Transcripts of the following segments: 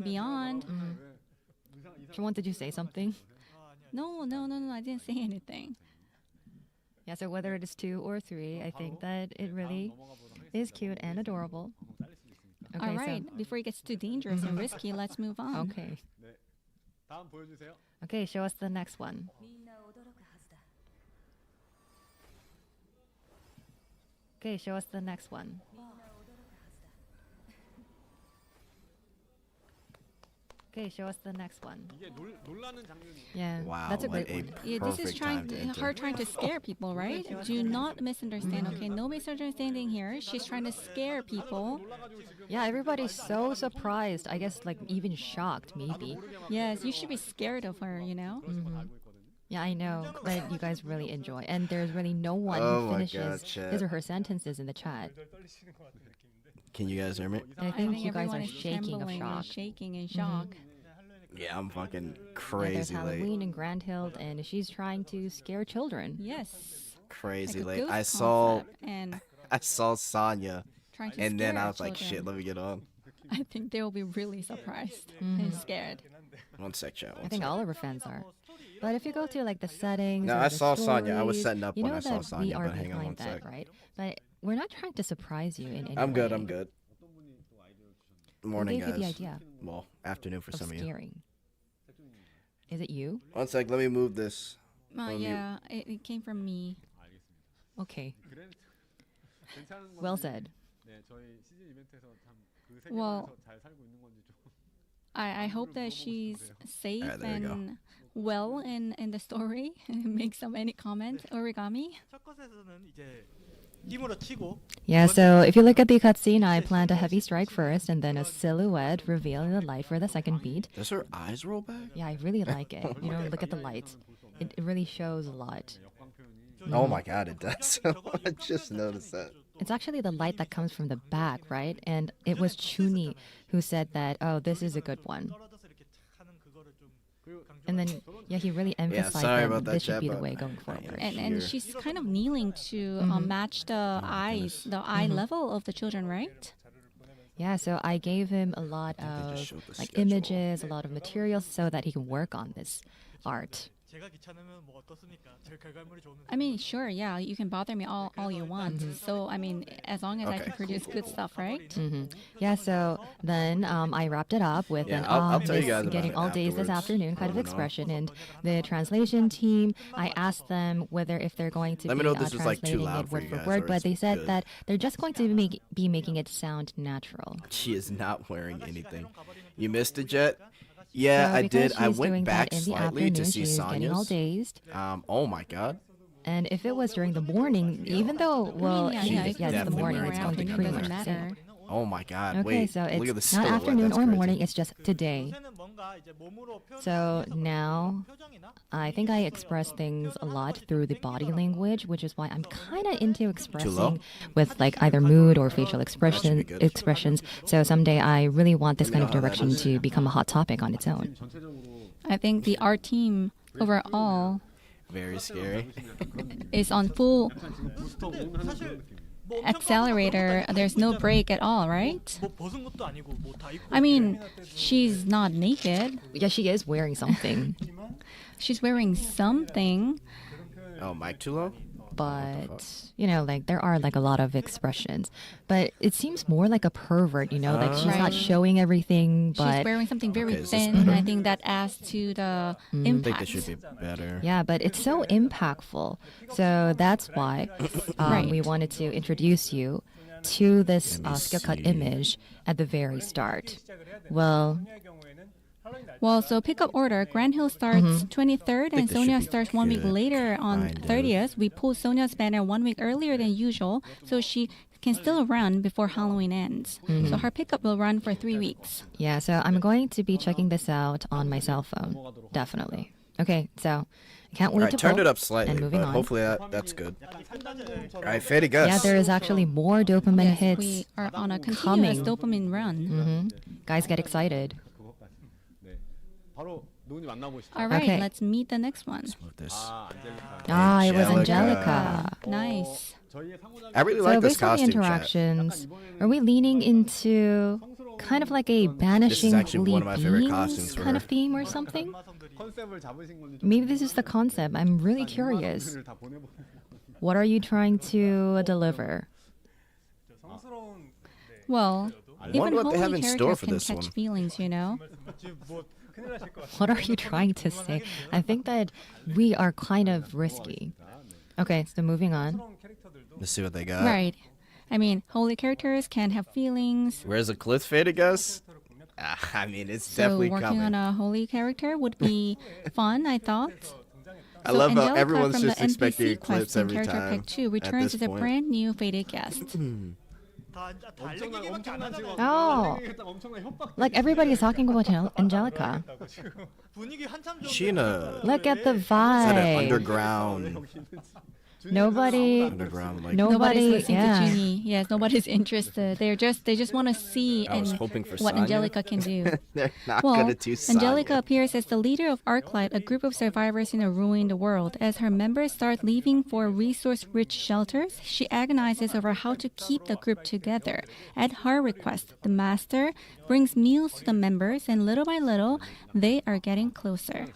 beyond. Siobhan, did you say something? No, I didn't say anything. Yeah, so whether it is 2 or 3, I think that it really is cute and adorable. Okay, All right, before it gets too dangerous and risky, let's move on. Okay. Okay, show us the next one. Okay, show us the next one. Okay, show us the next one. Yeah, Wow, that's a what great one. Yeah, this is perfect time to enter. her trying to scare people, right? Do not misunderstand. Okay, no misunderstanding here. She's trying to scare people. Yeah, everybody's so surprised. I guess like even shocked, maybe. Yes, you should be scared of her. Yeah, I know, but you guys really enjoy. And there's really no one Oh who my finishes God, chat. his or her sentences in the chat. Can you guys hear me? And I think you guys everyone are is shaking of trembling and shock. shaking in shock. Yeah, I'm fucking Yeah, there's crazy late. Halloween in Grand Hill, and she's trying to scare children. Yes. Crazy Like a late. ghost I saw concept and I saw Sonya, trying to and then scare I was like, children. shit, let me get on. I think they will be really surprised and scared. One sec, chat. I think all of her fans are. But if you go to like the settings, No, or I the saw Sonya. I was stories, setting up you when know I saw that Sonya, we are but hang on behind one that, sec. right? But we're not trying to surprise you in any I'm good. way. I'm good. Who Morning, gave you the guys. idea Well, afternoon for of some of you. scaring? Is it you? One sec. Let me move this. on mute. Yeah, it came from me. Okay. Well said. Well, I hope that she's safe Alright, there we go. and well in the story. Make some any comment. Origami. Yeah, so if you look at the cutscene, I planned a heavy strike first and then a silhouette reveal in the light for the second beat. Does her eyes roll back? Yeah, I really like it. You know, look at the light. It really shows a lot. Oh my god, it does. I just noticed that. It's actually the light that comes from the back, right? And it was Chuni who said that, oh, this is a good one. And then, yeah, he really emphasized sorry that about that, this should chat, be the but way going I forward. am And here. she's kind of kneeling to match the eyes, the eye level of the children, right? Yeah, so I gave him a lot they of just showed the like schedule. images, a lot of materials so that he can work on this art. I mean, sure, yeah, you can bother me all you want. So, I mean, as long as I Okay. can produce good stuff, right? Yeah, so then I wrapped it up with Yeah, an I'll tell you this guys about getting it all days this afterwards. afternoon kind of Let me know. expression. And the translation team, I asked them whether if they're going to Let me be know if this is, like, too translating loud it for word you for guys, word, or but it's they said good. that they're just going to be making it sound natural. She is not wearing anything. You missed it, Jet? Yeah, So I because did. I she's doing went back that in the slightly to afternoon, see she's getting all Sonya's. dazed. Oh my god. And if it was during the morning, even though, well, yeah, She's yeah, if yeah, it's the definitely morning, wearing it's going to something pretty under much there. the matter. same. Oh my god. Okay, Wait, so look at the it's not silhouette. afternoon That's or crazy. morning, it's just today. So now I think I express things a lot through the body language, which is why I'm kind of into expressing with like either mood or facial good. expressions. So someday I really want this Let me kind of know how that direction is. to become a hot topic on its own. I think the art team overall Very scary. is on full accelerator. There's no break at all, right? I mean, she's not naked. Yeah, she is wearing something, She's wearing something. Oh, mic too low? but you know, like there are like a lot of expressions. But it seems more like a pervert, you know, like she's not Right. showing everything, but She's wearing something very Okay, is this thin. better? I think that adds to the I think impact. this should be better. yeah, but it's so impactful. So that's why we Right. wanted to introduce you to this Let me skill cut see. image at the very start. Well, Well, so pickup order. Grand Hill starts 23rd and this should Sonia be starts 1 week good, later on kind of. 30th. We pulled Sonia's banner 1 week earlier than usual, so she can still run before Halloween ends. So her pickup will run for 3 weeks. yeah, so I'm going to be checking this out on my cell phone. Definitely. Okay, so I can't wait Alright, to turned pull it up slightly, and moving but on. hopefully that's good. Alright, Fady Gus. Yeah, there is actually more dopamine Yes, hits. we are on a continuous coming. dopamine run. Guys, get excited. All right, Okay. let's meet the next one. Move this. Ah, it was Angelica. Angelica. Nice. I really So like this based on the costume, chat. interactions, are we leaning into kind of like a banishing actually holy one of my favorite beings costumes for kind her. of theme or something. Maybe this is the concept. I'm really curious. What are you trying to deliver? Well, even wonder what they have holy in store characters for can this catch one. feelings, you know? What are you trying to say? I think that we are kind of risky. Okay, so moving on. Let's see what they got. Right. I mean, holy characters can have feelings. Where's the cliff fade, I guess? I mean, it's So definitely working coming. on a holy character would be fun, I thought. I love how Angelica everyone's from just the expecting NPC Eclipse quest in every Character time. Pack 2 at returns this as a point. brand new fated guest. Oh, like everybody is talking about Angelica. Sheena. Look at the Is that an vibe. underground? Nobody, Underground, like. Nobody's nobody, listening yeah. to Genie. Yes, nobody's interested. They just want to see I was and hoping for what Sonya. Angelica can do. They're not Well, gonna do Sonya. Angelica appears as the leader of Arclight, a group of survivors in a ruined world. As her members start leaving for resource-rich shelters, she agonizes over how to keep the group together. At her request, the master brings meals to the members, and little by little, they are getting closer.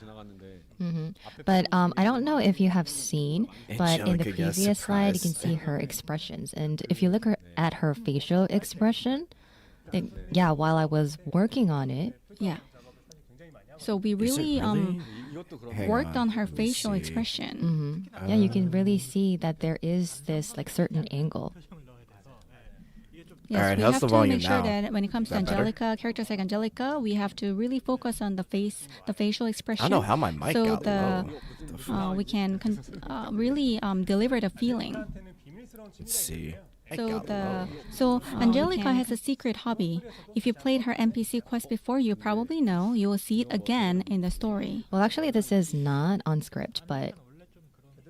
But I don't know if you have seen, but in the Angelica gets previous slide, you can surprised. see her expressions. And if you look at her facial expression, then, yeah, while I was working on it, Yeah. So we Is it really Hang worked on her let me facial see. expression. yeah, you can really see that there is this like certain angle. Yes, Alright, we how's have the to volume make sure now? that when it comes to Is that better? Angelica, characters like Angelica, we have to really focus on the facial expression. I don't know how my mic so got the, low. we can really deliver the feeling. Let's see. It So got low. Angelica has a secret hobby. If you played her NPC quest before, you probably know you will see it again in the story. Well, actually, this is not on script, but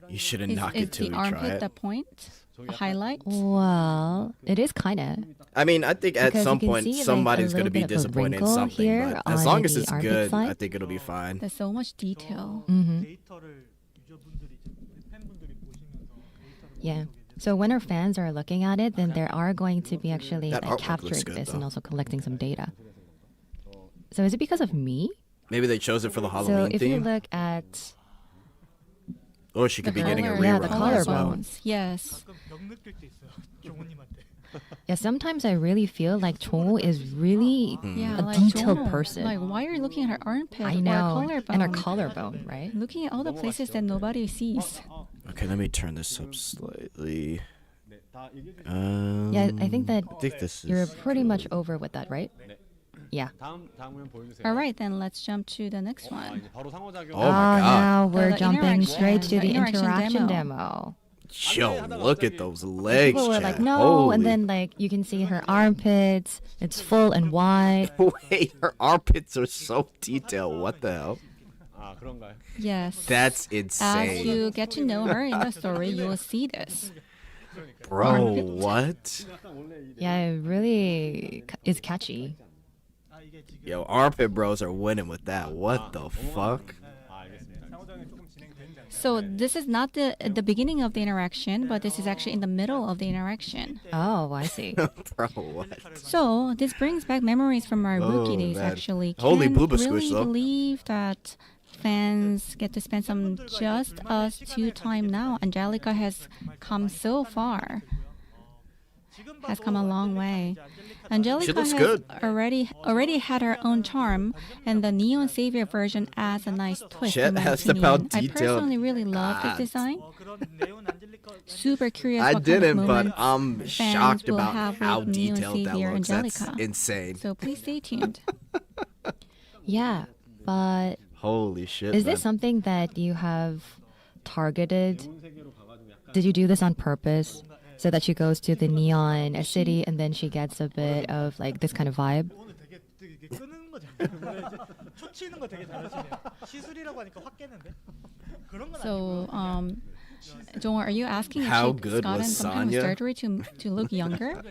You shouldn't Is, knock is it till the you try armpit the it. point? A highlight? well, it is kind of. I mean, I think at Because some you can point see, like, somebody's a gonna little be bit of a disappointed in wrinkle something. here But as on long as the it's armpit good, side. I think it'll be fine. There's so much detail. Yeah. So when our fans are looking at it, then there are going to be actually That like artwork looks capturing good, this though. and also collecting some data. So is it because of me? Maybe they chose it for the So Halloween if you theme. look at Or she could be getting a color- yeah, the rerun as well. collarbones. Yes. Yeah, sometimes I really feel like Cho is really Yeah, a like detailed Jono. person. Like, why are you looking at her armpit I or know, collarbone? and her collarbone, right? Looking at all the places that nobody sees. Okay, let me turn this up slightly. Yeah, I think that I think this you're is. pretty much over with that, right? Yeah. All right, then let's jump to the next one. Oh my god. Now we're The jumping interaction- straight to the the interaction interaction demo. demo. Yo, look at those legs. People were chat. like, no, Holy. and then like you can see her armpits. It's full and wide. Wait, her armpits are so detailed. What the hell? Yes. That's As insane. you get to know her in the story, you will see this. Bro, what? Yeah, it really is catchy. Yo, armpit bros are winning with that. What the fuck? So this is not the beginning of the interaction, but this is actually in the middle of the interaction. Oh, I see. Bro, what? So this brings back memories from our rookie Oh, days. man. Actually, Holy can't booba really squish, though. believe that fans get to spend some just us two time now. Angelica has come so far. Has come a long way. Angelica looks has good. already had her own charm, and the Neon Savior version adds a nice twist. Chet in my asked opinion. about I detailed- personally really love this design. Super curious. I what didn't, kind of but moments I'm fans shocked will about have how with Neon detailed that Savior looks. That's Angelica. insane. So please stay tuned. Yeah, but Holy shit. is this man. something that you have targeted? Did you do this on purpose so that she goes to the neon city and then she gets a bit of like this kind of vibe? So, Jong, are you asking if How she's good gotten was some kind of Sonya? surgery to look younger?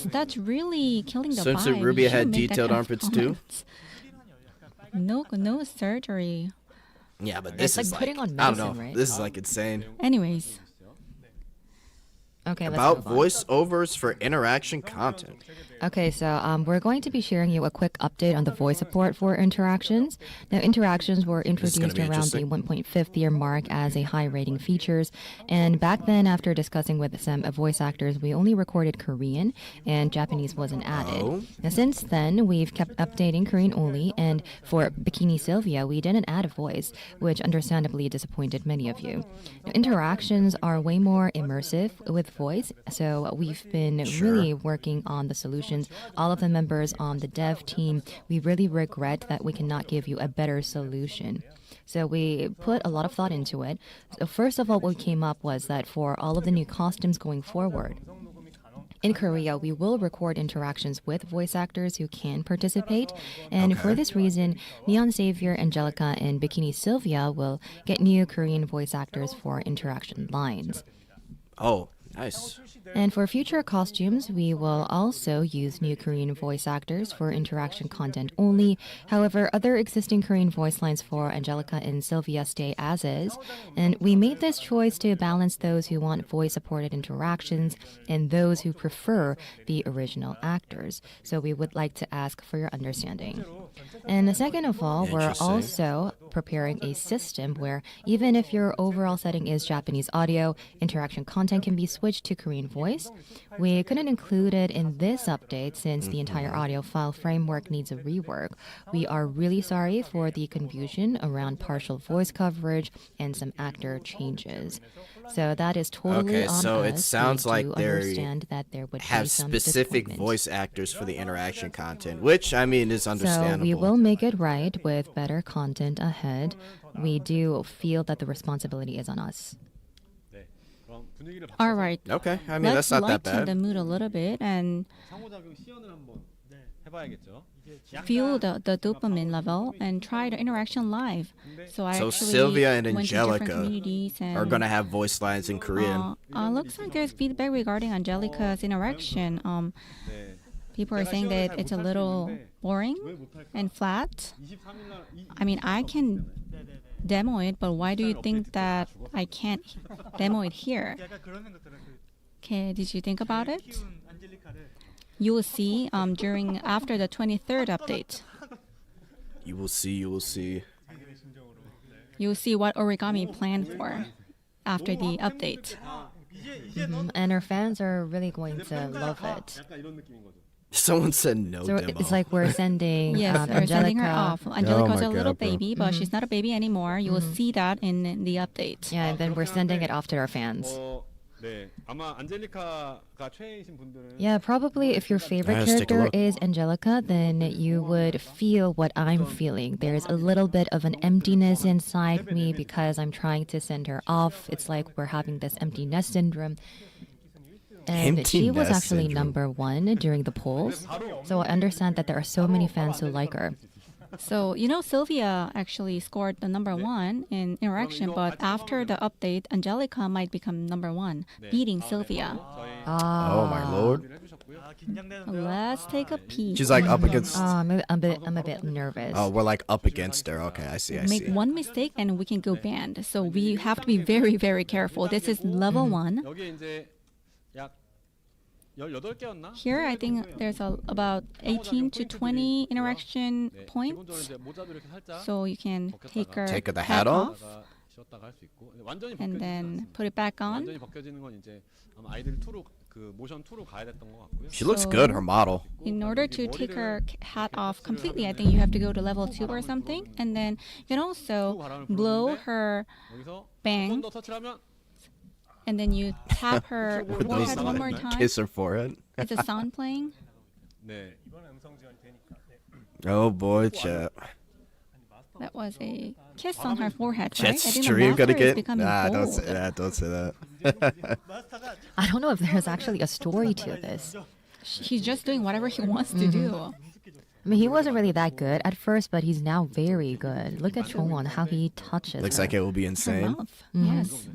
That's really killing the Swimsuit vibe. Ruby You had shouldn't make that detailed kind of armpits too? comment. No surgery. Yeah, but this like is putting like, on I don't know. medicine, right? This is like insane. Anyways, Okay, let's About move on. voiceovers for interaction content. Okay, so we're going to be sharing you a quick update on the voice support for interactions. Now, interactions were introduced be around the interesting. 1.5 year mark as a high rating features. And back then, after discussing with some voice actors, we only recorded Korean and Japanese wasn't added. Oh. Now, since then, we've kept updating Korean only. And for Bikini Sylvia, we didn't add a voice, which understandably disappointed many of you. Now, interactions are way more immersive with voice, so we've been really working on the solutions. All of the members on the dev team, we really regret that we cannot give you a better solution. So we put a lot of thought into it. So first of all, what came up was that for all of the new costumes going forward, in Korea, we will record interactions with voice actors who can participate. And for this reason, Neon Savior, Angelica, and Bikini Sylvia will get new Korean voice actors for interaction lines. Oh, nice. And for future costumes, we will also use new Korean voice actors for interaction content only. However, other existing Korean voice lines for Angelica and Sylvia stay as is. And we made this choice to balance those who want voice-supported interactions and those who prefer the original actors. So we would like to ask for your understanding. And second of all, we're Interesting. also preparing a system where even if your overall setting is Japanese audio, interaction content can be switched to Korean voice. We couldn't include it in this update since the entire audio file framework needs a rework. We are really sorry for the confusion around partial voice coverage and some actor changes. So that is totally Okay, on so us. it sounds We like do they understand that there would have be some specific disappointment. voice actors for the interaction content, which I mean is So understandable. we will make it right with better content ahead. We do feel that the responsibility is on us. All right. Okay, I mean Let's that's not that lighten bad. the mood a little bit and 상호작용 시연을 한번 해봐야겠죠. feel the dopamine level and try the interaction live. So I So actually Sylvia and went to different Angelica communities and Are gonna have voice lines in Korean. looks like there's feedback regarding Angelica's interaction. People are saying that it's a little boring and flat. I mean, I can demo it, but why do you think that I can't demo it here? Okay, did you think about it? You will see after the 23rd update. You will see. You will see. You'll see what origami planned for after the update. And our fans are really going to love it. 약간 이런 느낌인 거죠. Someone said no So demo. it's like we're sending Yes, they're sending her Angelica. off. Angelica's my a little God, bro. baby, but she's not a baby anymore. You will see that in the update. Yeah, and then we're sending it off to our fans. 네, 아마 안젤리카가 최애이신 분들은 Yeah, probably if your favorite Let's take a character look. is Angelica, then you would feel what I'm feeling. There's a little bit of an emptiness inside me because I'm trying to send her off. It's like we're having this empty nest syndrome. And Empty she was nest actually syndrome. #1 during the polls. So I understand that there are so many fans who like her. So, Sylvia actually scored the #1 in interaction, but after the update, Angelica might become #1, beating Sylvia. Oh my lord. Let's take a peek. She's like up against. I'm a bit nervous. Oh, we're like up against her. Okay, I see. I Make see. one mistake and we can go banned. So we have to be very, very careful. This is level 1. 여기 이제 약 18개였나? Here, I think there's about 18 to 20 interaction 기본적으로 points. 이제 모자도 이렇게 살짝 So you can take her Take the hat hat off. off 쉬었다가 할 수 있고 완전히 and 벗겨지지 then 않습니다. put it back on. 완전히 벗겨지는 건 이제 아마 아이들 2로 그 모션 2로 가야 됐던 것 같고요. She looks good. Her model. In order to take her hat off completely, I think you have to go to level 2 or something. And then you can also blow her 여기서 bang, 한번더 터치를 하면 and then you tap her Would forehead those one more time. kiss her forehead? It's a sound playing. 네. Oh boy, chat. That was a kiss on her forehead, right? Chat's I think the stream gonna master is get. becoming Nah, don't bold. say that. Don't say that. I don't know if there's actually a story to this. He's just doing whatever he wants to do. I mean, he wasn't really that good at first, but he's now very good. Look at Chongwon, how he touches Looks her. like it will be Her insane. mouth. Yes.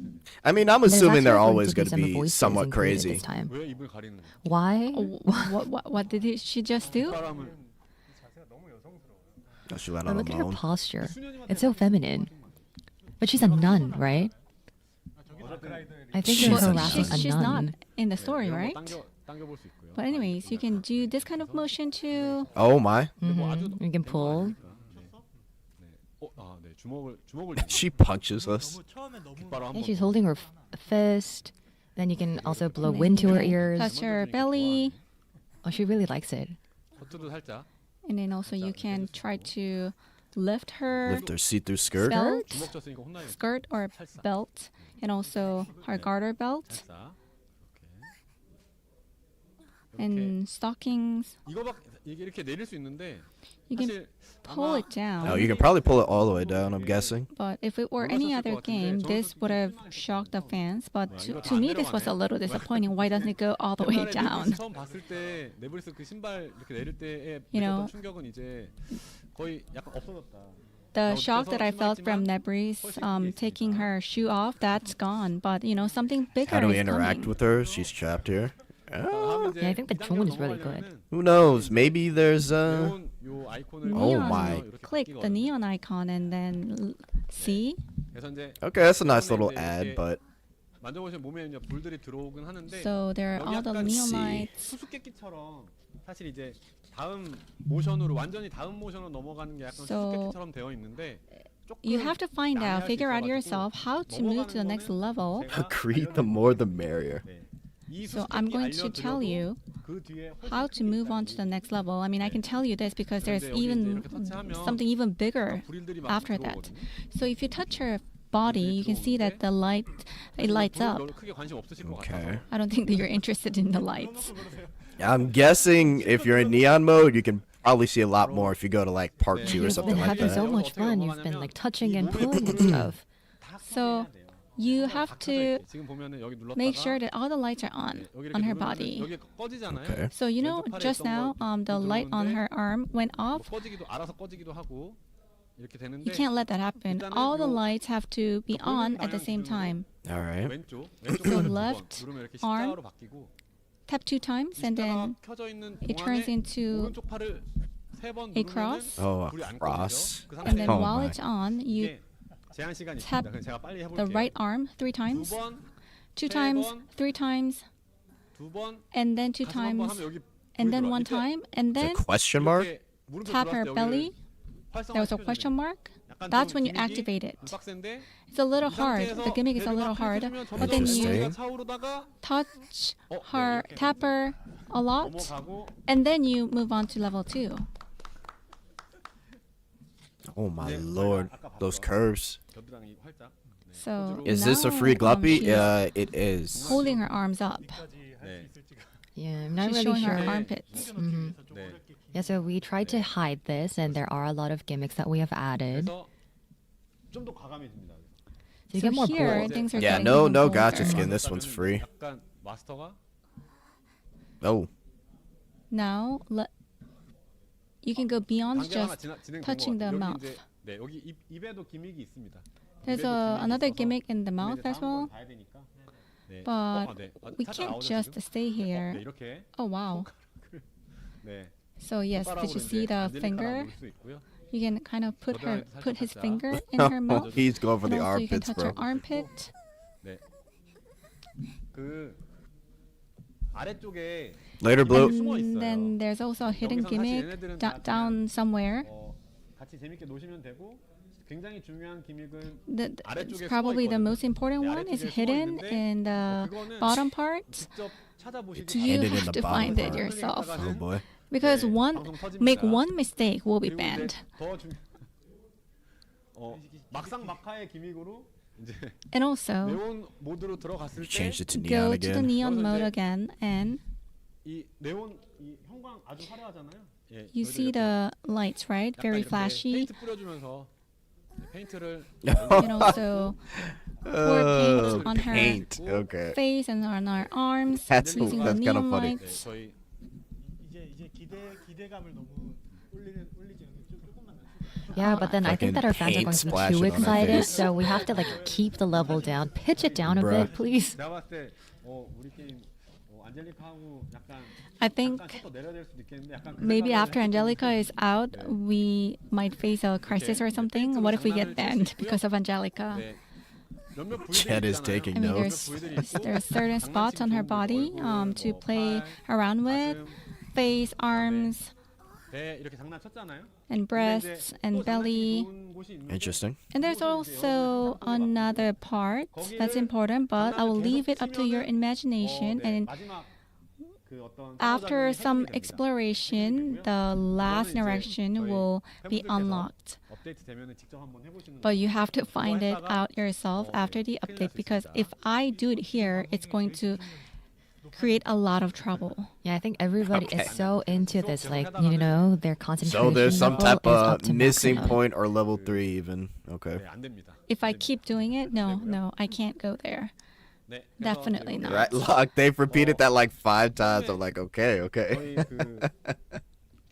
I mean, I'm There's assuming they're actually always going going to some be voices somewhat included crazy. this time. 왜 입을 가리는 거예요? Why? What did she just do? 사람을 Oh, she let But out look a at her moan. posture. It's so feminine. But she's a nun, right? I think She's they're a harassing nun. a She's not nun. in the story, right? 당겨 당겨볼 수 있고요. But anyways, you can do this kind of motion too. Oh my. You can pull. 네, 주먹을 She punches us. 깃바로 Yeah, 한번 she's holding her fist. Then you can also blow wind to her ears. Touch her belly. Oh, she really likes it. 버튼도 살짝 And then also you can try to lift her Lift her see-through skirt. belt, 주먹 쳤으니까 혼나요. skirt or belt, and also her garter belt 살짝. and stockings. 이게 이렇게 내릴 수 있는데 You can 사실 pull 아마 it down. Oh, you can probably pull it all the way down, I'm guessing. But if it were any other game, this would have shocked the fans. But to me, this was a little disappointing. Why doesn't it go all the way 옛날에 down? 네브리스 처음 봤을 때 네브리스 그 신발 이렇게 내릴 때의 You know, 느꼈던 충격은 이제 거의 약간 없어졌다. The shock that I felt from Nebris taking her shoe off, that's gone. But you know, something bigger How do we is interact coming. with her? She's trapped here. Oh, Yeah, I think the drone is really good. who knows? Maybe there's 네온 요 아이콘을 Oh Neon, my. click the neon icon and then see. 그래서 이제 Okay, that's a nice little ad, but 만져보시면 몸에 이제 불들이 들어오긴 하는데 So there are 여기 all the 약간 neon see. lights. 수수께끼처럼 사실 이제 다음 모션으로 완전히 다음 모션으로 넘어가는 게 약간 So 수수께끼처럼 되어 있는데 조금 You have to find out, 난해할 수 figure out 있어가지고 yourself how to move to the next level. 제가 agreed, the more the merrier. 네. 이 So I'm going to tell you 그 뒤에 훨씬 how 큰 to 게 move on 있다는 to the next level. I mean, I can tell you this because there's 근데 여기 이제 even 이렇게 터치하면 something even bigger 불일들이 막 after that. 들어오거든요. So if you touch her body, you can see that the light, it lights up. 별로 크게 관심 없으실 것 Okay. 같아서 I don't think that you're interested in the lights. I'm guessing if you're in neon mode, you can probably see a lot more if you go to like part 2 or You've something been like having that. so much fun. You've been like touching and pulling and stuff. So you have to 지금 보면은 여기 눌렀다가 make sure that all the lights are 네, 여기 on 이렇게 her 누르면은 body. 여기 꺼지잖아요. Okay. So you know, 왼쪽 팔에 just 있던 now, 거 the light on her arm went 뭐 off. 꺼지기도 알아서 꺼지기도 하고 이렇게 되는데 You can't let that happen. 일단은 All the 요 lights have to be on at the same time. All right. 왼쪽 So 왼쪽 left 누르면 이렇게 arm, 십자가로 바뀌고 Tap 2 times and then 십자가 켜져 있는 it turns 동안에 into 오른쪽 팔을 세 번 a 누르면은 cross. Oh, 불이 a 안 cross. 꺼지죠. 그 And then 상태에서 Oh while my. it's on, you 이게 제한 시간이 tap 있습니다. 그래서 제가 빨리 해볼게요. the right arm 3 times, 두 번, 2 세 times, 번, 3 times, 두 번, and then 2 다시 한번 times, 하면 여기 and 불이 then 들어와. 1 이때 time, and Is then it question mark? 이렇게 무릎을 tap 들어왔을 her 때 belly. 여기를 There was a 활성화시켜줘야 question 돼요. mark. 약간 That's 좀 when you 기믹이 activate it. 좀 빡센데 It's a little 이 hard. 상태에서 The gimmick is a little 배를 막 hard. 휘두르면 But then you Interesting. 차오르다가 touch 네, her, 이렇게 tap her a lot, 넘어가고 and then you move on to level 2. Oh my lord, those curves. 겨드랑이 활짝. 네. So Is this a now, free Gluppy? she's It is. holding her arms up. 네. Yeah, I'm not She's really showing her sure. armpits. 네. Yeah, so we tried to hide this, and there are a lot of gimmicks that we have added. 그래서 좀 더 과감해집니다. So you So get more here, bold. things are Yeah, getting no, even no bolder. gotcha skin. This one's free. 약간 마스터가 Oh, Now, you can go beyond 단계가 하나 just 진행된 touching 것 the 같아요. mouth. 여기 이제 네, 여기 입에도 기믹이 있습니다. There's 입에도 기믹이 another 있어서 gimmick in the 근데 mouth 이제 as 다음 건 well. 봐야 되니까. 네. But 네. we 살짝 can't 나오죠, just 지금? stay 네, here. 이렇게 Oh wow. 네. So yes, did 손가락으로 you see 이제 the 안젤리카랑 finger? 놓을 수 있고요. You can kind of put his 살짝. finger in her mouth. he's going for And the also you can armpits, touch her bro. armpit. 네. 그 아래쪽에 Later, Blue. 숨어 And 있어요. then there's also a hidden 여기서 사실 gimmick 얘네들은 다 down somewhere. 같이 재밌게 노시면 되고 굉장히 중요한 기믹은 It's probably the most important 네, one is 아래쪽에 숨어 hidden 있는데, in the 그거는 bottom part. 직접 찾아보시기 It's You hidden in have the to find bottom it part. yourself. Oh boy. Because 네, one 방송 터집니다. make one mistake will be 그리고 banned. 이제 더 막상 막하의 기믹으로 이제 And also 네온 모드로 들어갔을 때 Changed it to go neon to the again. neon 그래서 mode 이제 again and 이 네온 이 형광 아주 화려하잖아요. 예, you 저희도 see 이렇게 the lights, right? 약간 Very 이렇게 flashy. 페인트 뿌려주면서 네, 페인트를 You can also pour paint on her Paint. Okay. face and on her arms That's using the that's kind of neon funny. 네, lights. 저희 이제 기대감을 너무 올리지 않게 조금만 Yeah, but then I think that our fans are Fucking going to be paint too splashing on her excited, face. so we have to like keep the level down, pitch it down a Bruh. bit, please. 제가 봤을 때 우리 게임 안젤리카하고 약간 I think 약간 셔터 내려야 될 수도 있겠는데 약간 그 maybe 생각을 after Angelica is out, we might face a crisis or something. What if we get banned because of Angelica? 네. 몇몇 부위들이 Chet is 있잖아요. taking I mean, notes. there's certain spots on her body to play around with, face, arms, 배 이렇게 장난쳤잖아요. and breasts and belly. Interesting. And there's also another part that's important, but I will leave it up to your imagination. And after some exploration, the last interaction will be unlocked. But you have to find it out yourself after the update, because if I do it here, it's going to create a lot of trouble. Yeah, I think everybody is so into this, like, you know, their concentration So there's some level type is up of to missing maximum. point or level 3 even. Okay. 안 됩니다. If I keep doing it, no, I can't go there. 네, 그래서 Definitely 여기 not. Right, look, they've repeated that like 5 times. I'm like, okay. 저희 그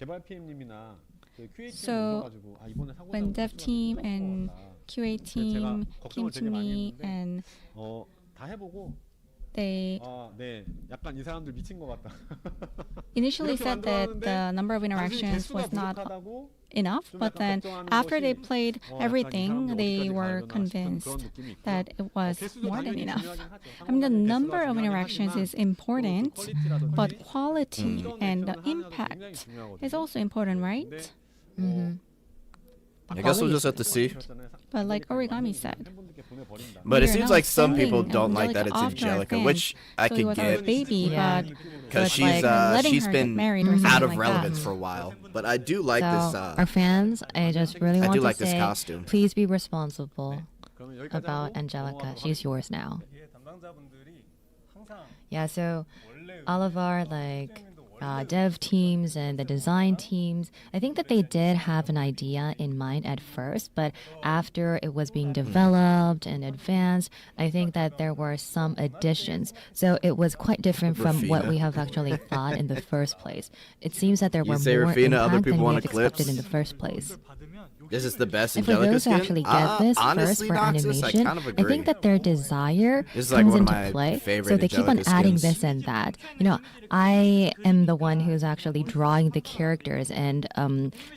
개발 PM님이나 그 QA 팀 So, 오셔가지고 아 이번에 사고 When dev team and QA team came to me and 다 해보고 they 네, 약간 이 사람들 미친 것 같다. initially said that the number of interactions was not enough, but then after they played everything, they were convinced that it was more than enough. I mean, the number of interactions is important, but quality and the impact is also important, right? Mm-hmm. I guess we'll just have to see. But like Origami said, But it we are seems now like some people sending don't like that it's off to our Angelica, fans. which I So it could was our get baby, Yeah. but because like letting she's her get been married or out something of like relevance that. for a while. But I do like So, this. our fans, I just really I want do to like this say, costume. please be responsible 그러면 여기까지 about 하고 Angelica. 넘어가도록 She's yours now. 뒤에 담당자분들이 항상 Yeah, so 원래 all of our like dev teams and the design teams, I think that they did have an idea in mind at first, but after it was being developed and advanced, I think that there were some additions. So it was quite different from what Rafina. we have actually thought in the first place. It seems that there You were say more Rafina, other impact people than we want have eclipse? expected in the first place. 받으면 This is the best And for Angelica those who skin. actually get this Honestly, first for Noxus, I animation, kind of I agree. think that their desire This is like comes one of into my play. favorite So they keep on Angelica adding skins. this and that. You know, I am the one who's actually drawing the characters and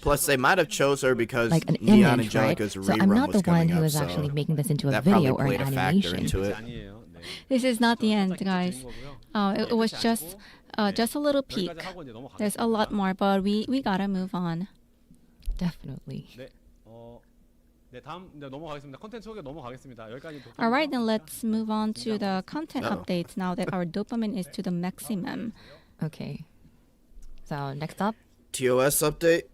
Plus, they might have chose her because like an Neon image, right? Angelica's So rerun I'm not was the one coming who up, is so actually making this into a that video probably or an played a factor animation. into it. 아니에요. 네. This is not the end, guys. It was just a little peek. 여기까지 하고 이제 넘어가겠습니다. There's a lot more, but we gotta move on. Definitely. 네, 네 다음 이제 넘어가겠습니다. 컨텐츠 소개 넘어가겠습니다. 여기까지. All right, then let's move on to the content Uh-oh. updates now that our dopamine is to the maximum. Okay. So next up, TOS update.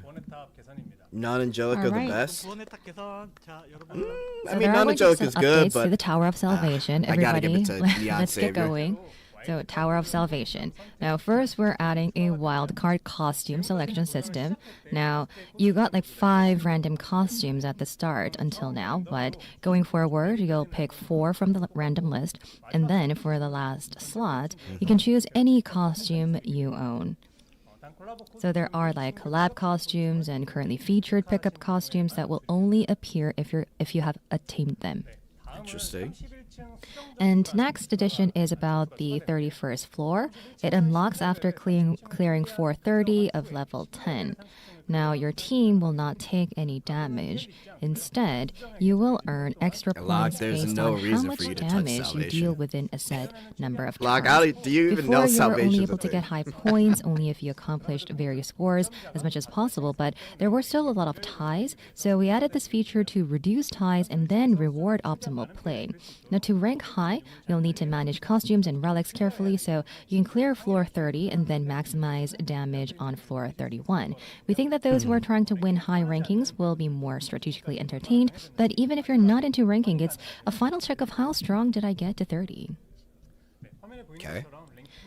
원에탑 개선입니다. Non Angelica Alright. the best. 원에탑 개선. 자, 여러분. I so mean, there are Non going to be Angelica's some good, updates to but the Tower of Salvation. I gotta give Everybody, it to Neon let's get Savior. going. So Tower of Salvation. Now first we're adding a wildcard costume selection system. Now you got like 5 random costumes at the start until now, but going forward you'll pick 4 from the random list, and then for the last slot you can choose any costume you own. So there are like collab costumes and currently featured pickup costumes that will only appear if you have attained them. Interesting. And next edition is about the 31st floor. It unlocks after clearing 430 of level 10. Now your team will not take any damage. Instead, you will earn extra points there's based no on how reason much for you to touch damage you Salvation. deal within a set number of Locke, turns. do you even Before, know you were only Salvation's able a to thing? get high points only if you accomplished various scores as much as possible, but there were still a lot of ties, so we added this feature to reduce ties and then reward optimal play. Now to rank high, you'll need to manage costumes and relics carefully, so you can clear floor 30 and then maximize damage on floor 31. We think that those who are trying to win high rankings will be more strategically entertained, but even if you're not into ranking, it's a final check of how strong did I get to 30. Okay.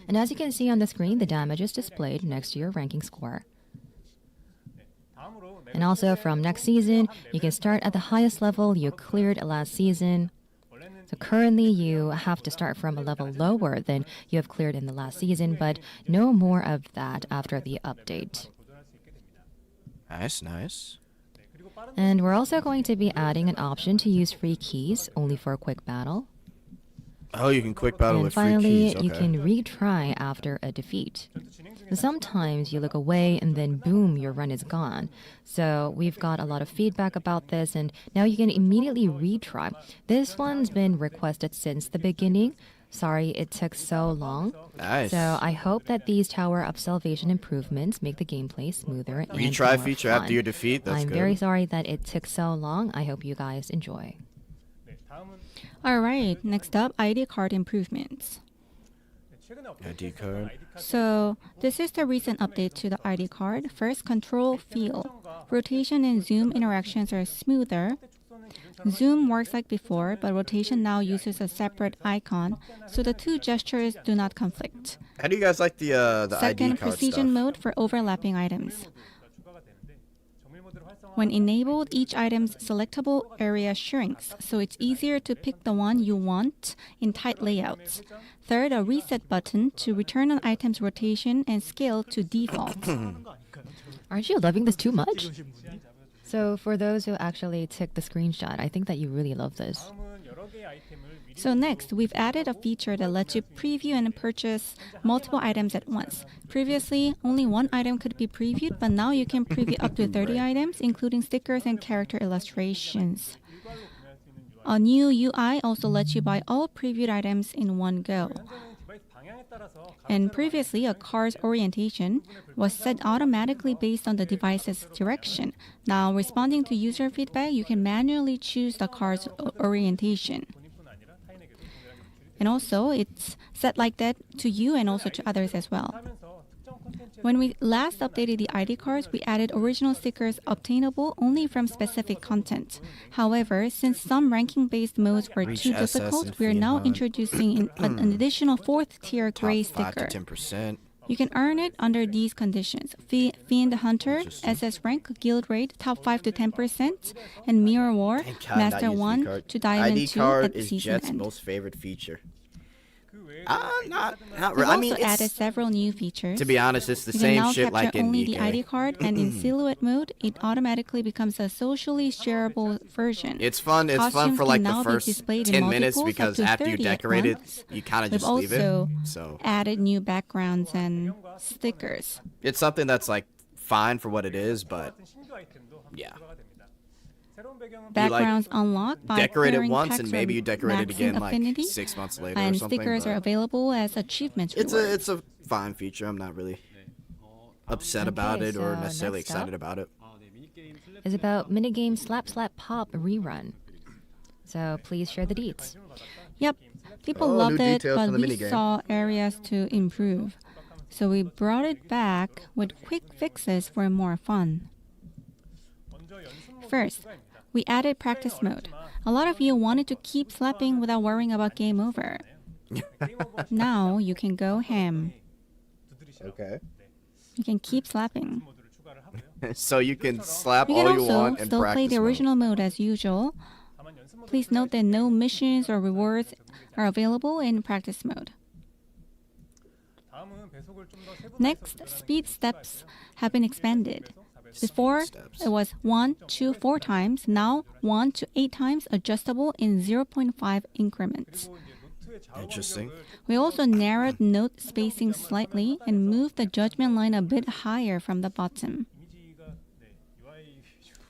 And as you can see on the screen, the damage is displayed next to your ranking score. And also from next season, you can start at the highest level you cleared last season. So currently you have to start from a level lower than you have cleared in the last season, but no more of that after the update. Nice, nice. And we're also going to be adding an option to use free keys only for a quick battle. Oh, you can quick battle And with free finally, keys. Okay. you can retry after a defeat. Sometimes you look away and then boom, your run is gone. So we've got a lot of feedback about this, and now you can immediately retry. This one's been requested since the beginning. Sorry it took so long. Nice. So I hope that these tower up salvation improvements make the gameplay smoother and Retry more feature fun. after your defeat. That's I'm good. very sorry that it took so long. I hope you guys enjoy. 네, 다음은 All right, next up, ID card improvements. 네, 최근에 ID 업데이트했던 card. ID 카드 So, this is the recent update to the ID card. First, control feel. Rotation and zoom interactions are smoother. Zoom works like before, but rotation now uses a separate icon, so the two gestures do not conflict. How do you guys like the ID Second, card precision stuff? mode for overlapping items. 추가가 되는데 정밀 모드를 활성화 When enabled, each item's selectable area shrinks, so it's easier to pick the one you want in tight layouts. Third, a reset button to return an item's rotation and scale to default. Aren't you loving this too much? So for those who actually took the screenshot, I think that you really love this. 다음은 여러 개의 아이템을 미리 So next, we've added a feature that lets you preview and purchase multiple items at once. Previously, only one item could be previewed, but now you can preview up to 30 items, including stickers and character illustrations. A new UI also lets you buy all previewed items in one go. 현재는 디바이스 방향에 따라서 And previously, a car's orientation was set automatically based on the device's direction. Now, responding to user feedback, you can manually choose the car's orientation. 본인뿐 아니라 타인에게도 동일하게 And also, it's set like that to you and also to others as well. 하면서 특정 콘텐츠에서 When we last updated the ID cards, we added original stickers obtainable only from specific content. However, since some ranking-based modes were Reach too SS difficult, and we are now Fiat. introducing an additional fourth-tier gray Top 5 sticker. to 10%. You can earn it under these conditions: Fiend Hunter, SS rank, Guild rate, top 5 to 10%, and Mirror War, Thank God, Master not 1 card. to Diamond ID 2 card at is season Jet's end. most favorite feature. 그 외에 Not We've really. I mean, also added it's, several new features. to be honest, it's the You can same now shit capture like in only the ID Nikkei. card, and in silhouette mode, it automatically becomes a socially shareable version. It's fun. It's fun Costumes for can like now the be first displayed in 10 minutes multiples up because to after you 30 at decorate it, once. you kind of We've just leave it. also So added new backgrounds and stickers. it's something that's like fine for what it is, but 같은 신규 아이템도 함께 Yeah. 추가가 됩니다. 새로운 배경은 Backgrounds unlock by decorate it clearing once packs and maybe you of decorate it maxing again like affinity, 6 months later or and something. stickers are but available as achievements rewards. it's a fine feature. I'm not really upset about it or so necessarily next excited up- about it. Is about minigame Slap Slap Pop rerun. So please share the deets. Yep, people Oh, loved new it, details but from the we minigame. saw areas to improve. So we brought it back with quick fixes for more fun. 먼저 연습 모드 First, 추가입니다. we added practice mode. A lot of you wanted to keep slapping without worrying about game over. 게임 오버 Now you can go ham. 두드리시라고 Okay. You can keep slapping. 모드를 추가를 하고요. So you can slap You can all you also want and still play practice the mode. original mode as usual. 다만 연습 모드 Please note that no missions or rewards are available in practice mode. 다음은 배속을 좀더 세분화해서 Next, speed steps have been expanded. Before, steps. it was 1, 2, 4 times. Now, 1 to 8 times, adjustable in 0.5 increments. 그리고 이제 노트의 좌우 Interesting. 간격을 We also narrowed note spacing slightly and moved the judgment line a bit higher from the bottom. 이미지가 네, UI 위주로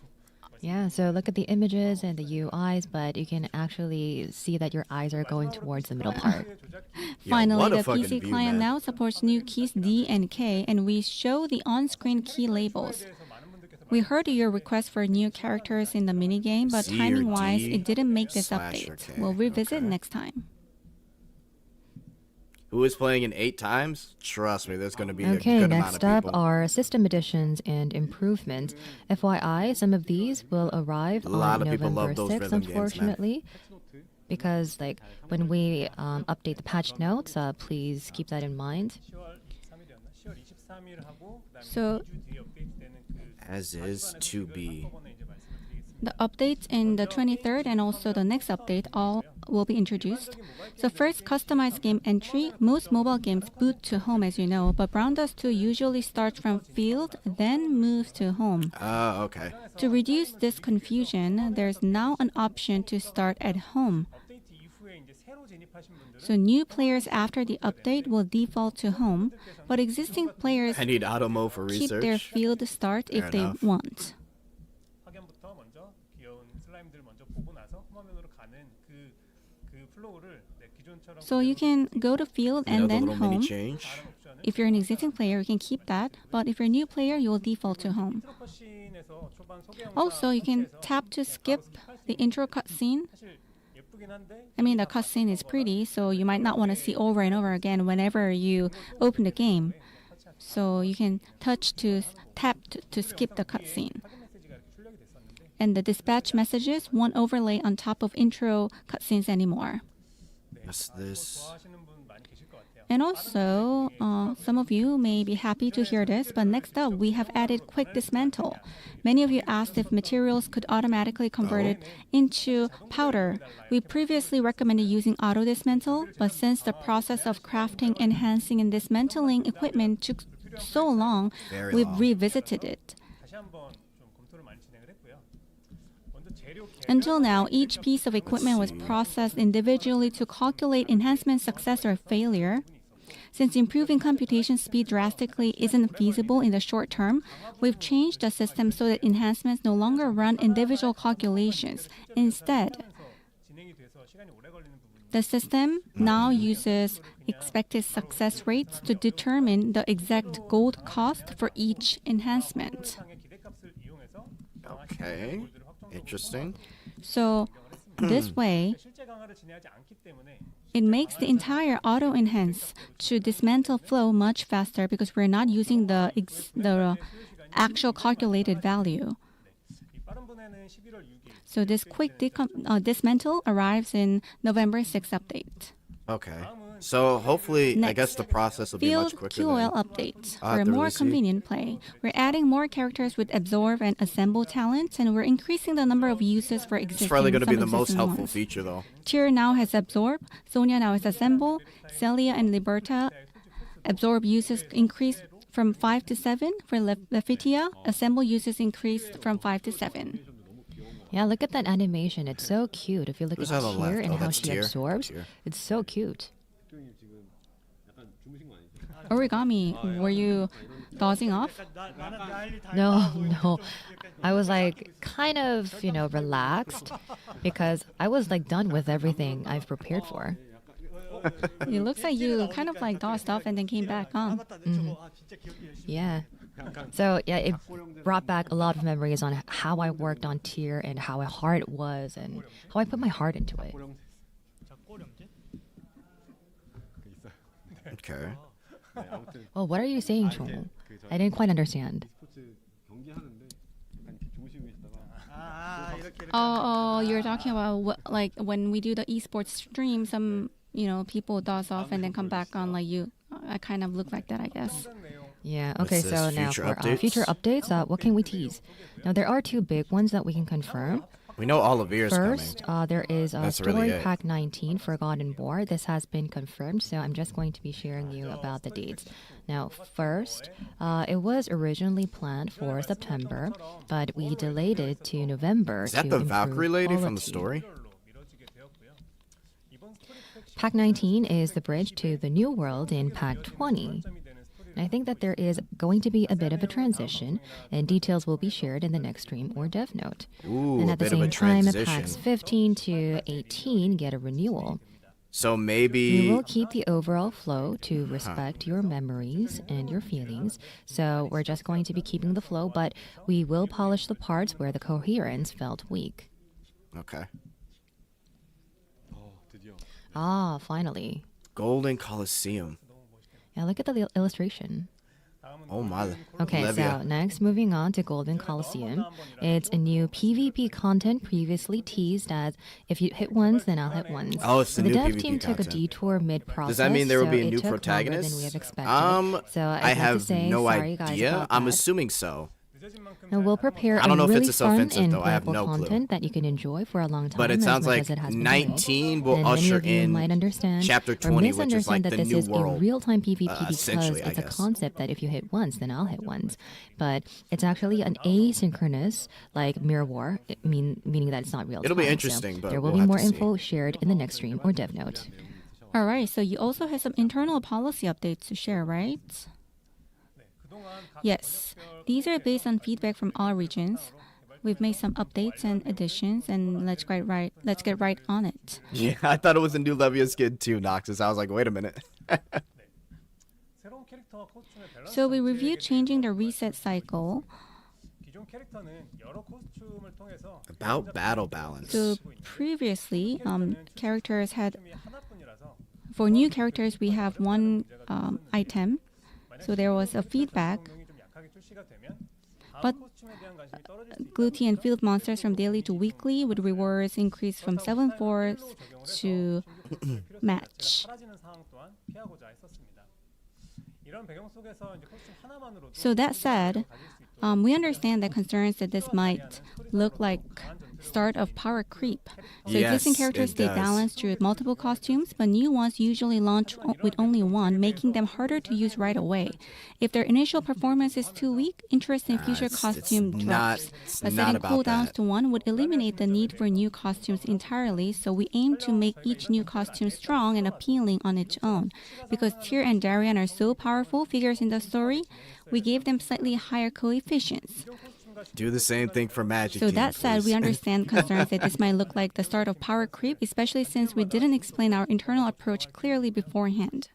Yeah, so look at the images and the UIs, but you can actually see that your eyes are going towards the middle part. Yo, Finally, what a the fucking PC view, client man. now supports new keys D and K, and we show the on-screen key labels. 대해서 많은 분들께서 We heard your request for new characters in the minigame, but C or timing-wise, D it didn't make this slash update. or K. We'll revisit Okay. next time. Who is playing in 8 times? Trust me, there's going to be a Okay, good amount next of up people. are system additions and improvements. FYI, some of these will arrive A lot on of people November love those 6th, rhythm games, man. unfortunately. Because like when we update the patch notes, please keep that in mind. 10월 23일이었나? 10월 23일 하고 그다음에 So- 2주 뒤에 업데이트되는 그 As is to be. 한꺼번에 이제 말씀을 드리겠습니다. The updates in the 23rd and also the next update all will be introduced. So first, customized game entry. Most mobile games boot to home, as you know, but Browndust2 usually starts from field, then moves to home. Okay. To reduce this confusion, there's now an option to start at home. 업데이트 이후에 이제 새로 진입하신 분들은 So new players after the update will default to home, but existing players I need auto mode for keep their research. field start if Fair they enough. want. 확연부터 먼저 귀여운 슬라임들 먼저 보고 나서 홈화면으로 가는 그 플로우를 기존처럼 So you can go to field You know and the then little mini home. change? 옵션은 If you're an existing player, you can keep that, but if you're a new player, you will default to home. 트로퍼 씬에서 초반 소개 영상 Also, you can 터치해서 tap to 그냥 skip 바로 스킵할 수 the 있는 intro cutscene. 사실 예쁘긴 한데 I mean, the cutscene is pretty, so you might not want to see over and over again whenever you open the game. So you can tap to skip the cutscene. 확인 메시지가 이렇게 출력이 됐었는데 And the dispatch messages won't overlay on top of intro cutscenes anymore. What's this? 좋아하시는 분 많이 계실 것 같아요. And also, some of you may be happy to hear this, but next up, we have added quick dismantle. Many of you asked if materials could automatically convert it into powder. We previously recommended using auto dismantle, but since the process of crafting, enhancing, and dismantling equipment took so long, Very we've long. revisited it. 다시 한번 좀 검토를 많이 진행을 했고요. 먼저 재료 Until now, each piece of equipment was processed individually to calculate enhancement success or failure. Since improving computation speed drastically isn't feasible in the short term, we've changed the system so that enhancements no longer run individual calculations. Instead, 진행이 돼서 시간이 오래 걸리는 부분이 the system now uses expected success rates to determine the exact gold cost for each enhancement. 상의 기대값을 이용해서 Okay. Interesting. So, this way, 실제 강화를 진행하지 않기 때문에 it makes the entire auto enhance to dismantle flow much faster because we're not using the actual calculated value. 이 빠른 분해는 11월 6일 So this quick dismantle arrives in November 6th update. Okay. So hopefully, I Next, guess the process will be much Field quicker. QOL Than... update I'll for have a to more really see. convenient play. We're adding more characters with absorb and assemble talents, and we're increasing the number of uses for It's existing. probably going to be some the most existing helpful ones. feature, though. Tyr now has absorb, Sonia now has assemble, Celia and Liberta absorb uses increased from 5 to 7. For Lefitia, assemble uses increased from 5 to 7. Yeah, look at that animation. It's so cute. If you look Who's at on the Tyr left? and Oh, how that's she Tyr. absorbs, Tyr. it's so cute. Origami, were you dozing off? No, no. I was like kind of, relaxed because I was like done with everything I've prepared for. It looks like you kind of like dozed off and then came back on. Yeah. So yeah, it brought back a lot of memories on how I worked on Tyr and how hard it was and how I put my heart into it. Okay. Oh, what are you saying, Chong? I didn't quite understand. Oh, you're talking about like when we do the esports stream, some people doze off and then come back on. Like you, I kind of look like that, I guess. Yeah. What's Okay. this, So now future for updates? future updates, what can we tease? Now there are two big ones that we can confirm. We know Oliveir's First, coming. there is That's Story really it. Pack 19, Forgotten War. This has been confirmed, so I'm just going to be sharing you about the dates. Now, first, it was originally planned for September, but we delayed it to November. Is that to the improve Valkyrie lady from the quality. story? 미뤄지게 되었고요. 이번 스토리 팩 Pack 19 is the bridge to the new world in Pack 20. 점이 되는 스토리를 I think that there is going to be a bit of a transition, and details will be shared in the next stream or dev note. Ooh, And a at the bit of a same time, transition. packs 15 to 18 get a renewal. So We maybe will keep the overall flow to respect your memories and your feelings. So we're just going to be keeping the flow, but we will polish the parts where the coherence felt weak. okay. Ah, finally. Golden Coliseum. Yeah, look at the illustration. Oh my. Okay, Olivia. so next, moving on to Golden Coliseum. It's a new PvP content previously teased as if you hit once, then I'll hit once. Oh, it's the the new dev PvP team took a content. detour mid-process. Does that mean there will so be a it new took longer protagonist? than we have expected. So I'd I like have to say no sorry, guys, idea. about I'm that. assuming so. 늦어진 만큼 And we'll prepare I don't know if really it's so fun offensive, and though. I have playful no clue. content that you can enjoy for a long time. But it as sounds much like as it has been 19 doing. will And many usher of you in might understand chapter or 20, which is like misunderstand that the this new is a world. real-time PvP because essentially, I it's a guess. concept that if you hit once, then I'll hit once. But it's actually an asynchronous, like mirror war, meaning that it's not real It'll time. be interesting, so but there will we'll be have more to see. info shared in the next stream or dev note. All right, so you also have some internal policy updates to share, right? Yes, these are based on feedback from all regions. We've made some updates and additions, and let's get right on it. Yeah, I thought it was a new Levia skin too, Noxus. I was like, wait a minute. 새로운 캐릭터와 코스튬의 밸런스 So we 정책에 reviewed changing the reset cycle. 기존 캐릭터는 여러 코스튬을 통해서 About battle balance. So previously, characters had, 코스튬이 하나뿐이라서 for new characters, we have one item. So there was a feedback. 성능이 좀 약하게 출시가 되면 But 다음 코스튬에 대한 관심이 떨어질 수 Gluty and field monsters from daily to weekly with rewards increase from 7/4 to match. 사라지는 상황 또한 피하고자 했었습니다. 이런 배경 속에서 이제 코스튬 하나만으로도 So that said, we understand the concerns that this might look like start of power creep. So Yes, existing characters it stay does. balanced with multiple costumes, but new ones usually launch with only one, making them harder to use right away. If their initial performance is too weak, interest in future it's costume drops. it's But not setting about cooldowns that. to one would eliminate the need for new costumes entirely, so we aim to make each new costume strong and appealing on its own. Because Tyr and Darian are so powerful figures in the story, we gave them slightly higher coefficients. Do the same thing for Magic So Team, that said, we please. understand concerns that this might look like the start of power creep, especially since we didn't explain our internal approach clearly beforehand.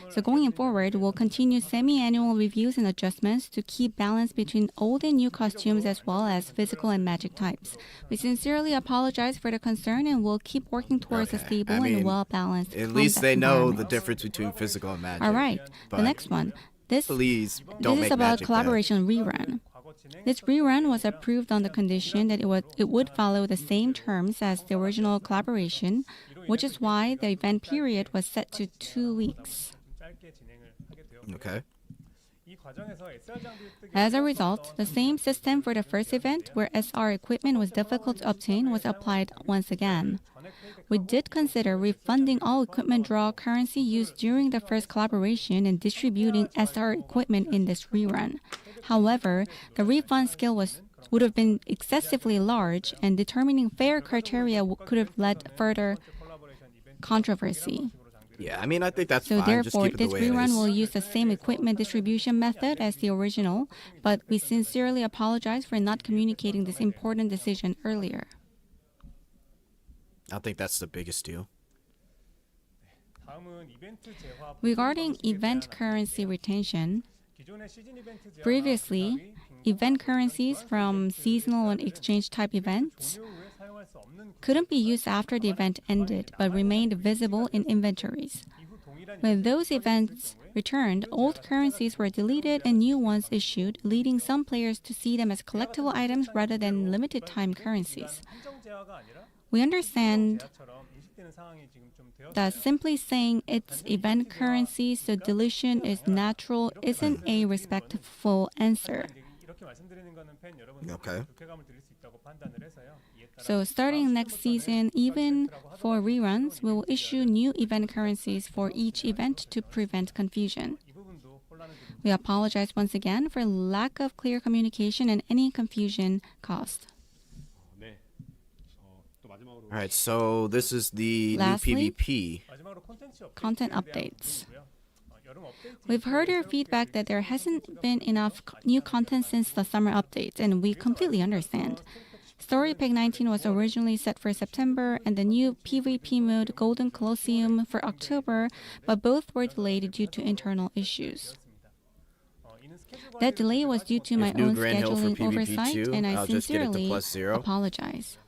So going forward, we'll continue semi-annual reviews and adjustments to keep balance between old and new costumes as well as physical and magic types. We sincerely apologize for the concern and we'll keep working towards a Okay. stable I mean, and well-balanced At least combat they know the environment. difference between physical and magic. All right, the But next one. This please don't is make about magic collaboration rerun. This rerun was approved on the condition that it would follow the same terms as the original collaboration, which is why the event period was set to 2 weeks. 좀 짧게 진행을 하게 bad. 되었고요. Okay. 이 과정에서 SR 장비 획득이 As a result, the same system for the first event, where SR equipment was difficult to obtain, was applied once again. 전액 페이백 We did consider refunding all equipment draw currency used during the first collaboration and distributing SR equipment in this rerun. However, the refund scale would have been excessively large, and determining fair criteria could have led further 콜라보레이션 이벤트 controversy. Yeah, I mean, I think that's So fine. Just therefore, keep it the this way it rerun is. will use the same equipment distribution method as the original, but we sincerely apologize for not communicating this important decision earlier. I think that's the biggest deal. 다음은 이벤트 재화 Regarding event currency retention, 기존의 시즌 이벤트 재화 previously, event currencies from seasonal and exchange type events 종료 후에 사용할 수 없는 couldn't be used after the event ended but remained visible in inventories. 이후 동일한 When those events returned, old currencies were deleted and new ones issued, leading some players to see them as collectible items rather than limited time currencies. 한정 재화가 아니라 We understand 재화처럼 인식되는 상황이 지금 좀 되었어요. that simply saying it's event currency so deletion is natural isn't a respectful answer. 이제 이렇게 말씀드리는 거는 팬 여러분들 Okay. 불쾌감을 드릴 수 있다고 판단을 해서요. 이에 따라 So starting next season, even for reruns, we will issue new event currencies for each event to prevent confusion. 이 부분도 혼란을 드립니다. We apologize once again for lack of clear communication and any confusion caused. 네. 또 마지막으로 All right, so this is the Lastly, new PvP. 마지막으로 콘텐츠 Content 업데이트에 대한 updates. 부분이고요. 여름 업데이트 We've heard your feedback that there hasn't been enough new content since the summer updates, and we completely understand. Story Pack 19 was originally set for September, and the new PvP mode Golden Colosseum for October, but both were delayed due to internal issues. 이는 스케줄 That delay was due to my If new own Grand Hill for scheduling PvP oversight, too, and I I'll just get it to sincerely +0. apologize.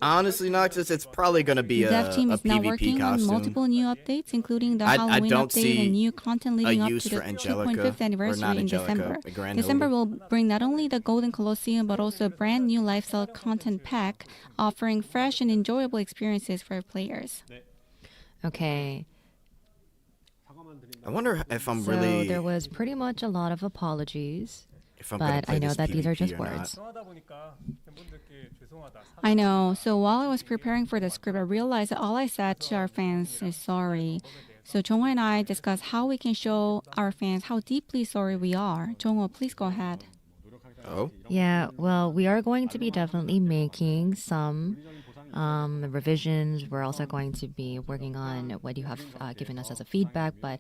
Honestly, Noxus, it's probably going to be The a, dev team a is now PvP working on costume. multiple new updates, including the I Halloween don't update see and new content a leading up use to the for Angelica, 2.5th or anniversary not in Angelica, December. a Grand December Hill. will bring not only the Golden Colosseum but also a brand new lifestyle content pack offering fresh and enjoyable experiences for players. Okay, I wonder if I'm so really. there was pretty much a lot of apologies. If I'm gonna but play I know this that these are PvP just or not. words. 하다 보니까 팬분들께 죄송하다. I know. So while I was preparing for the script, I realized that all I said to our fans is sorry. So Jongho and I discussed how we can show our fans how deeply sorry we are. Jongho, please go ahead. Oh, Yeah, well, we are going to be definitely making some revisions. We're also going to be working on what you have given us as a feedback, but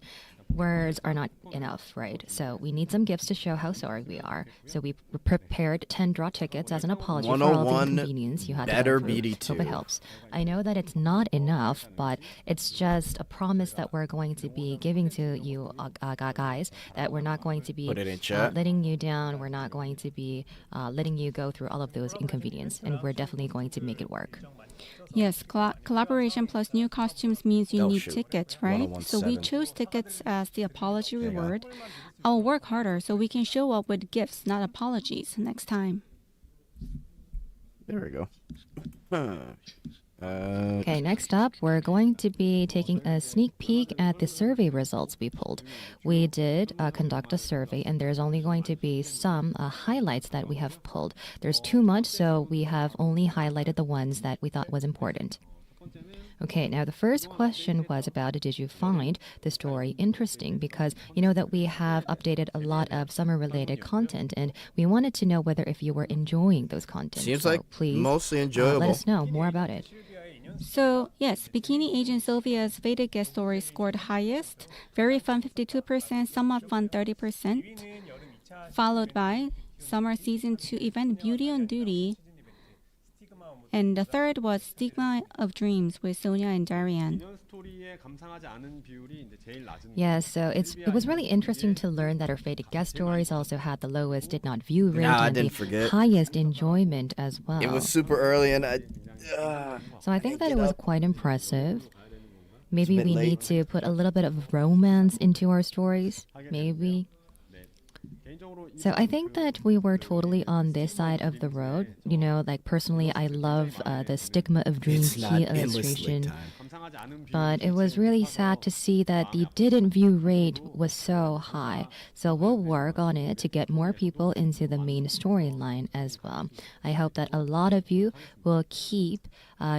words are not enough, right? So we need some gifts to show how sorry we are. So we prepared 10 draw tickets as an apology for all the 101 inconvenience you had to better go through. BD2. Hope it helps. I know that it's not enough, but it's just a promise that we're going to be giving to you guys, that we're not going to be Put it in chat. letting you down. We're not going to be letting you go through all of those inconvenience, and we're definitely going to make it work. Yes, collaboration plus new costumes means you Oh, need shoot. tickets, right? So we 1017. chose tickets as the apology Hang on. reward. I'll work harder so we can show up with gifts, not apologies, next time. there we go. Okay, next up, we're going to be taking a sneak peek at the survey results we pulled. We did conduct a survey, and there's only going to be some highlights that we have pulled. There's too much, so we have only highlighted the ones that we thought was important. Okay, now the first question was about, did you find the story interesting? Because you know that we have updated a lot of summer-related content, and we wanted to know whether if you were enjoying those content. Seems So like please mostly let enjoyable. us know more about it. So, yes, Bikini Agent Sylvia's Vedic guest story scored highest. Very Fun 52%, Somewhat Fun 30%, followed by Summer Season 2 event Beauty on Duty. And the third was Stigma of Dreams with Sonia and Darian. 인연 스토리에 감상하지 않은 비율이 이제 제일 낮은. Yeah, so it was really interesting to learn that our faded guest stories also had the lowest did not view rate Nah, I and didn't the forget. highest enjoyment as well. It was super early, and So I think that it was quite impressive. Maybe bit we late. need to put a little bit of romance into our stories. Maybe. 개인적으로 이 So I think that we were totally on this side of the road. You know, like personally, I love the Stigma of Dreams it's key not endless illustration. time. 감상하지 않은 비율이 But it was really sad to see that the didn't view rate was so high. So we'll work on it to get more people into the main storyline as well. I hope that a lot of you will keep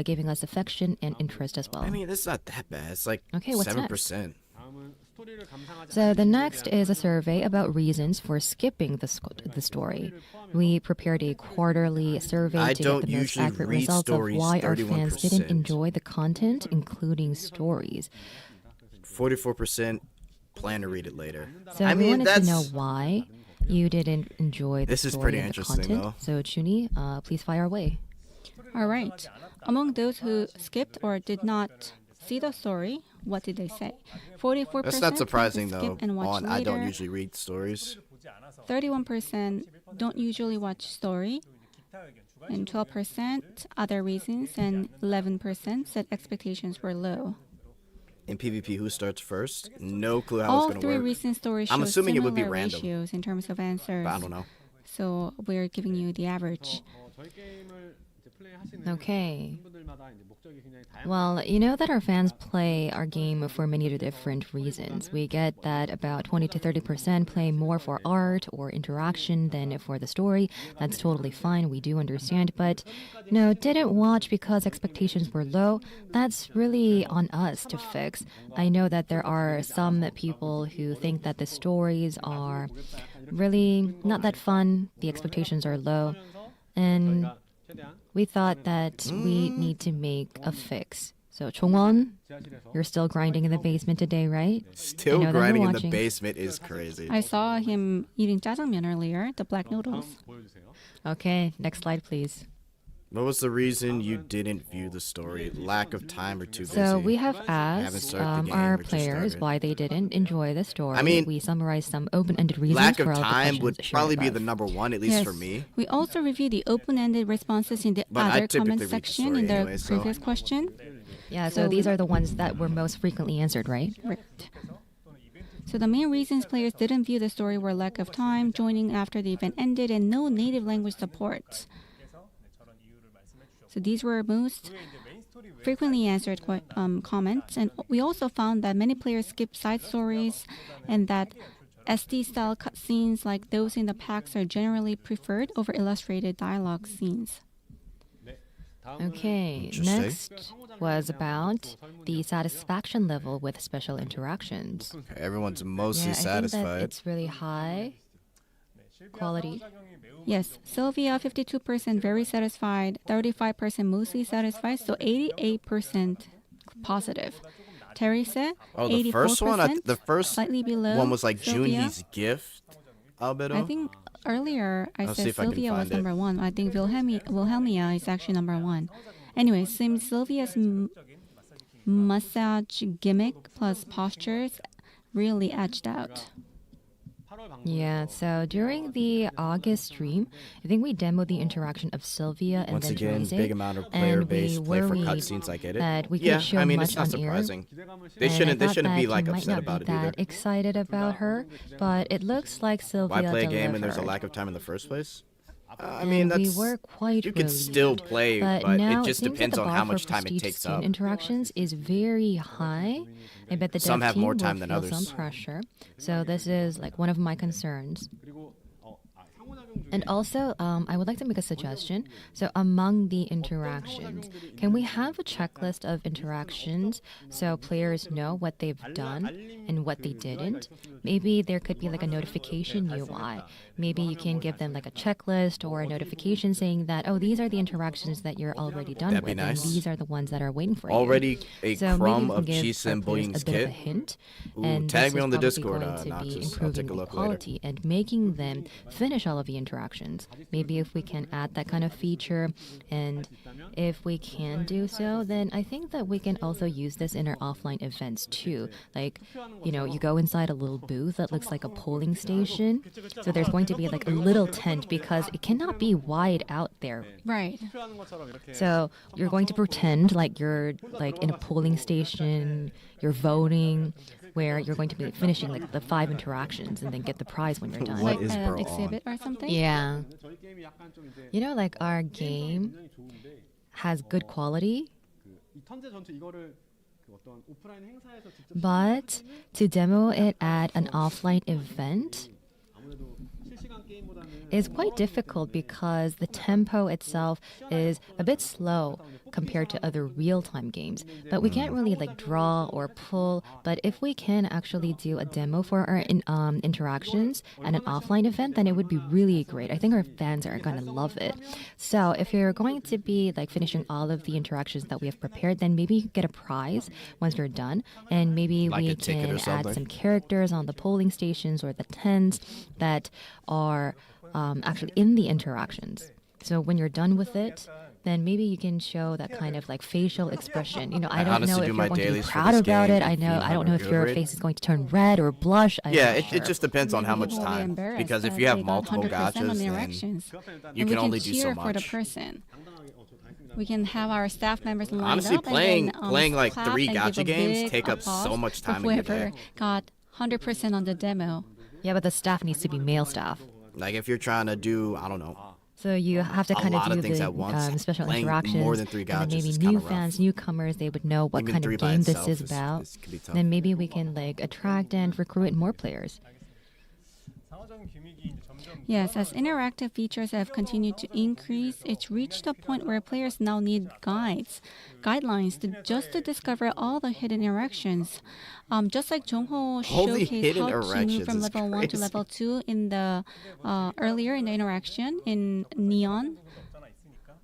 giving us affection and interest as well. I mean, it's not that bad. It's like Okay, what's 7%. 다음은 스토리를 감상하지 So 않은 the 비율에 next 대한 is a survey about reasons for skipping the story. We prepared a quarterly survey I to get don't the most usually accurate read results of stories, why our fans didn't 31%. enjoy the content, including stories. 44% plan to read it later. So I we mean, wanted to know that's why you didn't enjoy the This is story pretty and the interesting, content. though. So Chuni, please fire away. All right. Among those who skipped or did not see the story, what did they say? 44% that's not plan to surprising though. skip and watch On I don't later. usually read stories. 31% don't usually watch story, and 12% other reasons, and 11% said expectations were low. In PvP, who starts first? No clue how All it's gonna three work. recent stories show I'm assuming it would be similar random. ratios in terms of answers. But I don't know. So we're giving you the average. 저희 게임을 이제 플레이하시는 Okay. 분들마다 이제 목적이 굉장히 다양해요. Well, you know that our fans play our game for many different reasons. We get that about 20 to 30% play more for art or interaction than for the story. That's totally fine. We do understand. But no, didn't watch because expectations were low. That's really on us to fix. I know that there are some people who think that the stories are really not that fun. The expectations are low. And 저희가 최대한 we thought that we need to make a fix. So Chongwon, 지하실에서 you're still grinding in the basement today, right? Still I know that you're grinding in the watching. basement is crazy. I saw him eating jjajangmyeon earlier, the black noodles. 다음 보여주세요. Okay, next slide, please. What was the reason you didn't view the story? Lack of time or too busy? So we have Haven't asked started the game, our we just players started. why they didn't enjoy the story. I mean, we summarized some open-ended reasons Lack for of all the time would questions shared probably be above. the number one, at least Yes. for me. We also reviewed the open-ended responses in the But I other comment typically read the section story in the anyway, so- previous question. Yeah, so these are the ones that were most frequently answered, right? Right. So the main reasons players didn't view the story were lack of time, joining after the event ended, and no native language support. So these were most frequently answered comments, and we also found that many players skip side stories, and that SD-style cutscenes like those in the packs are generally preferred over illustrated dialogue scenes. Okay, Interesting. next was about the satisfaction level with special interactions. Okay, everyone's mostly Yeah, I think that satisfied. it's really high quality. Yes, Sylvia 52% very satisfied, 35% mostly satisfied, so 88% positive. Teresa, Oh, the 84%, first one, the first slightly below. one was like Sylvia. Junhee's gift. Albedo. I think earlier I I'll see said if I can Sylvia was find it. number one. I think Wilhelmia is actually number one. Anyway, seems Sylvia's massage gimmick plus postures really edged out. Yeah, so during the August stream, I think we demoed the interaction of Sylvia and Once then again, Teresa, big amount of player and base we play for worried cutscenes. I get it. that we Yeah, could show I mean, much it's not on air. surprising. They And shouldn't. I They thought shouldn't be that like you might upset not about be it either. that excited about her, but it looks like Sylvia Why play a game and there's a delivered. lack of time in the first place? I And mean, we that's were quite you can relieved. still play, but now it just seems depends that the on bar how for much time it prestige takes scene up. interactions is very high. I bet the Some dev have team more will time than feel others. some pressure. So this is like one of my concerns. And also, I would like to make a suggestion. So among the interactions, can we have a checklist of interactions so players know what they've done and what they didn't? Maybe there could be like a notification UI. Maybe you can give them like a checklist or a notification saying that, oh, these are the interactions that you're already done That'd be with, nice. and these are the ones that are waiting for you. Already a So crumb maybe of we can Chisa give and our players Bullying's a bit of a kit. hint, Ooh, and tag this me is on the probably Discord, going to be Noxus. I'll improving take a the look later. quality and making them finish all of the interactions. Maybe if we can add that kind of feature, and if we can do so, then I think that we can also use this in our offline events too. Like, you go inside a little booth that looks like a polling station. So there's going to be like a little tent because it cannot be wide out there. Right. So you're going to pretend like you're like in a polling station, you're voting, where you're going to be finishing like the 5 interactions and then get the prize when you're done. What Like is an bro on? exhibit or something? Yeah. Like our game has good quality, but to demo it at an offline event is quite difficult because the tempo itself is a bit slow compared to other real-time games. But we can't really like draw or pull. But if we can actually do a demo for our interactions at an offline event, then it would be really great. I think our fans are going to love it. So if you're going to be like finishing all of the interactions that we have prepared, then maybe you get a prize once you're done. And maybe Like we a ticket or can add something. some characters on the polling stations or the tents that are actually in the interactions. So when you're done with it, then maybe you can show that kind of like facial expression. I don't honestly know do if you're my going to be dailies for proud this about game it. I don't know if your Good. face is going to turn red or blush. I'm Yeah, not it sure. just depends on how much Maybe people will be time. embarrassed Because if that you have they got multiple 100% on gotchas, the then interactions. you And can we only do so cheer for the much. person. We can have our staff members lined Honestly, up playing and then, playing like clap 3 and give gacha a games big take up applause so much for time in your whoever day. got 100% on the demo. Yeah, but the staff needs to be male staff. Like if you're trying to do, I don't know, So you have to A kind of lot do of things the at once. special Playing interactions. more than 3 and then gotchas maybe is new kinda rough. fans, newcomers, they would know what Even kind 3 of by game this itself is about. this could be tough. Then maybe we can like attract and recruit more players. 상호작용 기믹이 이제 점점 Yes, as interactive features have continued to increase, it's reached a point where players now need guidelines just to discover all the hidden interactions. Just like Jongho All the showcased hidden how to interactions move from is level 1 to crazy. level 2 in the earlier in the interaction in Neon 없잖아 있으니까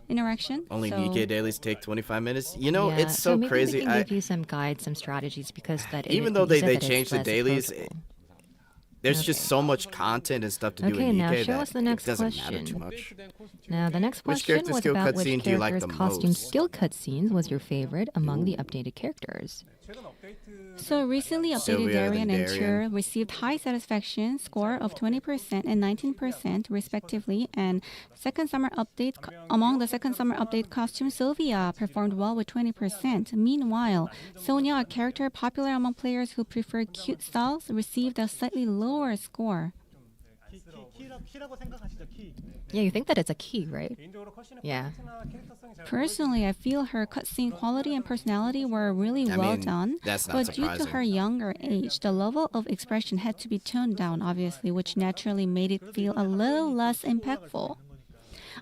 interaction. only So- Nikkei dailies take 25 minutes. You know, Yeah, it's so maybe crazy. We can give you some guides, some strategies, because that Even it- though you said they that it's changed the less dailies, approachable. There's just so much content and stuff to do Okay, in now Nikkei show that us the next it doesn't question. matter too much. Now, the next Which question character was skill about which cutscene do you like character's the costume most? skill cutscenes was your favorite among the updated characters. 최근 업데이트 So recently updated Sylvia, Darien then and Darien. Tyr received high satisfaction score of 20% and 19% respectively, and among the second summer update costume, Sylvia performed well with 20%. Meanwhile, Sonia, a character popular among players who prefer cute styles, received a slightly lower score. Yeah, you think that it's a key, right? 개인적으로 컷신의 Yeah. 콘텐츠나 캐릭터성이 잘 Personally, I feel her cutscene quality and personality were really I well mean, done, that's not but due to surprising. her younger age, the level of expression had to be toned down, obviously, which naturally made it feel a little less impactful.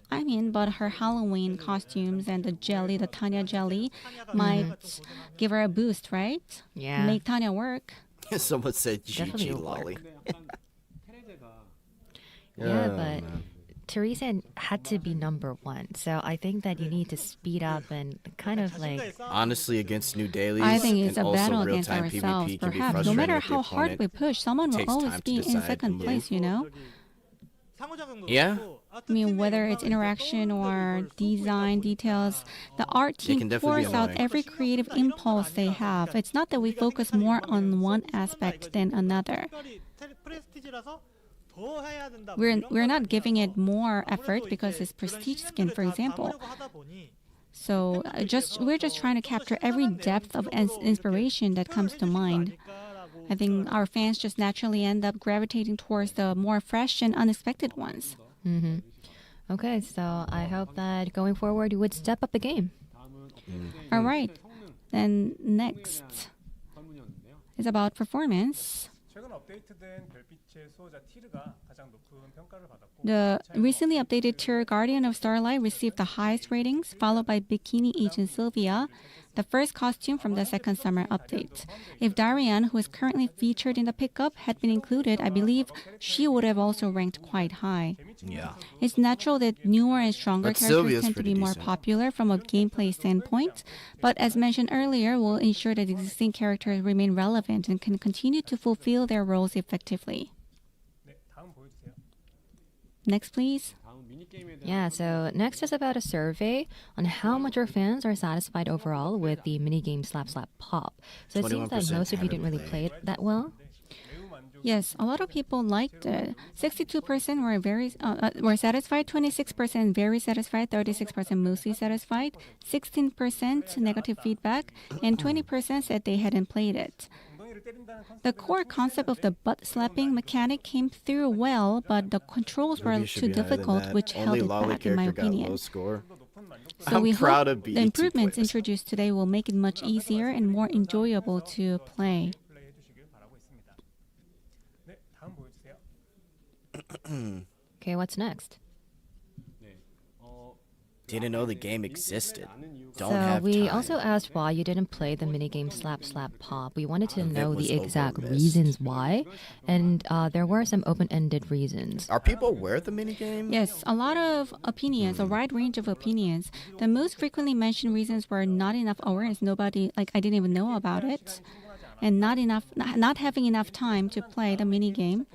I mean, but her Halloween costumes and the jelly, the Tanya jelly, might give her a boost, right? Yeah. Make Tanya work. Someone said Definitely GG will lolly. Yeah, Oh, but man. Teresa had to be number one. So I think that you need to speed up and kind of like, Honestly, against new dailies I think it's and a also battle against real-time ourselves, PvP can be perhaps. No frustrating matter with the how hard we opponent. push, someone will Takes always time to be in decide second who place, you know? Yeah? I mean, whether it's interaction or design details, the art It can team definitely be pours out annoying. every creative impulse they have. It's not that we focus more on one aspect than another. We're not giving it more effort because it's prestige skin, for example. So we're just trying to capture every depth of inspiration that comes to mind. I think our fans just naturally end up gravitating towards the more fresh and unexpected ones. okay, so I hope that going forward you would step up the game. All right. Then next is about performance. 최근 업데이트된 별빛의 수호자 티르가 가장 높은 평가를 받았고 The recently updated Tyr Guardian of Starlight received the highest ratings, followed by Bikini Agent Sylvia, the first costume from the second summer update. If Darian, who is currently featured in the pickup, had been included, I believe she would have also ranked quite high. Yeah. It's natural that newer and stronger But characters Sylvia's tend to be pretty more decent. popular from a gameplay standpoint, but as mentioned earlier, we'll ensure that existing characters remain relevant and can continue to fulfill their roles effectively. 네, 다음 보여주세요. Next, please. Yeah, so next is about a survey on how much our fans are satisfied overall with the minigame Slap Slap Pop. So it seems that 21% most of you didn't haven't really play it that well. Yes, a lot of people liked it. 62% were satisfied, 26% very satisfied, 36% mostly satisfied, 16% negative feedback, and 20% said they hadn't played it. 엉덩이를 때린다는 컨셉 The core concept of the butt slapping mechanic came through well, but the controls were Maybe it should too be higher than difficult, that. which held Only it Lolly back, in my character got a opinion. low score. 높은 만족. So I'm we proud hope of the BE2 improvements players. introduced today will make it much easier and more enjoyable to play. 플레이 해주시길 바라고 있습니다. 네, 다음 보여주세요. Okay, what's next? Didn't know the game existed. Don't So have we time. also asked why you didn't play the minigame Slap Slap Pop. We wanted to know was the exact overmissed. reasons why, and there were some open-ended reasons. Are people aware of the minigame? Yes, a lot of opinions, a wide range of opinions. The most frequently mentioned reasons were not enough awareness. Nobody, like, I didn't even know about it, and not having enough time to play the minigame,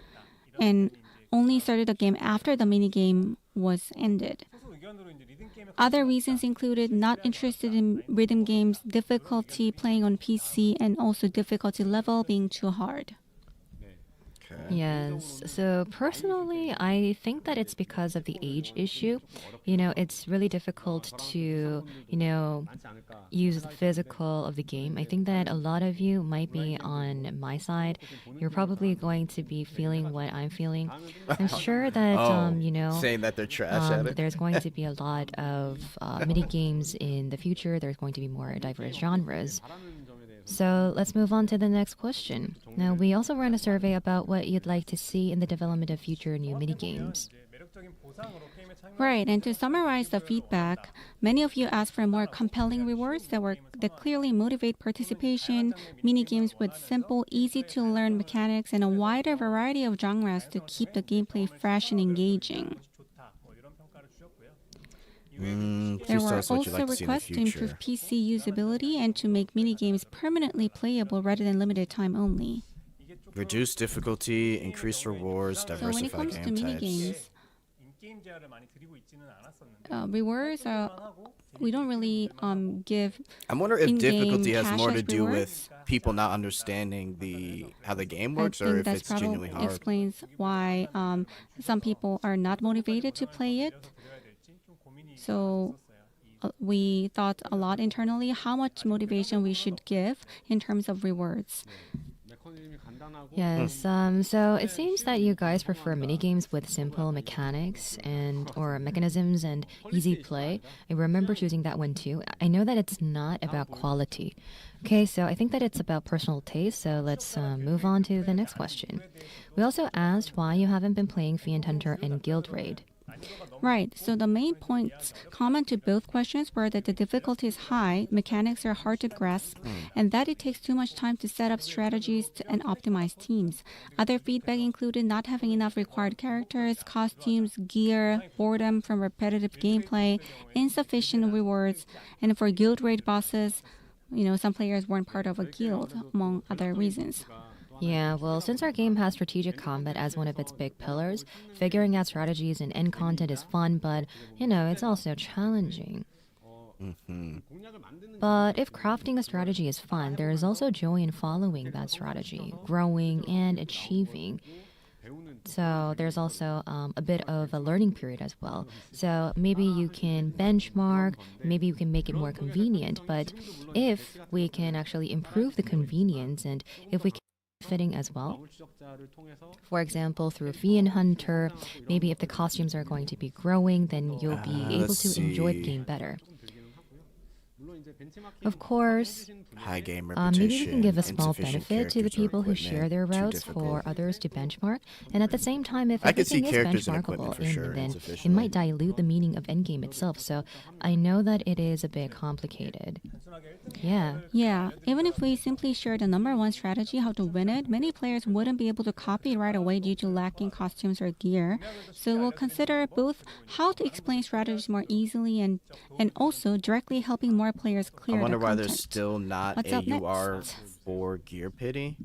and only started the game after the minigame was ended. 소수 의견으로 이제 리듬 게임에 Other reasons included not interested in rhythm games, difficulty playing on PC, and also difficulty level being too hard. Okay. Yes. So personally, I think that it's because of the age issue. You know, it's really difficult to, use the physical of the game. I think that a lot of you might be on my side. You're probably going to be feeling what I'm feeling. I'm sure that, saying that they're trash at it. there's going to be a lot of mini games in the future. There's going to be more diverse genres. So let's move on to the next question. Now, we also ran a survey about what you'd like to see in the development of future new mini games. 이제 매력적인 보상으로 게임에 참여. Right, and to summarize the feedback, many of you asked for more compelling rewards that clearly motivate participation, mini games with simple, easy to learn mechanics, and a wider variety of genres to keep the gameplay fresh and engaging. 좋다. 뭐 이런 평가를 주셨고요. There Please tell were us what you'd also like to see in the requests to improve future. PC usability and to make minigames permanently playable rather than limited time only. 이게 조금 Reduce difficulty, increase rewards, So when it diversify comes to game types. minigames, 인게임 제한을 많이 드리고 있지는 않았었는데. rewards, we don't really give I wonder if in-game difficulty has more to cash as do rewards. with people not understanding how the game I works, or think if that's it's genuinely probably hard. explains why some people are not motivated to play it. 드려야 될지 좀 고민이 So 있었어요. we thought a lot internally how much motivation we should give in terms of rewards. 메커니즘이 가능한 Yes, so it seems that you guys prefer minigames with simple mechanics and or mechanisms and easy play. I remember choosing that one too. I know that it's not about quality. Okay, so I think that it's about personal taste, so let's move on to the next question. We also asked why you haven't been playing Fiend Hunter and Guild Raid. Right, so the main points common to both questions were that the difficulty is high, mechanics are hard to grasp, and that it takes too much time to set up strategies and optimize teams. Other feedback included not having enough required characters, costumes, gear, boredom from repetitive gameplay, insufficient rewards, and for guild raid bosses, some players weren't part of a guild, among other reasons. Yeah, well, since our game has strategic combat as one of its big pillars, figuring out strategies and end content is fun, but, it's also challenging. But if crafting a strategy is fun, there is also joy in following that strategy, growing, and achieving. So there's also a bit of a learning period as well. So maybe you can benchmark, maybe you can make it more convenient, but if we can actually improve the convenience and if we can fitting as well. For example, through Fiend Hunter, maybe if the costumes are going to be growing, then you'll be able to enjoy the game better. Of course, high game maybe we can give a small insufficient benefit to the characters or people who equipment, share their too routes for difficult. others to benchmark, and at the same time, if I could see everything is characters and equipment benchmarkable, for sure, then it insufficiently. might dilute the meaning of endgame itself. So I know that it is a bit complicated. Yeah. Yeah, even if we simply shared the number one strategy, how to win it, many players wouldn't be able to copy it right away due to lacking costumes or gear. So we'll consider both how to explain strategies more easily and also directly helping more players I clear wonder the why content. there's still not What's a up UR next? for Gear Pity.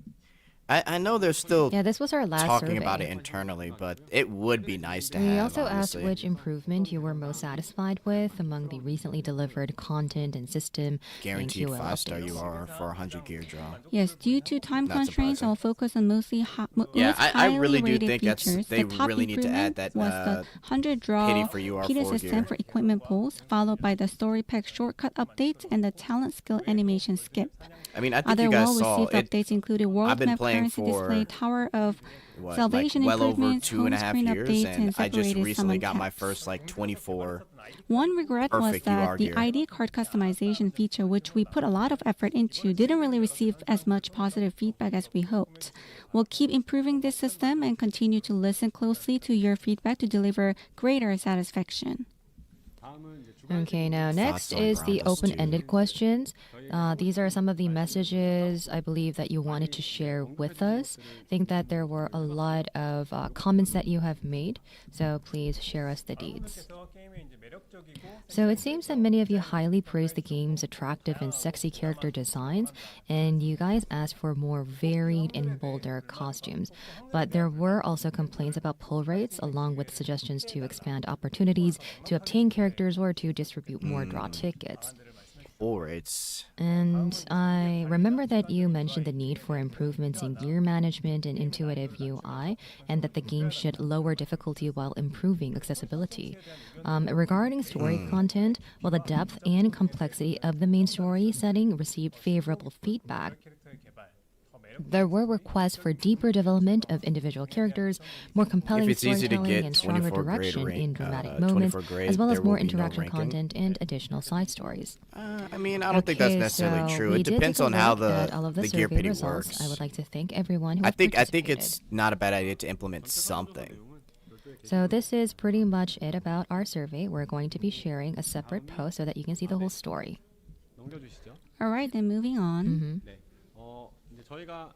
I know they're still Yeah, this was our last talking survey. about it internally, but it would be nice to We have. also asked honestly. which improvement you were most satisfied with among the recently delivered content and system Guaranteed and QL 5-star updates. UR for 100 gear draw. Yes, due to time Not constraints, surprising. I'll focus on mostly Yeah, most I highly really do rated think that's features. they The top really need to add improvement that was the 100 draw pity for UR4 Peter gear. system for equipment pulls, followed by the story pack shortcut updates and the talent skill animation skip. I mean, I think Other you guys saw well-received it. updates included I've world been map playing currency display, for Tower of what, Salvation like well over improvements, 2.5 home screen years, updates, and and I just separated recently summon got my caps. first like 24. One regret was Perfect UR that the gear. ID card customization feature, which we put a lot of effort into, didn't really receive as much positive feedback as we hoped. We'll keep improving this system and continue to listen closely to your feedback to deliver greater satisfaction. Okay, now next Thoughts on is the Browndust2? open-ended questions. These are some of the messages I believe that you wanted to share with us. I think that there were a lot of comments that you have made, so please share us the deeds. 그래서 게임의 이제 매력적이고 So it seems that many of you highly praise the game's attractive and sexy character designs, and you guys asked for more varied and bolder costumes. But there were also complaints about pull rates, along with suggestions to expand opportunities to obtain characters or to distribute more draw tickets. Or it's And I remember that you mentioned the need for improvements in gear management and intuitive UI, and that the game should lower difficulty while improving accessibility. Regarding story content, while the depth and complexity of the main story setting received favorable feedback, 캐릭터의 개발 더 매력 there were requests for deeper development of individual characters, more compelling it's easy to storytelling, get and stronger 24 grade direction rank- in dramatic 24 moments, grade, as well as there more will be no interaction ranking. content and additional side stories. I mean, I don't think that's Okay, necessarily so true. we It did depends take a on how look at all of the the gear survey pity results. works. I would like to thank everyone who I think participated. it's not a bad idea to implement something. So this is pretty much it about our survey. We're going to be sharing a separate post so that you can see the whole story. 넘겨주시죠. All right, then moving on. Mm-hmm. 네. 이제 저희가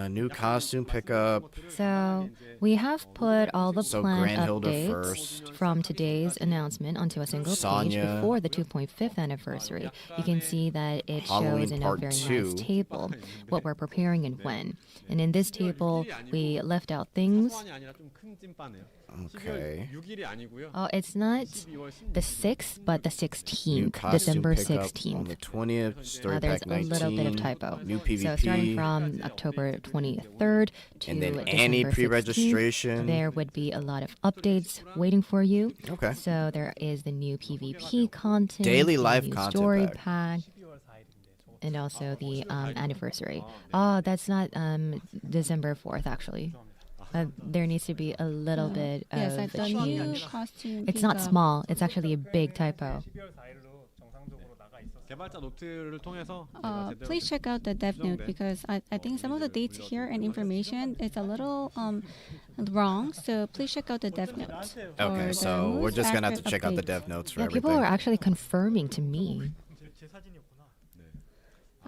New costume pickup. So we have put all the So planned Grandhilda updates first. from today's announcement onto a single page Sonya. before the 2.5th anniversary. You can see that it Halloween shows in a Part very 2. nice table what we're preparing and when. And in this table, we left out things. 사소한이 아니라 좀 큰 찐빠네요. Okay. 12월 6일이 아니고요. Oh, it's not 12월 16일. the 6th, but the New 16th, costume December pickup on 16th. the 20th. Story There's pack a 19. little bit of typo. New So starting PvP. from October 23rd to And then December Annie 16th, pre-registration. there would be a lot of updates waiting for you. Okay. So there is the new PvP content, Daily the life new content story pack. pack. 12월 4일인데 저거 and also the anniversary. Oh, that's not December 4th, actually. There needs to be a little bit of Yes, I've a done new change. costume. It's not small. It's actually a big typo. 12월 4일로 정상적으로 나가 있었어요. 개발자 노트를 통해서 Please check out the dev note because I think some of the dates here and information is a little wrong. So please check out the dev note. Okay, for so the we're most just gonna have to accurate check out the updates. dev notes for Yeah, people everything. are actually confirming to me.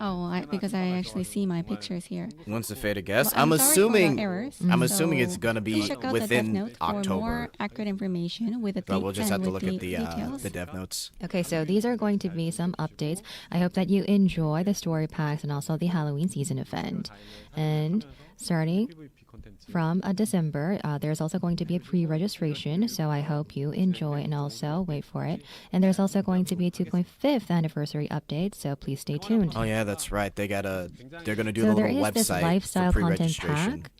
Oh, because I actually see my pictures here. When's the faded guess? Well, I'm sorry for the assuming. errors, I'm assuming it's so gonna please be check out the dev within note for more October. accurate information with the But dates we'll just and have to with look at details. the dev notes. Okay, so these are going to be some updates. I hope that you enjoy the story packs and also the Halloween season event. And starting PVP 콘텐츠 from December, there's also going to be a pre-registration, so I hope you enjoy and also wait for it. And there's also going to be a 2.5th anniversary update, so please stay tuned. Oh yeah, that's right. They're gonna do So the there little is this website lifestyle for content pre-registration. pack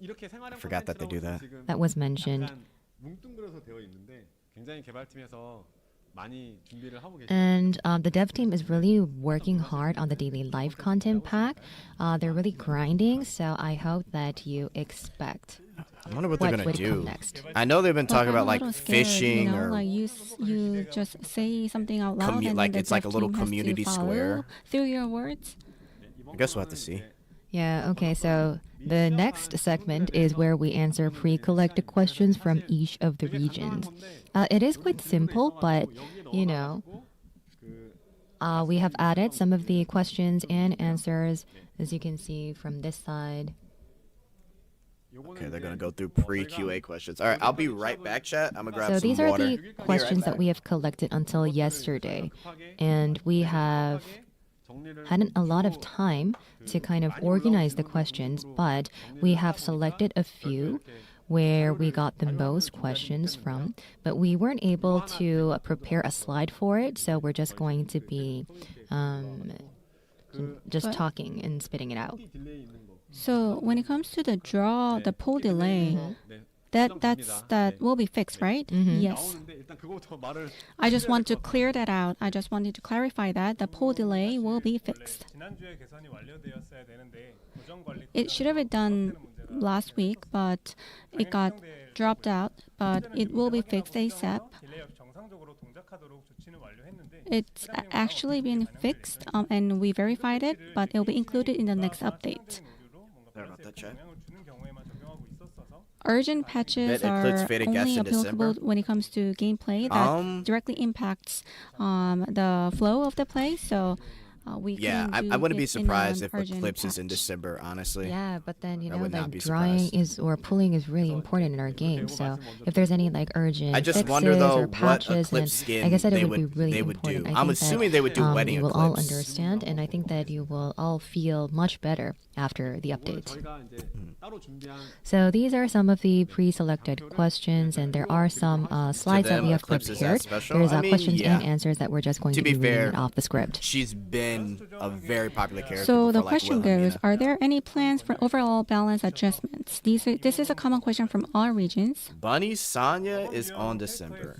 이렇게 생활형 Forgot that they do that. 콘텐츠라고 지금 that was mentioned. 약간 뭉뚱그려서 되어 있는데 굉장히 개발팀에서 많이 준비를 하고 계시죠. And the dev team is really working hard on the daily life content pack. They're really grinding, so I hope that you expect I wonder what they're what gonna would come do. next. I know they've been talking Well, about I'm like a little scared, fishing you know, or like you just say something out loud and like then the it's like dev a little team has to community follow square. through your words. I guess we'll have to see. Yeah, okay, so the next segment is where we answer pre-collected questions from each of the regions. It is quite simple, but you know, we have added some of the questions and answers, as you can see from this side. Okay, they're gonna go through pre-QA questions. All right, I'll be right back, chat. I'm gonna grab So some these are water. the questions that we have collected until yesterday, and we have hadn't a lot of time to kind of organize the questions, but we have selected a few where we got the most questions from, but we weren't able to prepare a slide for it, so we're just going to be just talking and spitting it out. So when it comes to the poll delay, that will be fixed, right? Yes. 나오는데 일단 그거부터 말을 I just want to clear that out. I just wanted to clarify that the poll delay will be fixed. 지난주에 개선이 완료되었어야 되는데 고정 관리 It should have been done last week, but it got dropped out. But it will be fixed ASAP. 딜레이 없이 정상적으로 동작하도록 조치는 완료했는데 It's actually been fixed, and we verified it, but it will be included in the next update. Sorry about that, chat. 영향을 주는 경우에만 적용하고 있었어서 Urgent patches That includes are faded guests only in applicable December? when it comes to gameplay that directly impacts the flow of the play. So we Yeah, couldn't do I wouldn't be it in surprised an if urgent Eclipse is in patch. December, honestly. Yeah, but then you I know, would not like be drying surprised. is or pulling is really important in our game. So if there's any like urgent I just fixes wonder though or what patches, then Eclipse skin like I said, they it would be really would do. important. I I'm think assuming that, they would do wedding you will all Eclipse. understand, and I think that you will all feel much better after the 오늘 update. 저희가 이제 따로 준비한 So these are some of the pre-selected questions, and there are some slides that them, we have Eclipse is prepared. that special? There's I mean, questions and yeah. answers that we're just going To to be be reading fair, it off the script. She's been a very popular character. So the before, like question Wilhelmina. goes: are there any plans for overall balance adjustments? This is a common question from all regions. Bunny Sonya is on December.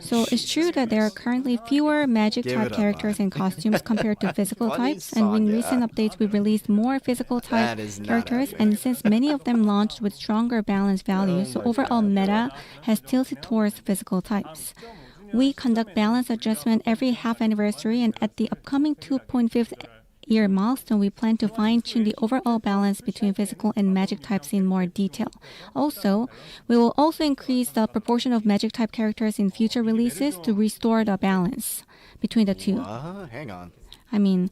So it's true that there are currently fewer magic Give type it up, characters and costumes compared to physical Funny types, and in Sonya. recent updates we released more physical type That is not characters, accurate. and since many of them launched with stronger balance values, so my overall meta has tilted towards physical types. We conduct balance adjustment every half anniversary, and at the upcoming 2.5th year milestone, we plan to fine-tune the overall balance between physical and magic types in more detail. Also, we will also increase the proportion of magic type characters in future releases to restore the balance between the two. Hang on. I mean,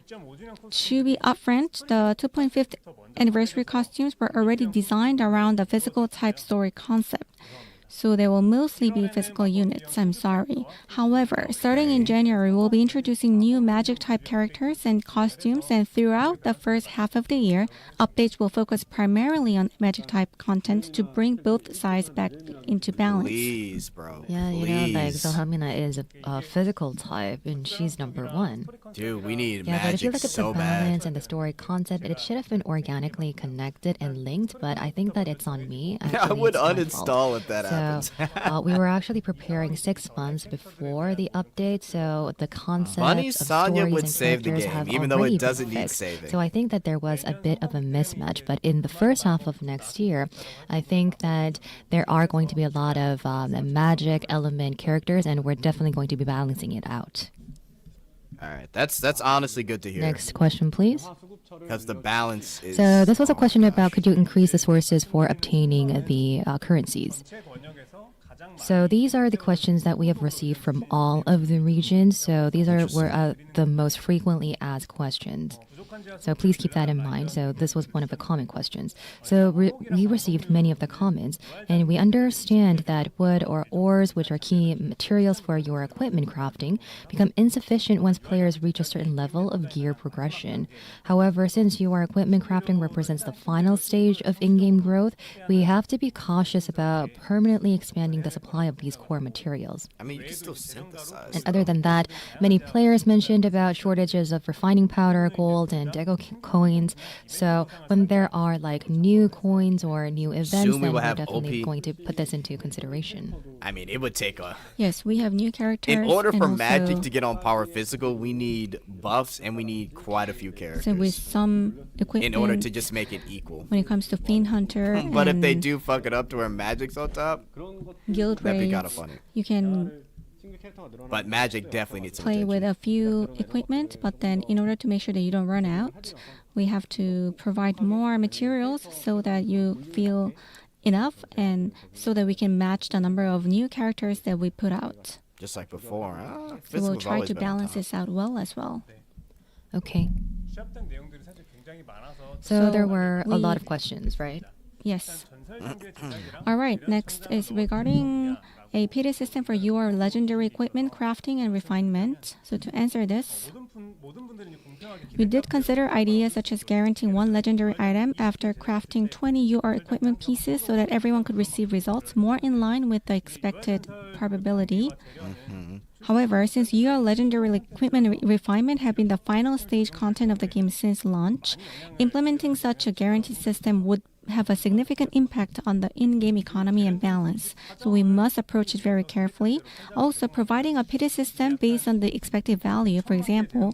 2.5주년 to be upfront, the 2.5th anniversary costumes were already designed around the physical type story concept. So they will mostly be physical units, I'm sorry. However, starting in January, we'll be introducing new magic type characters and costumes, and throughout the first half of the year, updates will focus primarily on magic type content to bring both sides back into balance. Please, bro. Yeah, you know, like Please. Wilhelmina is a physical type, and she's number one. Dude, we need Yeah, but if you magic look at so the bad. balance and the story concept, it should have been organically connected and linked, but I think that it's on me. I Actually, would it's my fault. uninstall if that happens. So we were actually preparing 6 months before the update, so the concept Funny, of Sonya stories would and save the characters game, have even though it already been doesn't need fixed. saving. So I think that there was a bit of a mismatch, but in the first half of next year, I think that there are going to be a lot of magic element characters, and we're definitely going to be balancing it out. All right, that's honestly good to hear. Next question, please. Because the balance is. So this was a oh my question gosh. about could you increase the sources for obtaining the currencies? So these are the questions that we have received from all of the regions. So these were the most frequently asked questions. So please keep that in mind. So this was one of the common questions. So we received many of the comments, and we understand that wood or ores, which are key materials for your equipment crafting, become insufficient once players reach a certain level of gear progression. However, since your equipment crafting represents the final stage of in-game growth, we have to be cautious about permanently expanding the supply of these core materials. I mean, you can still synthesize. And other than that, many players mentioned about shortages of refining powder, gold, and deco coins. So when there are like new coins or new events, Soon we then will we're have definitely OP. going to put this into consideration. I mean, it would take a. Yes, we have new characters. In order and for also, Magic to get on Power Physical, we need buffs and we need quite a few so characters with some equipment, in order to just make it equal. when it comes to Fiend Hunter But if and they do fuck it up to where Magic's on top, guild that'd be kinda raids, funny. you can but Magic definitely needs some play with attention. a few equipment, but then in order to make sure that you don't run out, we have to provide more materials so that you feel enough and so that we can match the number of new characters that we put out. Just like before. So we'll Physical's try always to been on balance top. this out well as well. Okay. 취합된 내용들이 사실 굉장히 많아서 So there were a we- lot of questions, right? Yes. 전설 경제 제작이랑 All right, next is regarding a PD system for your legendary equipment crafting and refinement. So to answer this, 모든 분들이 이제 공평하게 we did consider ideas such as guaranteeing one legendary item after crafting 20 UR equipment pieces so that everyone could receive results more in line with the expected probability. However, since UR legendary equipment refinement have been the final stage content of the game since launch, implementing such a guaranteed system would have a significant impact on the in-game economy and balance. So we must approach it very carefully. Also, providing a pity system based on the expected value, for example,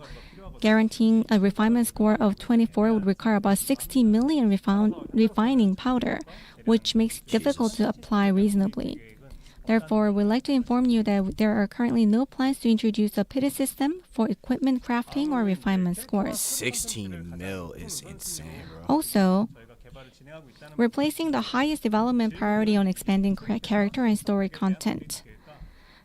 guaranteeing a refinement score of 24 would require about 60 million refining powder, which makes it difficult to apply reasonably. Therefore, we'd like to inform you that there are currently no plans to introduce a pity system for equipment crafting or refinement scores. 16 mil is insane, bro. Also, 저희가 개발을 진행하고 있다는 we're placing the highest development priority on expanding character and story content.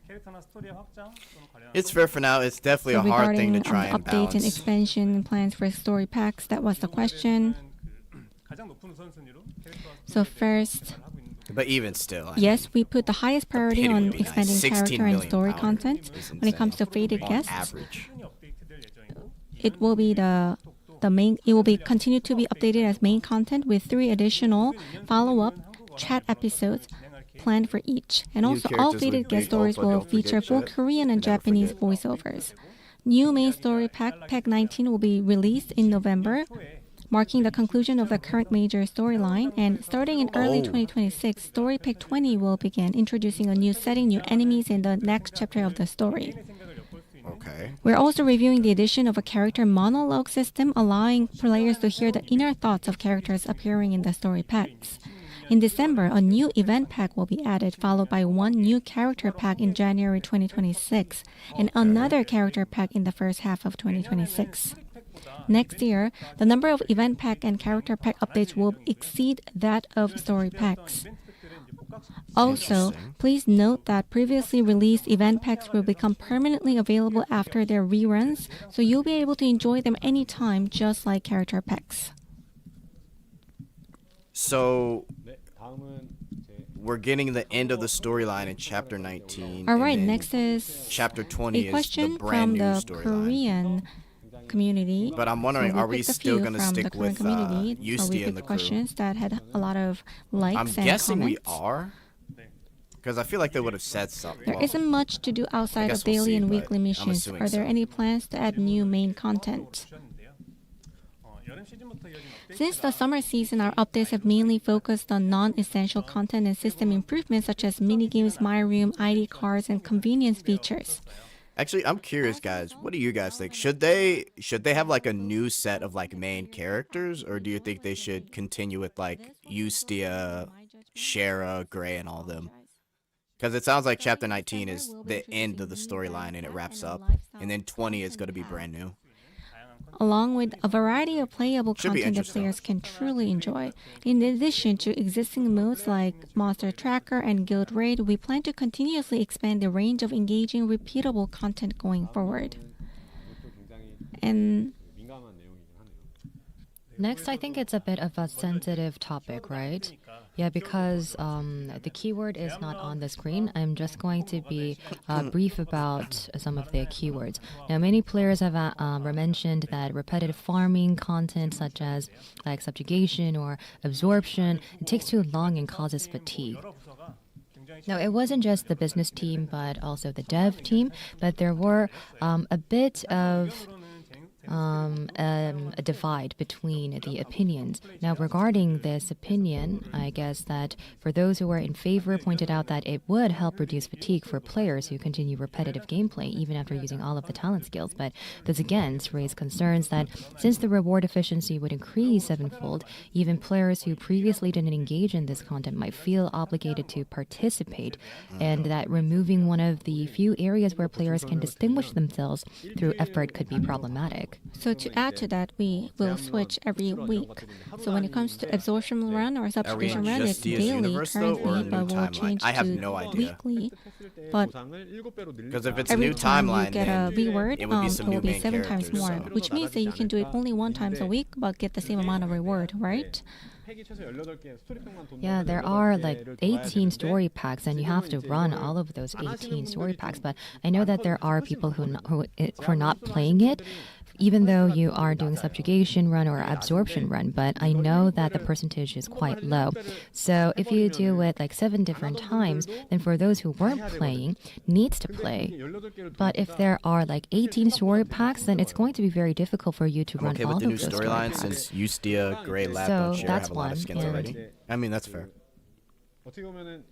캐릭터나 스토리의 확장 또는 관련 It's fair for now. It's definitely So a hard thing regarding to try and updates and balance. expansion plans for story packs, that was the question. 가장 높은 우선순위로 캐릭터와 So first, 하고 있는 But even still, yes, we put the highest priority pity on would be nice. expanding 16 character and million story powder content. is When it comes to insane. Fated On Guests, average. 꾸준히 업데이트될 예정이고 it will be the main. It will be continue to be updated as main content with 3 additional follow-up chat episodes planned for each. And New also, all characters Fated with Guest big stories Opa, will don't forget feature full chat. Korean and Never Japanese forget. voiceovers. New main story pack 19 will be released in November, marking the conclusion of the current major storyline. And starting in early Oh. 2026, Story Pack 20 will begin, introducing a new setting, new enemies, in the next chapter of the story. Okay. We're also reviewing the addition of a character monologue system, allowing players to hear the inner thoughts of characters appearing in the story packs. In December, a new event pack will be added, followed by one new character pack in January 2026, and another character pack in the first half of 2026. Next year, the number of event pack and character pack updates will exceed that of story packs. Also, Interesting. please note that previously released event packs will become permanently available after their reruns, so you'll be able to enjoy them anytime, just like character packs. So 네, 다음은 이제 we're getting the end of the storyline in chapter 19. All and right, then next is chapter 20 a is the question brand from new the storyline. Korean community. But I'm wondering, So are we picked a still few going to from the stick Korean with community. So we Yusti and picked the crew? questions that had a lot of likes I'm and guessing we comments. are. Because I feel like they would have said something. There isn't much to do outside guess of we'll daily see, and but weekly I'm missions. assuming Are there so. any plans to add new main content? 주셨는데요. 여름 시즌부터 이어진 Since the summer season, our updates have mainly focused on non-essential content and system improvements such as minigames, My Room, ID cards, and convenience features. Actually, I'm curious, guys. What do you guys think? Should they have like a new set of like main characters, or do you think they should continue with like Eustia, Shara, Gray, and all them? Because it sounds like Chapter 19 is the end of the storyline and it wraps up, and then 20 is going to be brand new. Along with a variety of playable Should be content that interesting. players can truly enjoy. In addition to existing modes like Monster Tracker and Guild Raid, we plan to continuously expand the range of engaging, repeatable content going forward. And 민감한 내용이긴 하네요. Next, I think it's a bit of a sensitive topic, right? Yeah, because the keyword is not on the screen. I'm just going to be brief about some of the keywords. Now, many players have mentioned that repetitive farming content, such as like subjugation or absorption, it takes too long and causes fatigue. Now, it wasn't just the business team, but also the dev team, but there were a bit of a divide between the opinions. Now, regarding this opinion, I guess that for those who are in favor, pointed out that it would help reduce fatigue for players who continue repetitive gameplay even after using all of the talent skills. But those against raise concerns that since the reward efficiency would increase sevenfold, even players who previously didn't engage in this content might feel obligated to participate, and that removing one of the few areas where players can distinguish themselves through effort could be problematic. so to add to that, we will switch every week. So when it comes to absorption run or Are we subscription in run, it's just Dia's daily universe though, or a currently, new but we'll timeline? change I have to no idea. weekly. But Because if it's a every new time you timeline, get a then reward, it would be it some will new be main 7 times characters, more, so- which means that you can do it only 1 time a week, but get the same amount of reward, right? Yeah, there are like 18 story packs, and you have to run all of those 18 story packs. But I know that there are people who are not playing it, even though you are doing subjugation run or absorption run. But I know that the percentage is quite low. So if you do it like 7 different times, then for those who weren't playing, needs to play. But if there are like 18 story packs, then it's going to be very difficult for you to I'm run okay all with the of new those story storyline packs. since Eustia, Gray, Lab, So and Shara that's have a lot of one, skins and- already. I mean, that's fair. 어떻게 보면은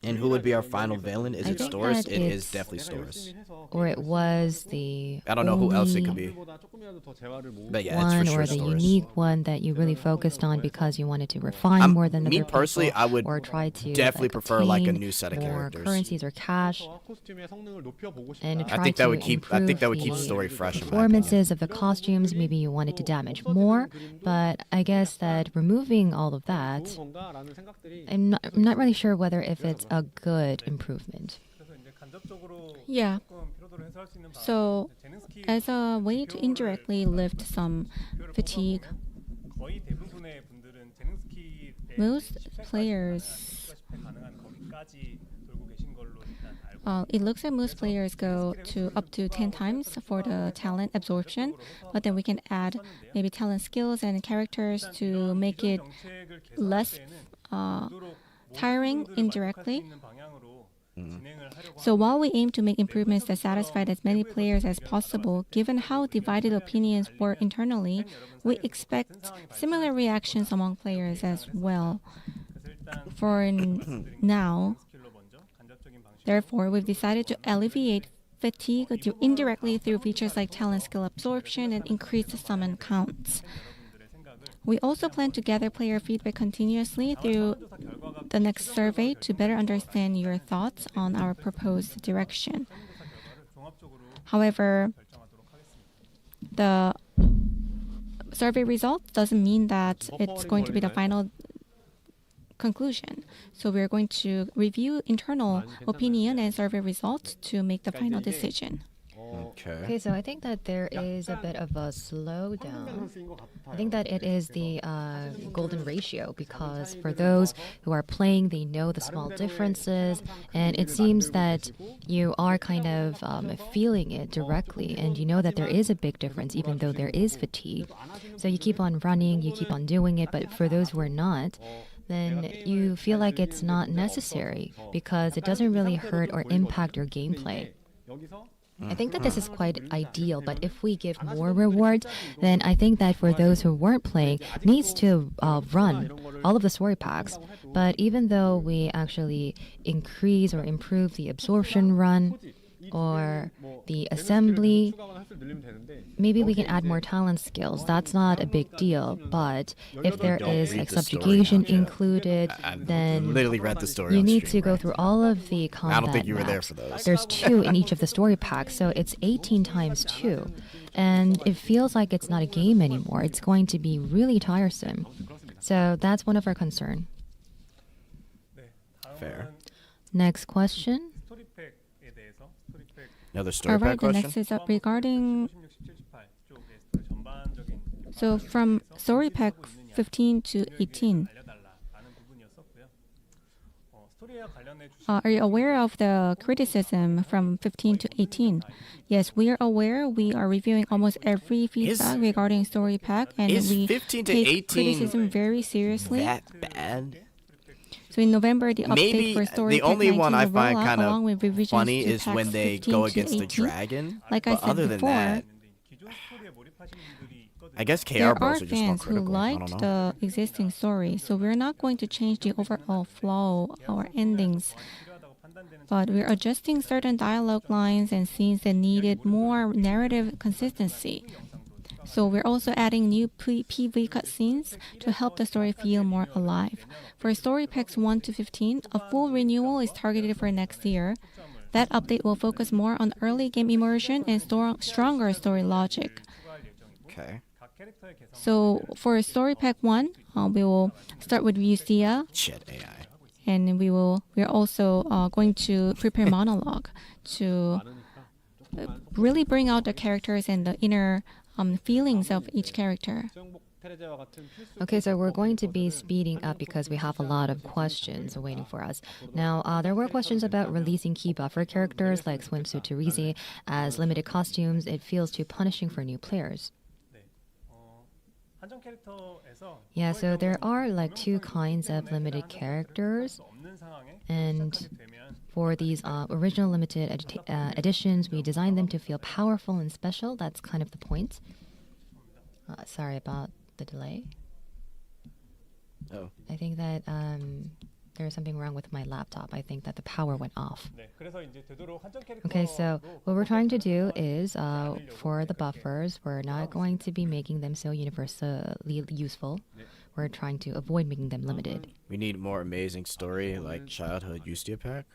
And who would be our final villain? Is I it think Storis? that It is it's- definitely Storis. Or it was the I don't know who else it only could be. 조금이라도 더 재화를 모으고 But yeah, it's one for or sure the Storis. unique one that you really focused on because you wanted to refine more than Me other personally, people, I would or try to definitely like, prefer like a obtain new set of more characters. currencies or cash, 코스튬의 성능을 높여보고 싶다. and I try think that to would keep. I think that would keep improve story the fresh. In my opinion. performances of the costumes. Maybe you wanted to damage more, but I guess that removing all of that, 좋은 건가라는 생각들이 I'm not really sure whether if it's a good improvement. 그래서 이제 간접적으로 Yeah. 조금 피로도를 해소할 수 있는 방법. So 재능 스킬 as a way to indirectly lift some fatigue, 거의 대부분의 분들은 재능 스킬에 most 10회까지 players, 가능한 거기까지 돌고 계신 걸로 일단 알고 it looks like most players go to up to 10 times for the talent absorption, but then we can add maybe talent skills and characters to make it 정책을 less 계속되는 tiring indirectly. 있는 방향으로 진행을 하려고 So while we aim to make improvements that satisfy as many players as possible, given how divided opinions were internally, we expect similar reactions among players as well. 그래서 일단 For now, 스킬로 먼저 간접적인 방식 therefore, we've decided to alleviate fatigue indirectly through features like talent skill absorption and increased summon counts. 여러분들의 생각을 We also plan to gather player feedback continuously through 결과가 the next survey to better understand your thoughts on our proposed direction. 종합적으로 However, 결정하도록 하겠습니다. the survey result doesn't mean that it's going to be the final conclusion. So we're going to review internal opinion and survey results to make the final decision. Okay. Okay, so I think that there is a bit of a slowdown. I think that it is the golden ratio because for those who are playing, they know the small differences, and it seems that you are kind of feeling it directly, and you know that there is a big difference even though there is fatigue. So you keep on running, you keep on doing it, but for those who are not, then you feel like it's not necessary because it doesn't really hurt or impact your gameplay. I think that this is quite ideal, but if we give more rewards, then I think that for those who weren't playing, needs to run all of the story packs. But even though we actually increase or improve the absorption run or the assembly, maybe we can add more talent skills. That's not a big deal. But if there is like subjugation included, then Literally read the story. you on need stream, to go right? through all of the combat I don't think you were there maps. for those. There's 2 in each of the story packs, so it's 18 times 2. And it feels like it's not a game anymore. It's going to be really tiresome. So that's one of our concern. Fair. Next question. 스토리팩에 대해서 스토리팩 Another story Alright, pack the question? next is regarding 16, 17, 18 쪽의 스토리 전반적인 so from story pack 15 to 18. 알려달라라는 부분이었었고요. 스토리와 관련해 주신 Are you aware of the criticism from 15 to 18? Yes, we are aware. We are reviewing almost every feedback regarding story pack, and Is we 15 to take 18 criticism very seriously. that bad? So in November, the Maybe update for story the pack only 19 one I will roll find out kind along with of revisions funny to is packs when they 15 go to against the 18. dragon. Like I But said other than before, that, 기존 스토리에 몰입하신 분들이 있거든요. I guess there KR bros are are just more fans who critical. I don't liked know. the existing story, so we're not going to change the overall flow or endings. 필요하다고 판단되는 But we're adjusting certain dialogue lines and scenes that needed more narrative consistency. So we're also adding new PV cutscenes to help the story feel more alive. For story packs 1 to 15, a full renewal is targeted for next year. That update will focus more on early game immersion and stronger story logic. 추가할 예정이고 Okay. 각 캐릭터의 개성 So for story pack 1, we will start with Lucia, Shit, AI. and we're also going to prepare monologue to really bring out the characters and the inner feelings of each character. 수영복 테레제와 같은 필수 Okay, so we're going to be speeding up because we have a lot of questions waiting for us. Now, there were questions about releasing key buffer characters like Swimsuit Teresi as limited costumes. It feels too punishing for new players. 한정 캐릭터에서 Yeah, so there are like 2 kinds of limited characters. 없는 상황에 And 되면 for these original limited editions, we designed them to feel powerful and special. That's kind of the point. Sorry about the delay. Oh. I think that there's something wrong with my laptop. I think that the power went off. 네, 그래서 이제 되도록 한정 캐릭터 Okay, so what we're trying to do is for the buffers, we're not going to be making them so universally useful. We're trying to avoid making them limited. We need more amazing story like childhood Ustia pack.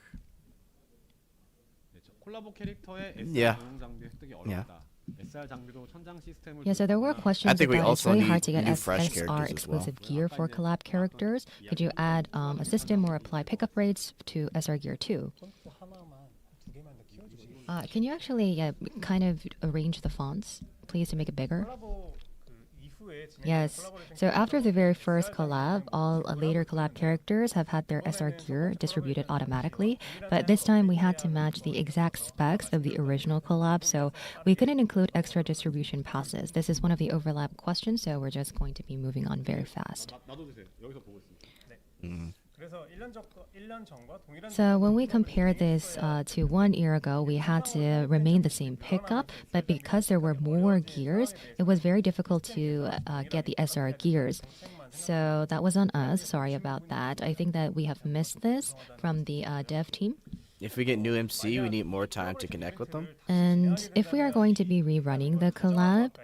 콜라보 캐릭터의 SR Yeah. 공용 장비 획득이 Yeah. 어렵다. SR 장비도 천장 시스템을 Yeah, so there were I questions think we about it's also really need hard to get new fresh characters SR as exclusive well. gear for collab characters. Could you add a system or apply pickup rates to SR gear too? 하나만 2개만 더 키워주시고 Can you actually kind of arrange the fonts, please, to make it bigger? 콜라보 그 이후에 진행 Yes. So after the very first collab, all later collab characters have had their SR gear distributed automatically, but this time we had to match the exact specs of the original collab, so we couldn't include extra distribution passes. This is one of the overlap questions, so we're just going to be moving on very fast. 나도 주세요. 여기서 보고 있습니다. 그래서 1년 전과 동일한 So when we compare this to 1 year ago, we had to remain the same pickup, but because there were more gears, it was very difficult to get the SR gears. So that was on us. Sorry about that. I think that we have missed this from the dev team. If we get new MC, we need more time to connect with them. And if we are going to be rerunning the collab,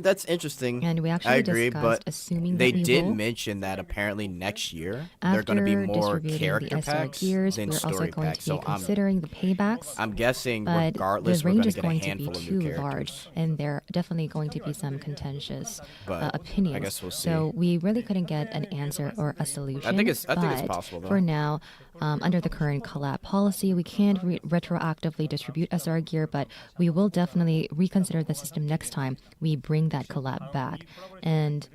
That's interesting. and we I actually agree, discussed but assuming they that we did will, mention that apparently next year there are after going to be more distributing character the SR packs gears, than we're also story going packs. to be So considering the paybacks. I'm guessing But regardless the we're range going is to get a going to be handful of too new large, characters. and there are definitely going to be some contentious But opinions. I guess we'll see. So we really couldn't get an answer or a solution. I think it's but possible, though. for now, under the current collab policy, we can't retroactively distribute SR gear, but we will definitely reconsider the system next time we bring that collab back. And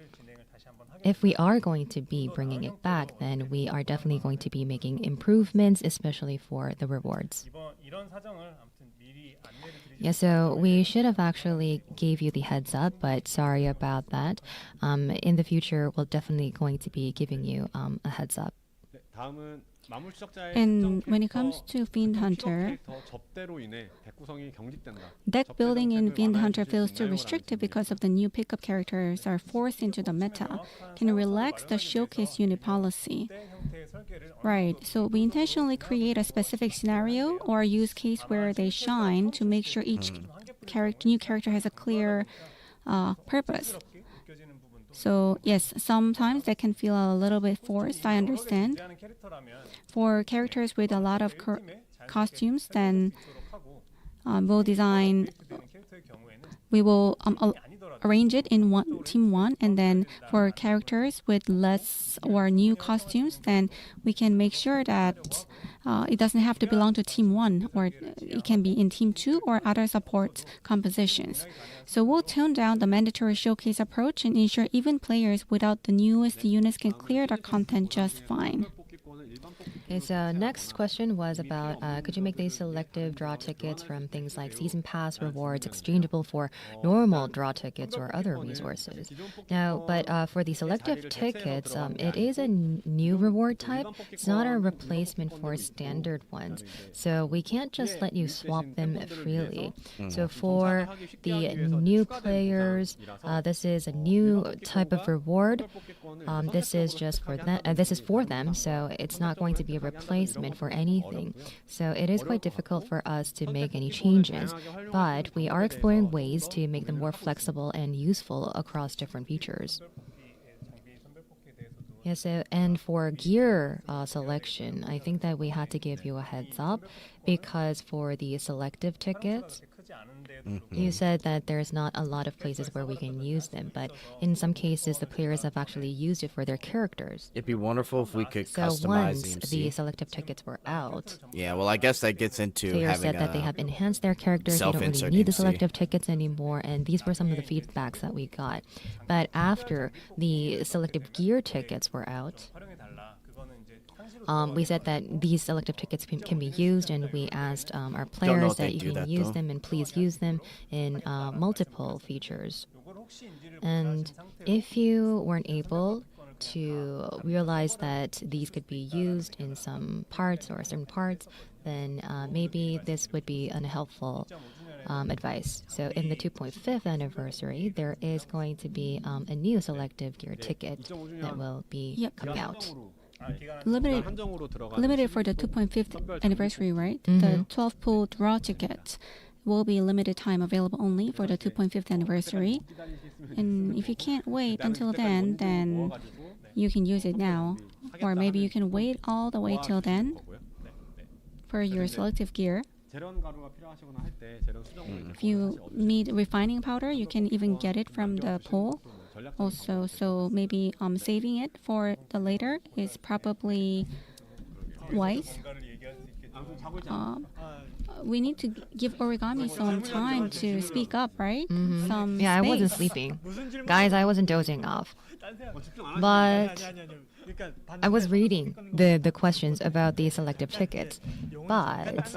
if we are going to be bringing it back, then we are definitely going to be making improvements, especially for the rewards. 이런 사정을 아무튼 미리 안내를 드리지 Yeah, so we should have actually gave you the heads up, but sorry about that. In the future, we're definitely going to be giving you a heads up. 네, 다음은 마물 추적자의 And 특정 when it 캐릭터, comes to Fiend 특정 추적 Hunter, 캐릭터 접대로 인해 덱 구성이 경직된다. deck 접대 building in 정책을 Fiend 완화해 Hunter 주실 수 feels too 있나요? restrictive 라는 because of the new pickup characters are forced into the meta. Can you relax the showcase unit policy? 때 형태의 설계를 어느 Right, 정도 so we intentionally create a specific scenario or use case where they shine to make sure each new character has a clear purpose. 부드럽게 느껴지는 부분도 So yes, sometimes that can feel a little bit forced, I understand. 기대하는 캐릭터라면 For characters with a lot of 팀에 잘 costumes, then 있도록 하고 we'll design, 되는 캐릭터의 경우에는 we will 아니더라도 arrange it in team one, and then for characters with less or new costumes, then we can make sure that it doesn't have to belong to team one, or it can be in team two or other support compositions. So we'll tone down the mandatory showcase approach and ensure even players without the newest units can clear the content just fine. Okay, so next question was about could you make these selective draw tickets from things like season pass rewards exchangeable for normal draw tickets or other resources? Now, but for the selective tickets, it is a new reward type. It's not a replacement for standard ones. So we can't just let you swap them freely. So for the new players, this is a new type of reward. This is just for them. This is for them, so it's not going to be a replacement for anything. So it is quite difficult for us to make any changes, but we are exploring ways to make them more flexible and useful across different features. 장비 선별 뽑기에 대해서도 Yeah, so and for gear selection, I think that we had to give you a heads up because for the selective tickets, 그렇게 크지 않은데도 you said that there's not a lot of places where we can use them, but in some cases, the players have actually used it for their characters. It'd be wonderful if we could So customize once the the MC. selective tickets were out, Yeah, well, I guess that gets into players having said that they a have enhanced their characters. They don't really self-insert need the MC. selective tickets anymore, and these were some of the feedbacks that we got. But after the selective gear tickets were out, 활용해 달라. 그거는 이제 상시로 we said that these selective tickets can be used, and we asked our know players if they that you do can that, use though. them and please use them in multiple features. 요걸 혹시 인지를 And 못하신 상태로 if you weren't able to realize that these could be used in some parts or certain parts, then maybe this would be an helpful advice. So in the 2.5th anniversary, there is going to be a new selective gear ticket that will be Yep. coming out. Limited 한정으로 들어가는 limited for the 2.5th anniversary, right? The 12 pool draw ticket will be limited time available only for the 2.5th anniversary. And if you can't wait until then you can use it now. Or maybe you can wait all the way till then for your selective gear. 재련 가루가 필요하시거나 할 때 재련 수정을 If you need refining powder, you can even get it from the pool also. So maybe saving it for the later is probably wise. 뭔가를 얘기할 수 있겠죠. 아무튼 자고 있지 않아요? We need to give origami some time to speak up, right? Some Yeah, I wasn't space. sleeping. 무슨 질문? Guys, I wasn't dozing off. 딴 생각. 집중 안 하시는 But 아니. 그러니까 I was reading the questions about the selective tickets. But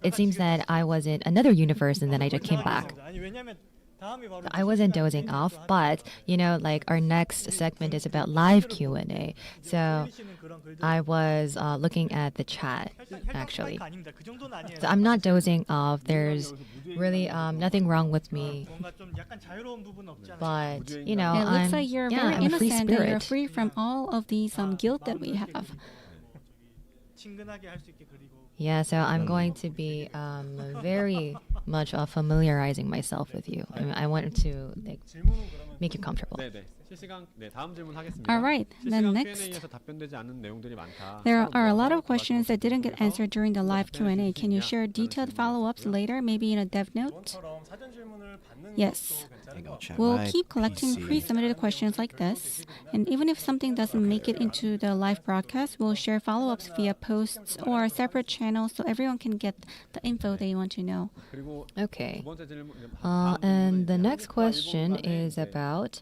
it seems that I was in another universe and then I just came back. 아니 왜냐면 다음이 바로 I wasn't dozing off, but like our next segment is about live Q&A. So I was looking at the chat actually. 아닙니다. 그 정도는 아니에요. So I'm not dozing off. There's really nothing wrong with me, 뭔가 좀 약간 자유로운 부분 없지 않아요? but It looks like you're very I'm a free innocent and you're spirit. free from all of these guilt that we have. 친근하게 할 수 있게 그리고 Yeah, so I'm going to be very much familiarizing myself with you. I wanted to 질문은 그러면 make you comfortable. 네네. 실시간 다음 질문 하겠습니다. All right, then 실시간 next. Q&A에서 답변되지 않은 내용들이 많다. There are a lot of questions that didn't get answered during the live Q&A. Can you share detailed follow-ups later, maybe in a dev note? 이번처럼 사전 질문을 받는 Yes. 것도 괜찮은 Hang 것 on, 같아요. chat. We'll My keep collecting PC. pre-submitted questions like this, and even if something doesn't make it into the live broadcast, we'll share follow-ups via posts or separate channels so everyone can get the info they want to know. 그리고 Okay. 두 번째 질문 And the next question is about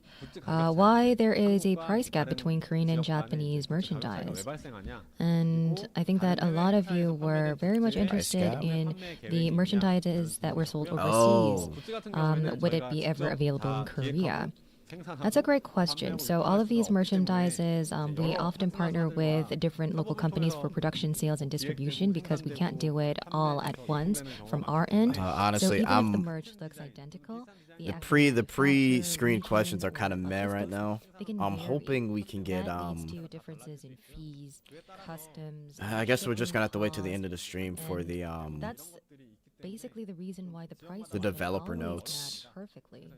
why there is a price gap between Korean and Japanese merchandise. And I think that a lot of you were very much interested gap? in the merchandises that were sold Oh. overseas. Would it be ever available in Korea? That's a great question. So all of these merchandises, we often partner with different local companies for production, sales, and distribution because we can't do it all at once from our end. Honestly, so even if the I'm merch looks identical, the actual pre-screen production, questions are kind of meh right logistics, now. they can I'm vary. hoping we can get That leads to differences in fees, customs. I guess we're just shipping gonna have to wait to the costs, end of the stream for and the That's basically the reason why the price the developer notes. perfectly.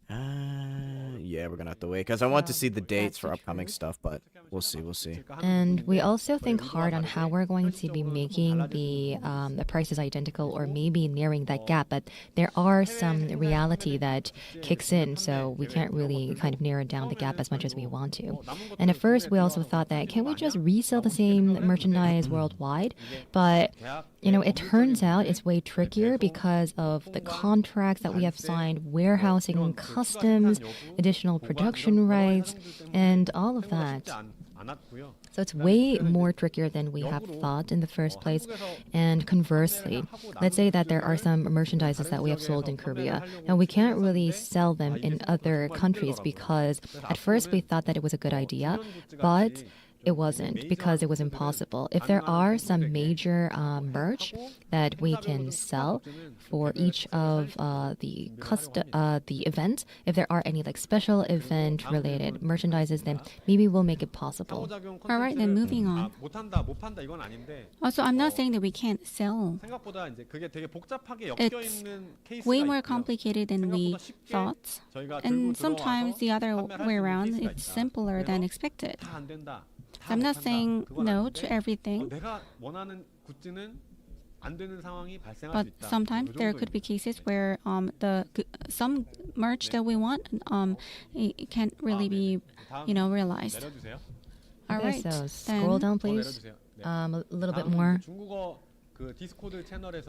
Yeah, we're gonna have to wait because I want to see the dates for upcoming stuff, but we'll see. And we also think hard on how we're going to be making the prices identical or maybe narrowing that gap. But there are some reality that kicks in, so we can't really kind of narrow down the gap as much as we want to. And at first, we also thought that can we just resell the same merchandise worldwide? But it turns out it's way trickier because of the contracts that we have signed, warehousing, customs, additional production rights, and all of that. So it's way more trickier than we have thought in the first place. And conversely, let's say that there are some merchandises that we have sold in Korea. Now we can't really sell them in other countries because at first we thought that it was a good idea, but it wasn't because it was impossible. If there are some major merch that we can sell for each of the events, if there are any like special event related merchandises, then maybe we'll make it possible. All right, then moving on. Also, I'm not saying that we can't sell. It's way more complicated than we thought. And sometimes the other way around, it's simpler than expected. I'm not saying no to everything, but sometimes there could be cases where some merch that we want it can't really be realized. All Okay, right, so scroll down, please. A little bit more.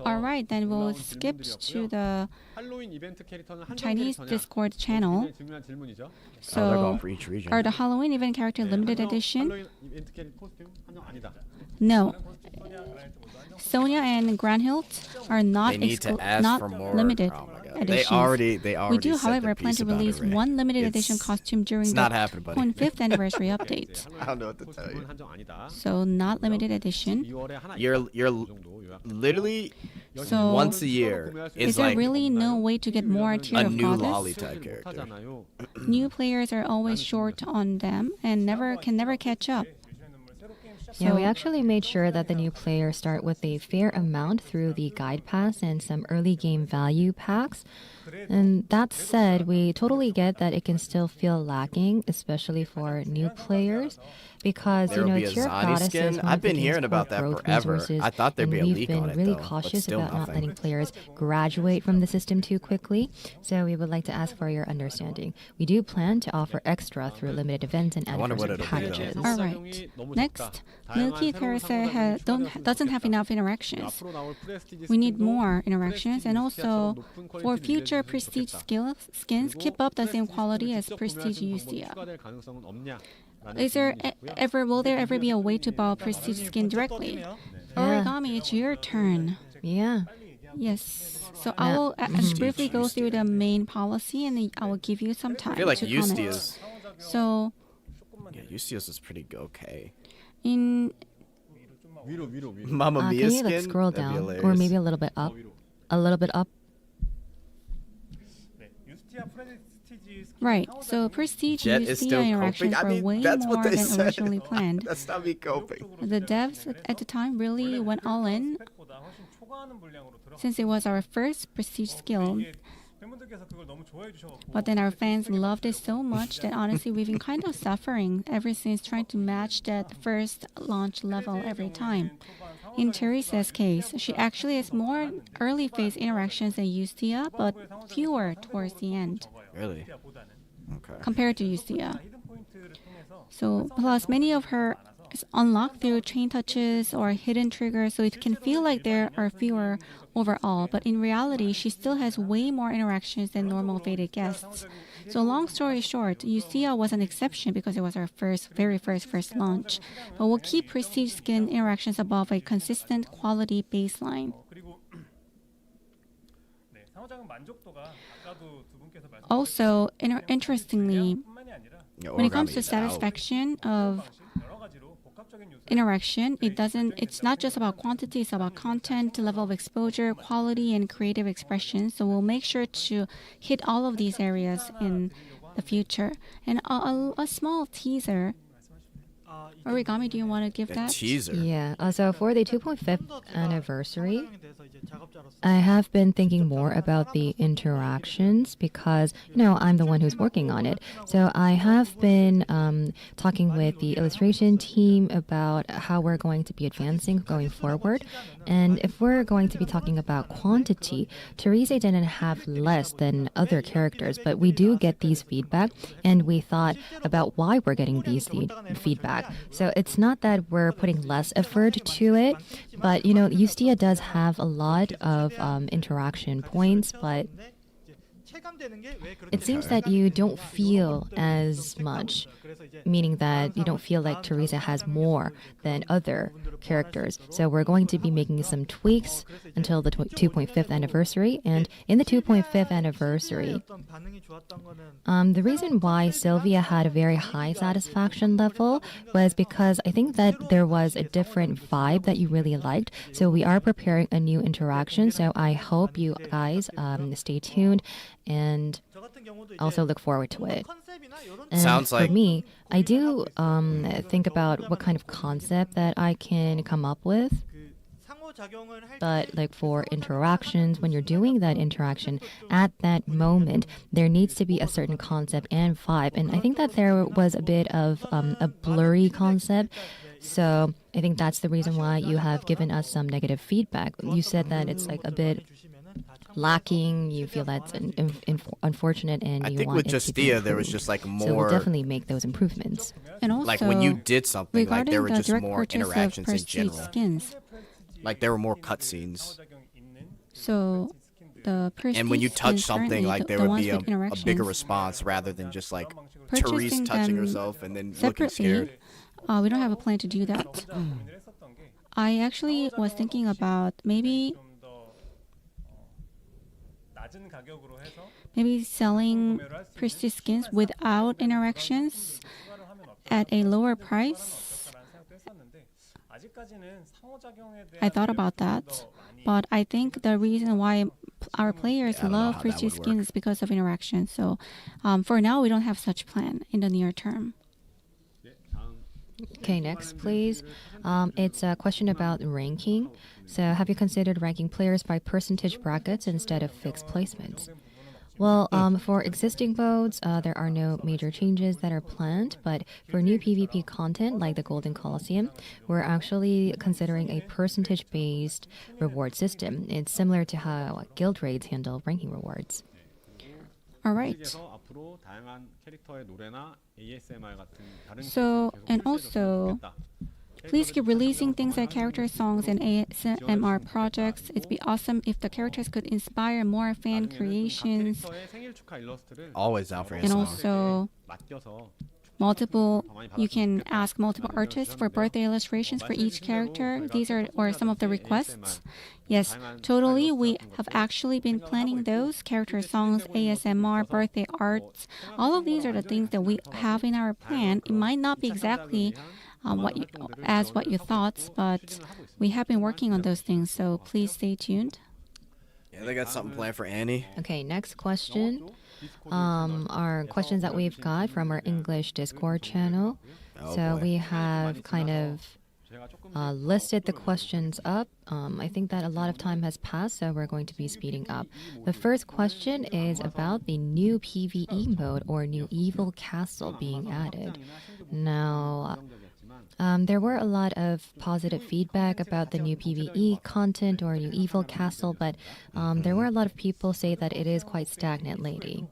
All right, then we'll skip to the Chinese Discord channel. they're So, going for each region. are the Halloween event character limited edition? No. Sonia and Granhilt are not They need to ask not for more. limited Oh my God. editions. They already. We do, said however, their plan piece to about it release already. one limited edition It's- costume during It's the not happening, buddy. 5th anniversary update. I don't know what to tell you. So, not limited edition. You're literally So, once a year is is there like really no way to get more tier a of new goddess? lolly type character. New players are always short on them and can never catch up. Yeah, we actually made sure that the new players start with a fair amount through the guide pass and some early game value packs. And that said, we totally get that it can still feel lacking, especially for new players, because There will be a tier Zani goddess skin? is one I've of the been game's hearing core about that growth forever. resources, I thought there'd be a and leak we've on been it, really though, but cautious still about not nothing. letting players graduate from the system too quickly. So we would like to ask for your understanding. We do plan to offer extra through limited events and wonder what anniversary it'll be, though. packages. All right. Next, Milky character doesn't have enough interactions. We need more interactions, and also for future prestige skins, keep up the same quality as prestige Usia. Will there ever be a way to buy a prestige skin directly? Origami, it's your turn. Yeah. Yes. So I will briefly go through the main policy, and then I will give you some time I feel like to comment. Eustia's. So Yeah, Eustia's is pretty okay. in Mamma Mia Can you skin. scroll That'd be down, or hilarious. maybe a little bit up? A little bit up. right, so prestige Jet is Usia still interactions coping. I were mean, way that's what more they than said. originally planned. That's not me coping. The devs at the time really went all in, since it was our first prestige skill. But then our fans loved it so much that honestly we've been kind of suffering ever since trying to match that first launch level every time. In Teresa's case, she actually has more early phase interactions than Ustia, but fewer towards the end Really? Okay. compared to Ustia. So plus many of her is unlocked through chain touches or hidden triggers, so it can feel like there are fewer overall, but in reality, she still has way more interactions than normal fated guests. So long story short, Yusia was an exception because it was our very first launch, but we'll keep Prestige Skin interactions above a consistent quality baseline. 그리고 네, 상호작용 만족도가 아까도 두 분께서 Also, interestingly, 뿐만이 아니라 Yeah, when it comes Origami to is out. satisfaction of 방식 여러 가지로 복합적인 요소를 interaction, it's not just about quantity, it's about content, level of exposure, quality, and creative expression. So we'll make sure to hit all of these areas in the future. And a small teaser. Origami, do you want to give The that? teaser. Yeah, so for the 2.5th anniversary, I have been thinking more about the interactions because, I'm the one who's working on it. So I have been talking with the illustration team about how we're going to be advancing going forward. And if we're going to be talking about quantity, Therese didn't have less than other characters, but we do get these feedback, and we thought about why we're getting these feedback. So it's not that we're putting less effort to it, but Ustia does have a lot of interaction points, but it seems that you don't feel as much, meaning that you don't feel like Teresa has more than other characters. So we're going to be making some tweaks until the 2.5th anniversary. And in the 2.5th anniversary, the reason why Sylvia had a very high satisfaction level was because I think that there was a different vibe that you really liked. So we are preparing a new interaction. So I hope you guys stay tuned and also look forward to it. And Sounds like for me, I do think about what kind of concept that I can come up with. But like for interactions, when you're doing that interaction at that moment, there needs to be a certain concept and vibe. And I think that there was a bit of a blurry concept. So I think that's the reason why you have given us some negative feedback. You said that it's like a bit lacking, you feel that's unfortunate, and I you think want with it to be Justia, there was improved. just like So we'll more, definitely make those improvements. And also, like when you did something, like regarding there were the just direct more purchase of interactions in Prestige general. skins, Like there were more cutscenes. so the Prestige And when you touch skins something, currently, like there the would ones be with a bigger interactions, response rather than just like purchasing Therese touching them herself and then looking separately, scared. we don't have a plan to do that. 고민을 했었던 게 I actually was thinking about maybe 좀더 낮은 가격으로 해서 selling Prestige skins without interactions 추가를 하면 at a lower price. 어떨까라는 생각도 했었는데 아직까지는 상호작용에 대한 I thought about that, but I think the reason why our players Yeah, I don't know love how that Prestige would skins work. is because of interaction. So for now, we don't have such plan in the near term. Okay, next, please. It's a question about ranking. So, have you considered ranking players by percentage brackets instead of fixed placements? Well, for existing modes, there are no major changes that are planned, but for new PvP content like the Golden Colosseum, we're actually considering a percentage-based reward system. It's similar to how guild raids handle ranking rewards. All right. 시리즈에서 앞으로 다양한 캐릭터의 노래나 ASMR 같은 다른 So, 기술을 계속 and 출시해줘도 also, 좋겠다. please keep releasing things like character songs and ASMR projects. It'd be awesome if the characters could inspire more fan 나중에는 각 creations 캐릭터의 생일 축하 일러스트를 Always out for and ASMR. also 맡겨서 you can ask multiple artists for birthday illustrations for each character. These are or some of the requests. Yes, totally. We have actually been planning those character songs, ASMR, birthday arts. All of these are the things that we have in our plan. It might not be exactly what you thought, but we have been working on those things. So please stay tuned. Yeah, they got something planned for Annie. Okay, next question. Are questions that we've got from our English Discord channel. Oh, So boy. we have kind of listed the questions up. I think that a lot of time has passed, so we're going to be speeding up. The first question is about the new PvE mode or new evil castle being added. Now, there were a lot of positive feedback about the new PvE content or new evil castle, but there were a lot of people say that it is quite stagnant lately.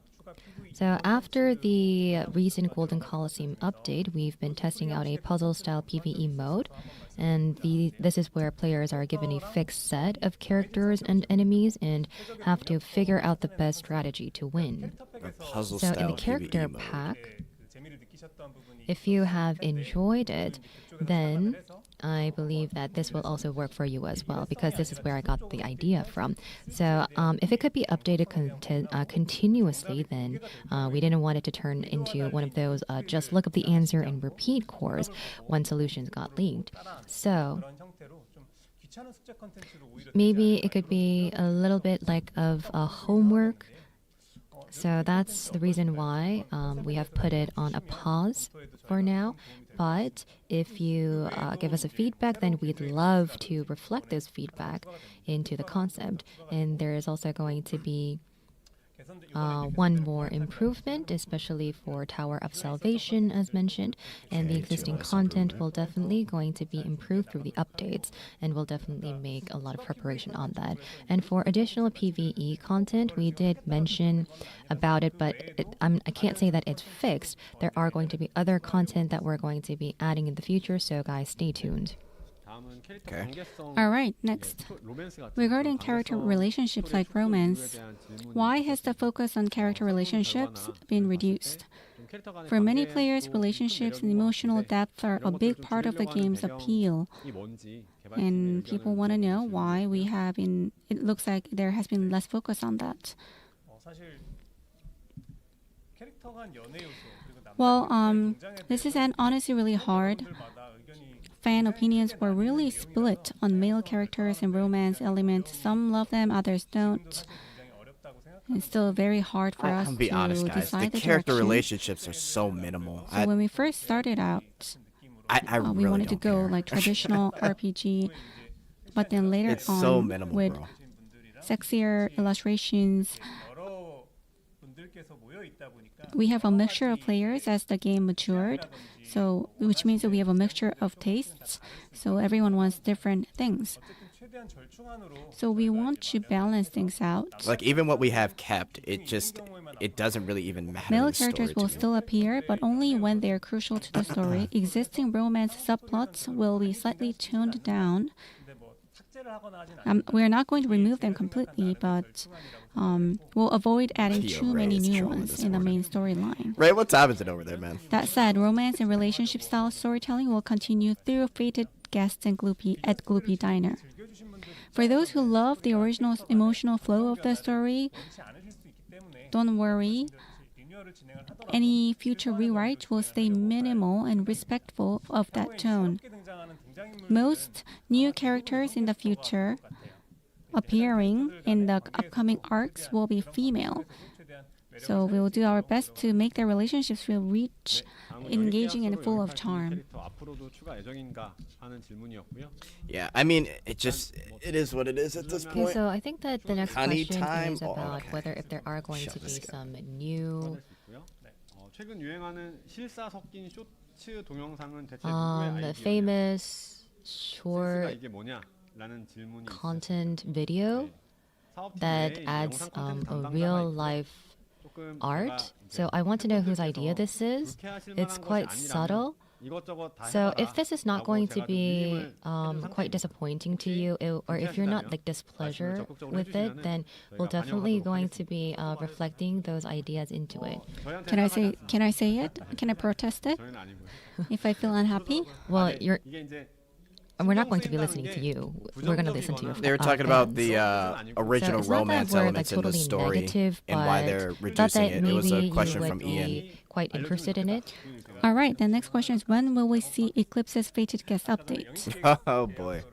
So after the recent Golden Coliseum update, we've been testing out a puzzle-style PvE mode, and this is where players are given a fixed set of characters and enemies and have to figure out the best strategy to win. A puzzle So in style the character PvE mode. pack, 그 재미를 느끼셨던 부분이 if you have enjoyed it, then I believe that this will also work for you as well, because this is where I got the idea from. So if it could be updated continuously, then we didn't want it to turn into one of those just look up the answer and repeat cores when solutions got leaked. So 그런 형태로 좀 귀찮은 숙제 컨텐츠로 오히려 maybe it could be a little bit like of a homework. So that's the reason why we have put it on a pause for now. But if you give us a feedback, then we'd love to reflect this feedback into the concept. And there is also going to be one more improvement, especially for Tower of Salvation, as mentioned, and the existing content will definitely going to be improved through the updates, and we'll definitely make a lot of preparation on that. And for additional PvE content, we did mention about it, but I can't say that it's fixed. There are going to be other content that we're going to be adding in the future, so guys, stay tuned. 다음은 캐릭터 Okay. 관계성. Alright, next. 로맨스 같은 Regarding 관계성, character relationships like romance, 대한 질문이 why has the focus on character relationships been reduced? 좀 캐릭터 간의 For many 관계도 players, 좀 relationships and 매력인 것 emotional 같은데 depth are a 이런 big 것들을 part of the 줄이려고 하는 game's appeal. 배경이 뭔지 And 개발팀의 people 의견을 want to know 물어보시면 why we 좋겠고요. have been, it looks like there has been less focus on that. 사실 캐릭터 간 연애 요소 그리고 남자 Well, 캐릭터의 등장에 this is an honestly really hard. 분들마다 의견이 Fan opinions were really split on male characters and romance elements. Some love them, others don't. 굉장히 어렵다고 생각합니다. It's still very hard for us I'm gonna be to honest, guys. The decide the character direction. relationships are so minimal. So when we first started out, I we really wanted to don't go care. like traditional RPG, but then later It's so on minimal, with bro. sexier illustrations, 여러 분들께서 모여 있다 보니까 we have a mixture of players as the game matured. So, which means that we have a mixture of tastes. So everyone wants different things. 어쨌든 최대한 절충안으로 So we want to balance things out. Like even what we have kept, it doesn't really even matter. in Male the story characters to will me. still appear, but only when they are crucial to the story. Existing romance subplots will be slightly tuned down. 근데 뭐 삭제를 하거나 하진 않아요. We are not going to remove them completely, but we'll avoid adding too many new ones in the main storyline. Ray, what time is it over there, man? That said, romance and relationship style storytelling will continue through Fated Guests and at Gloopy Diner. For those who love the original emotional flow of the story, 그렇지 않으실 수 있기 때문에 don't worry. 리뉴얼을 진행을 하더라도 Any future rewrite will stay minimal and respectful of that tone. 새롭게 등장하는 등장인물들은 Most new characters in the future appearing in the upcoming arcs will be female. 최대한 So we will do our best to make their relationships feel rich, engaging, and full of charm. 캐릭터 앞으로도 추가 예정인가 하는 질문이었고요. Yeah, I mean, it is what it is at this Okay, point. so I think that the next Honey question time? is Oh, about okay. whether if there are going Shut to be this guy. some new 있고요. 최근 유행하는 실사 섞인 쇼츠 동영상은 대체 누구의 the 아이디어냐? famous 센스가 short 이게 뭐냐라는 질문이 content video that adds a real life art. So I want to know whose idea this is. It's quite subtle. So if this is not going to be quite disappointing to you, or if you're not like displeasure with it, then we're definitely going to be reflecting those ideas into it. Can I say it? Can I protest it 저희는 아니고요. if I feel unhappy? Well, 이게 이제 we're not going to be listening to you. We're going to listen to your They were talking about fans. the original So it's not that romance we're, elements in the totally story negative, and why but they're thought reducing that it. It was a maybe question you from would Ian. be quite interested in it. All right, the next question is when will we see Eclipse's Fated Guest update? Oh boy,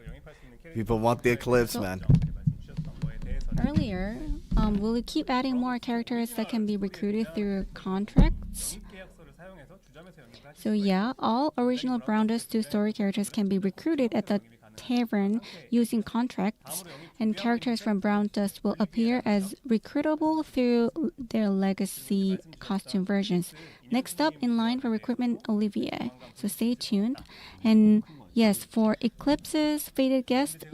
people want the eclipse, man. Earlier, will we keep adding more characters that can be recruited through contracts? 계약서를 사용해서 주점에서 영입을 하실 So yeah, all original Browndust2 story characters can be recruited at the tavern using contracts, and characters from Browndust will appear as recruitable through their legacy costume versions. Next up in line for recruitment, Olivier. So stay tuned. And yes, for Eclipse's Fated Guest,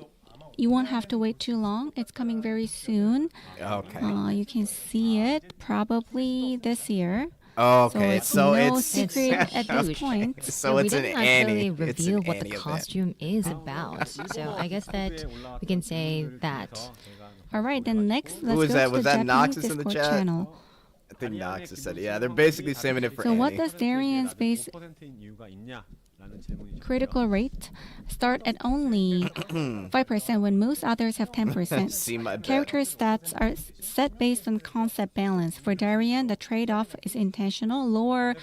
you won't have to wait too long. It's coming very soon. Okay. You can see it probably this year. Okay. So it's no it's secret at this point. so we it's an didn't actually Annie. It's reveal an what the Annie event. costume is about. So I guess that we can say that. All right, then next, let's Who is go that? to Was the that Japanese Noxus in the Discord chat? channel. I think Noxus said it. Yeah, they're basically saving it for So Annie. what does Darian's base critical rate start at only 5% when most others have 10%. See my bet. Character stats are set based on concept balance. For Darian, the trade-off is intentional. Lower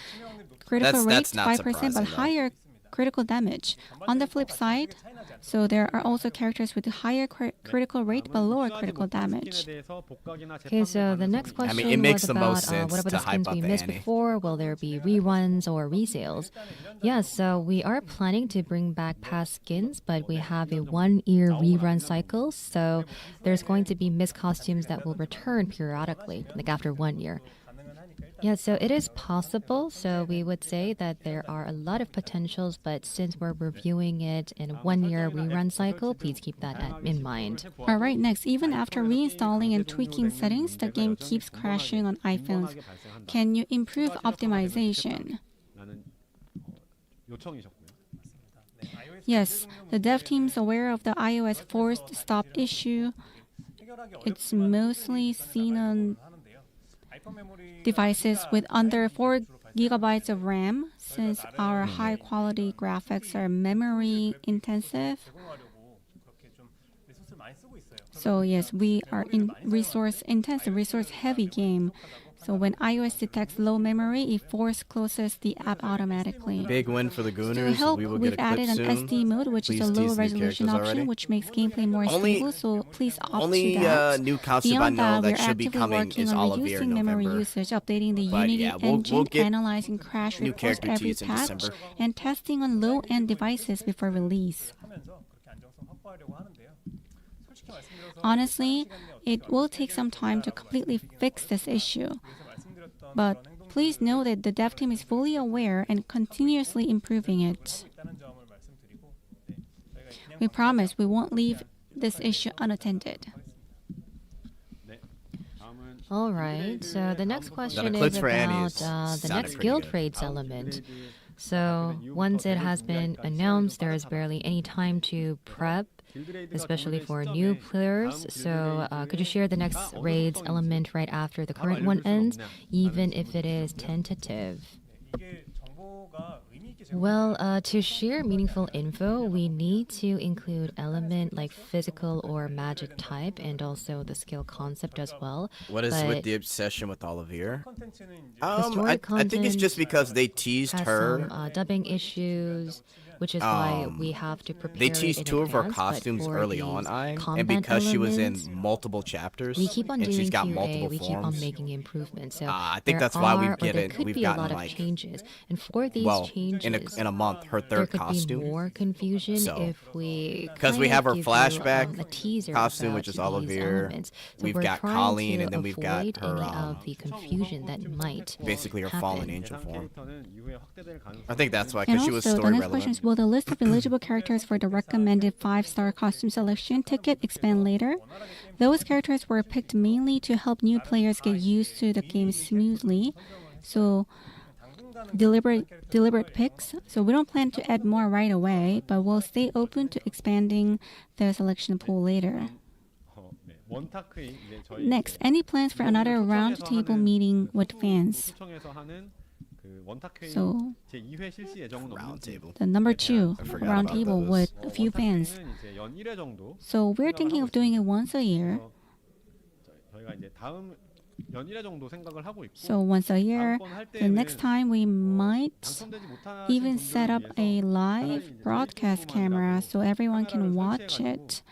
critical rate, That's not 5%, surprising, but though. higher critical damage. On the flip side, so there are also characters with higher critical rate but lower critical damage. Okay, so the next question it makes was the about most sense what about to the skins hype we up missed Annie. before? Will there be reruns or resales? Yeah, so we are planning to bring back past skins, but we have a 1-year rerun cycle, so there's going to be missed costumes that will return periodically, like after 1 year. Yeah, so it is possible. So we would say that there are a lot of potentials, but since we're reviewing it in a 1-year rerun cycle, please keep that in mind. All right, next, even after reinstalling and tweaking settings, the game keeps crashing on iPhones. Can you improve optimization? Yes, the dev team's aware of the iOS forced stop issue. It's mostly seen on devices with under 4 gigabytes of RAM, since our high-quality graphics are memory intensive. So yes, we are in resource-intensive, resource-heavy game. So when iOS detects low memory, it force closes the app automatically. Big win for the To Gooners. help, We will we've get a clip added an soon. SD mode, which is Please a tease new low-resolution characters option, already. which makes gameplay more Only- stable. So please opt Only to that. new costume I Beyond know that, we're that should be actively coming working is on Olivier reducing in memory November. usage, updating the But Unity yeah, engine, we'll get analyzing crash new reports character every tease in patch, December. and testing on low-end devices before release. Honestly, it will take some time to completely fix this issue. But please know that the dev team is fully aware and continuously improving it. We promise we won't leave this issue unattended. All right, so the next question clips is for Annie about is- the sounded next pretty guild good. trades element. So once it has been announced, there is barely any time to prep, especially for new players. So could you share the next raids element right after the current one ends, even if it is tentative? Well, to share meaningful info, we need to include element like physical or magic type and also the skill concept as well. What is But with the obsession with Olivier? Historic I think it's just content because they teased has her. some dubbing issues, which is why we have to prepare. They it teased in 2 of her advance, but costumes for early these on, and combat because she was in elements, multiple chapters, we keep on and doing she's got QA, multiple we keep on forms. making improvements. So I think there that's why we've are, or there gotten- could we've be a gotten, lot of like- changes, and for these Well, changes, in a month, her there third could costume. be more confusion So- if we Because we kind have of her give flashback you, a teaser costume, about which is these Olivier. elements. So We've we're got trying Colleen, to and then we've got avoid her, any of the confusion that might basically her happen. fallen angel form. I think that's why, And because she was also, the story next question relevant. is, will the list of eligible characters for the recommended 5-star costume selection ticket expand later? Those characters were picked mainly to help new players get used to the game smoothly. So deliberate picks. So we don't plan to add more right away, but we'll stay open to expanding the selection pool later. Next, any plans for another roundtable meeting with fans? So Roundtable. the number 2 I forgot about roundtable those. with a few fans. So we're thinking of doing it once a year. So once a year, the next time we might even set up a live broadcast camera so everyone can watch it.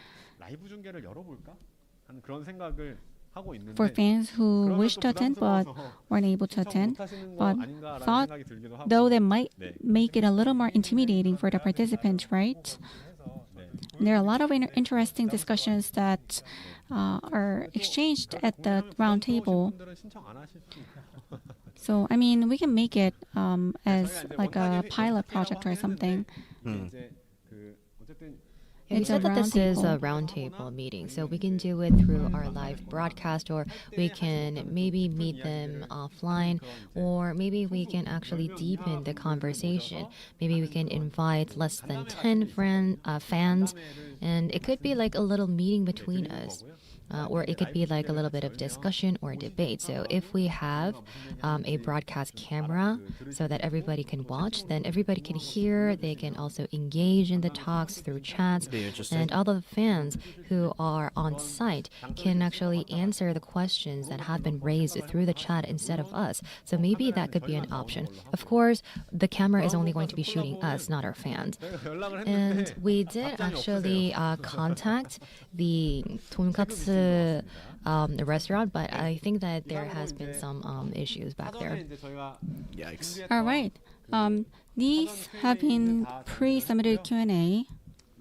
For fans who wish to attend but weren't able to attend, but thought though they might make it a little more intimidating for the participants, right? There are a lot of interesting discussions that are exchanged at the round table. So, I mean, we can make it as like a pilot project or something. Yeah, we It's a said that this is a roundtable. roundtable meeting, so we can do it through our live broadcast, or we can maybe meet them offline, or maybe we can actually deepen the conversation. Maybe we can invite less than 10 fans, and it could be like a little meeting between us. Or it could be like a little bit of discussion or debate. So if we have a broadcast camera so that everybody can watch, then everybody can hear. They can also engage in the talks through chats. Be interesting. And all the fans who are on site can actually answer the questions that have been raised through the chat instead of us. So maybe that could be an option. Of course, the camera is only going to be shooting us, not our fans. And we did actually contact the tonkatsu restaurant, but I think that there has been some issues back there. Yikes. All right. These have been pre-submitted Q&A.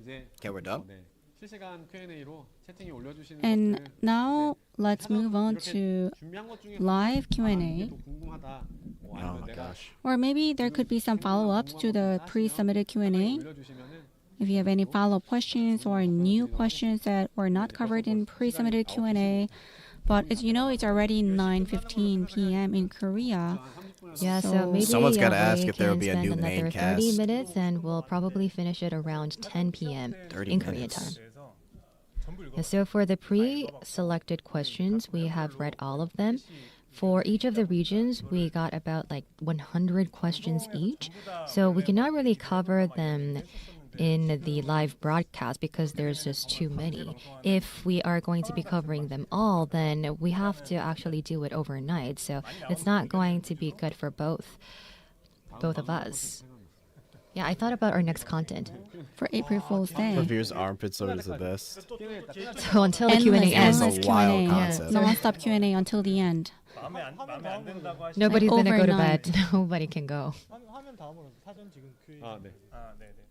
Okay, we're done. 실시간 Q&A로 채팅에 올려주시는 And 것들 now let's move on to 준비한 것 중에 live 이게 Q&A. 또 궁금하다. Oh my gosh. Or maybe there could be some follow-ups to the pre-submitted Q&A. 올려주시면은 If you have any follow-up questions or new questions that were not covered in pre-submitted Q&A, but as you know, it's already 9:15 p.m. in Korea. Yeah, so So- maybe Someone's gotta we ask if there will can be a spend new another main 30 cast. minutes, and we'll probably finish it around 10 p.m. 30 in Korean minutes. time. 그래서 전부 Yeah, so for the pre-selected questions, we have read all of them. For each of the regions, we got about like 100 questions each. So we cannot really cover them in the live broadcast because there's just too many. If we are going to be covering them all, then we have to actually do it overnight. So it's not going to be good for both of us. Yeah, I thought about our next content. For April Fool's Day. Review's armpits are the best. So until the Q&A Endless, ends, endless That's a wild Q&A. concept. Non-stop Q&A until the end. 마음에 안 든다고 하시면 nobody's Like gonna go to overnight. bed. Nobody can go. 화면 다음으로 사전 지금 Q&A. 아, 네. 아, 네, 네.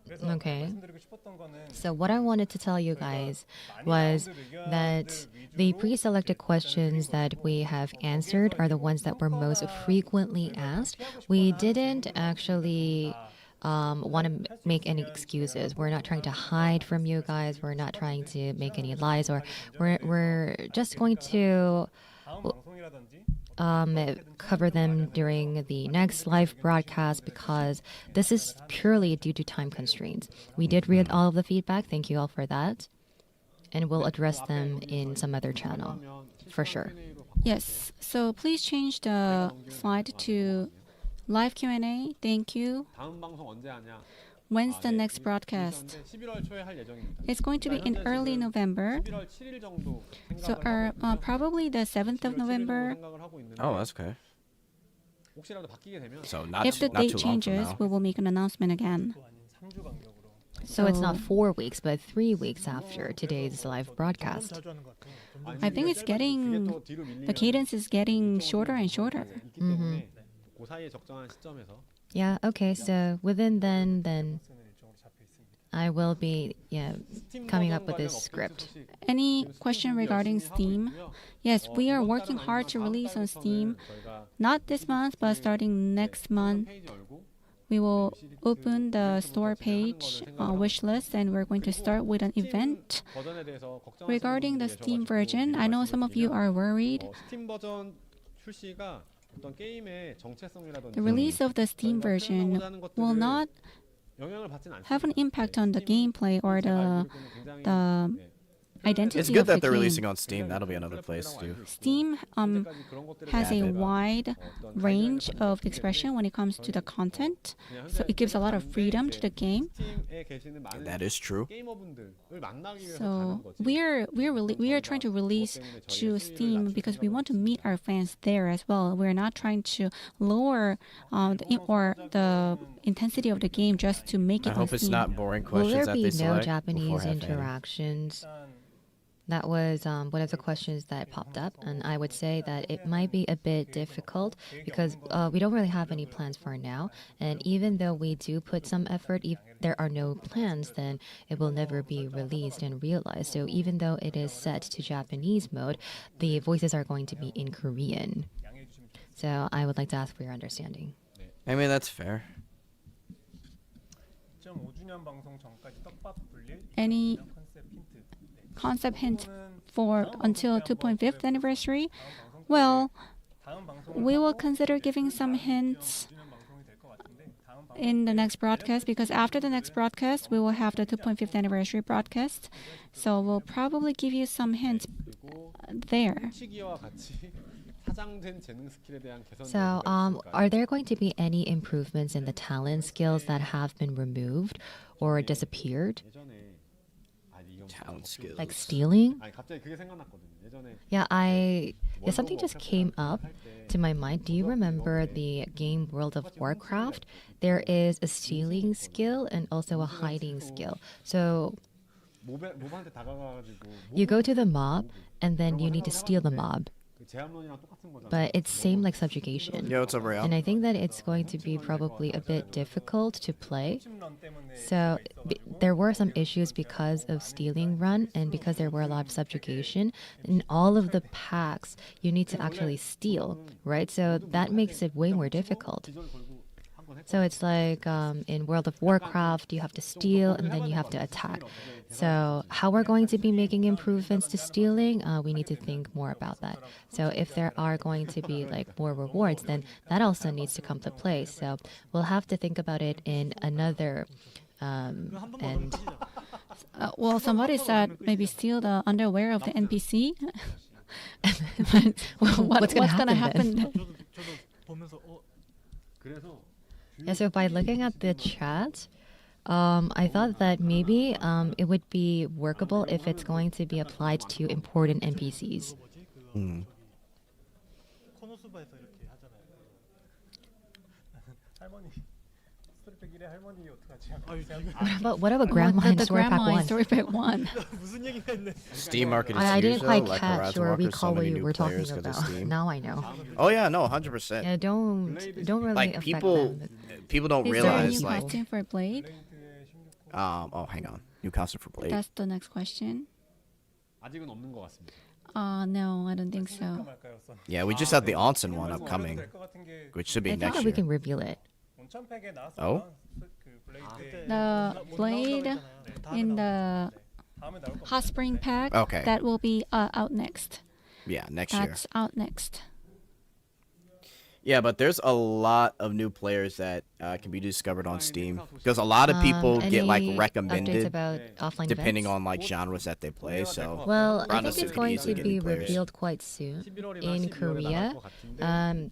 그래서 Okay. 말씀드리고 싶었던 거는 So what I wanted to tell you guys was that the pre-selected questions that we have answered are the ones that were most frequently asked. We didn't actually want to make any excuses. We're not trying to hide from you guys. We're not trying to make any lies, or we're just going to 다음 방송이라든지 cover them during the next live broadcast because this is purely due to time constraints. We did read all of the feedback. Thank you all for that. And we'll address them in some other channel for sure. Yes. So please change the slide to live Q&A. Thank you. 다음 방송 언제 하냐? When's the next broadcast? 11월 초에 할 예정입니다. It's going to be in early November. 11월 7일 정도 So 생각을 하고 probably the 7th of 11월 7일 정도 November. 생각을 하고 있는데 Oh, that's okay. 혹시라도 바뀌게 되면 So not If the not date too long from changes, now. we will make an announcement again. 또 아닌 3주 간격으로 So it's not 4 weeks, but 3 weeks after today's live broadcast. 자주 하는 것 같아요. I think it's getting, 또 뒤로 밀리면 the cadence is getting shorter and shorter. 있기 때문에 그 사이에 적정한 시점에서 Yeah, okay, so within then 쓰는 일정으로 잡혀 있습니다. I will be coming up with this script. Any question regarding Steam? Yes, we are working hard to release on Steam. Not this month, but starting next month, we will open the store page wish list, and we're going to start with an event. Regarding the Steam version, I know some of you are worried. 스팀 버전 출시가 어떤 게임의 정체성이라든지 The release of the Steam version will not 영향을 받진 않습니다. have an impact on the gameplay or the identity It's good of the that they're game. releasing on Steam. That'll be another place too. Steam has a wide range of expression when it comes to the content, so it gives a lot of freedom to the game. That is true. So we are trying to release to Steam because we want to meet our fans there as well. We're not trying to lower the intensity of the game just to make I it on hope it's Steam. not boring Will questions there that be they no select Japanese before have any. interactions? 일단 That was one of the questions that popped up, and I would say that it might be a bit difficult because we don't really have any plans for now. And even though we do put some effort, if there are no plans, then it will never be released and realized. So even though it is set to Japanese mode, the voices are going to be in Korean. 양해해 주시면 좋겠습니다. So I would like to ask for your understanding. I mean, that's fair. 1.5주년 방송 전까지 떡밥 불릴 Any 컨셉 힌트. 네. concept hint for until 2.5th anniversary? Well, 다음 방송을 we will 하고 consider giving some hints 5주년 방송이 될 것 같은데 다음 방송 in the next broadcast because after the next broadcast, we will have the 2.5th anniversary broadcast. So we'll probably give you some hints 그리고 there. 시기와 같이 사장된 재능 스킬에 대한 개선 So, are there going to be any improvements in the talent skills that have been removed or disappeared? 예전에 Talent skills. Like stealing? 아니 갑자기 그게 생각났거든요. 예전에 Yeah, something just came up to my mind. Do you remember the game World of Warcraft? There is a stealing skill and also a hiding skill. So 몹한테 다가가가지고 you go to the mob and then you need to steal the mob. 제압론이랑 똑같은 거잖아. But it's same like subjugation. Yo, what's up, Real? And I think that it's going to be probably a bit difficult to play. So there were some issues because of stealing run and because there were a lot of subjugation. In all of the packs, you need to actually steal, right? So that makes it way more difficult. So it's like in World of Warcraft, you have to steal and then you have to attack. So how we're going to be making improvements to stealing, we need to think more about that. So if there are going to be like more rewards, then that also needs to come to play. So we'll have to think about it in another end. Well, somebody said maybe steal the underwear of the NPC. What's gonna happen then? 저도 보면서 그래서 Yeah, so by looking at the chat, I thought that maybe it would be workable if it's going to be applied to important NPCs. 코노수바에서 이렇게 하잖아요. 할머니 스토리팩 1에 할머니 어떡하지? What about Grandma in the Story Pack grandma 1? in Story Pack 1. 무슨 얘기가 있네. Steam market is I huge, didn't though, quite like catch Horizon or Walker, so recall what many you new were talking players 'cause of about. Steam. Now I know. Oh yeah, no, 100%. Yeah, don't really Like affect people them. don't Is there a realize new like costume for Blade? oh hang on, new costume for Blade. That's the next question. 아직은 없는 것 같습니다. No, I don't think so. Yeah, we just have the Onsen one upcoming, which should be I think next that we year. can reveal it. Oh? The Blade in the Hot Spring Pack, Okay. that will be out next. Yeah, next year. That's out next. Yeah, but there's a lot of new players that can be discovered on Steam because a lot of people get like Any updates recommended about offline depending events? on like genres that they play. So Well, I Browndust2 think it's could going easily to get new be players. revealed quite soon. In Korea,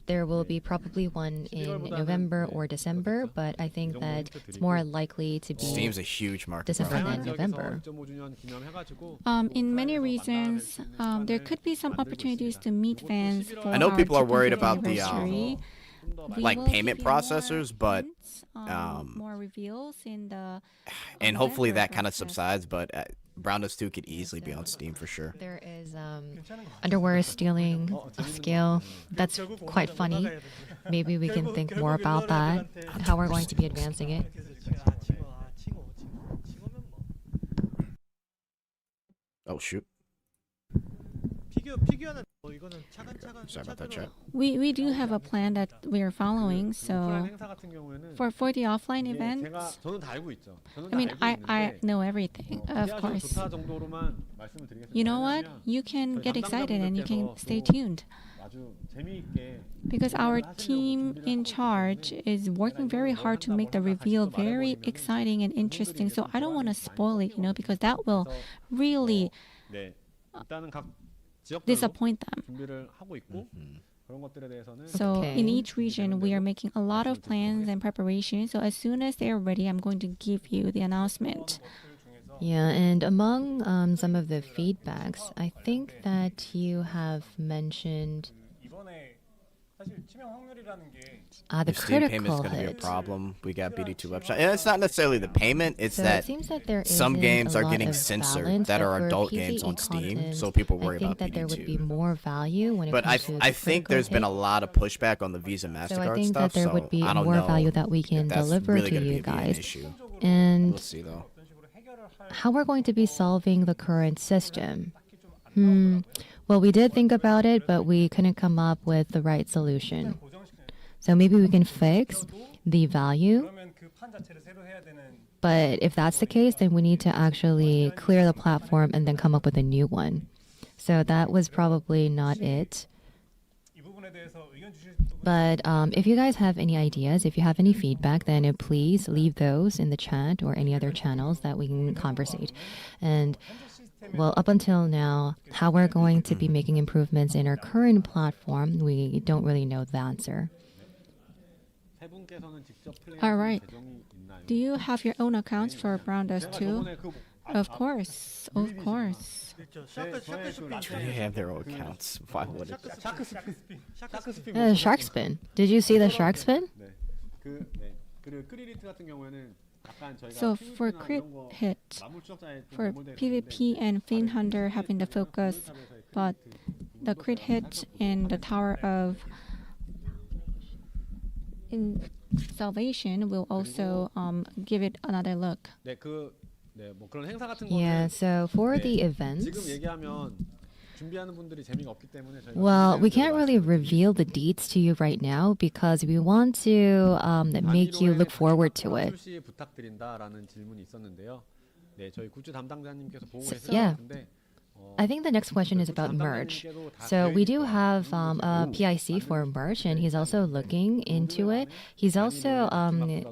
there will be probably one in November or December, but I think that it's more likely to be Steam's a huge market. December bro. than November. 1.5주년 기념해가지고 In many regions, there could be some opportunities to meet fans for I know our people are worried 2.5th about the, anniversary. We like will payment give you more processors, but hints, more reveals in the and hopefully November that kind of broadcast. subsides. But Browndust2 could easily be on Steam for sure. There is underwear stealing skill. That's quite funny. Maybe we can think more about that, how we're going to be advancing it. Oh shoot! 피규어는 이거는 차근차근 Sorry about that, chat. We do have a plan that we are following. 오프라인 So 행사 같은 경우에는 for the offline 이게 events, 저는 다 알고 있죠. 저는 I 다 mean, 알고 I 있는데 know everything, of 피하셔도 course. 좋다 정도로만 말씀을 드리겠습니다. You know what? 왜냐하면 You can get excited and you can stay 담당자분들께서 tuned 아주 재미있게 because our team in charge is working very hard to make the reveal very exciting and interesting. So I don't want to spoil it, because that will really 네, 일단은 각 지역별로 disappoint them. 준비를 하고 있고 그런 것들에 대해서는 So Okay. in each region, we are making a lot of plans and preparations. So as soon as they are ready, I'm going to give you the announcement. Yeah, and among some of the feedbacks, I think that you have mentioned 이번에 사실 치명 확률이라는 게 the The Steam payment's critical going to be a hit. problem. We got BD2 website, and it's not necessarily the payment. It's So that it seems that there some isn't games a are lot getting of censored balance, that but are for adult PvE games on Steam, content, so people worry I think about that there would be BD2. more value when it But comes to the I think critical there's been a hit. lot of pushback on the Visa So I Mastercard think stuff. that there So would be I don't more know value that we if can that's deliver really to gonna you be an guys. issue. And We'll see though. how we're going to be solving the current system. Well, we did think about it, but we couldn't come up with the right solution. So maybe we can fix the value 그러면 그 판 자체를 새로 해야 되는 But if that's the case, then we need to actually clear the platform and then come up with a new one. So that was probably not it. 이 부분에 대해서 의견 주실 부분 But if you guys have any ideas, if you have any feedback, then please leave those in the chat or any other channels that we can conversate. And well, up until now, how we're going to be making improvements in our current platform, we don't really know the answer. 세 분께서는 직접 All right. 계정이 있나요? Do you have your own accounts for Browndust2? 저번에 그 Of course, of course. 그렇죠. 샤크 스핀. They have their own accounts. Why would it? 샤크 스핀 Shark spin. Did you see the shark spin? 네. 그리고 크리리트 같은 경우에는 약간 저희가 So for PVP 나 crit 이런 거 hit, 마물 추적자에 좀 for 매몰돼 PvP and Fiend Hunter having the focus, but the crit hit in the Tower of in Salvation will also give it another look. 뭐 그런 행사 같은 Yeah, 거는 so for the 지금 events, 얘기하면 준비하는 분들이 재미가 없기 때문에 저희가 well, we can't really reveal the dates to you right now because we want to make you look forward to it. 출시 부탁드린다라는 질문이 있었는데요. 네, 저희 굿즈 담당자님께서 보고 So, 계실 yeah. 것 같은데 I think the next question is about merch. So we do have a PIC for merch, and he's also looking into it. He's also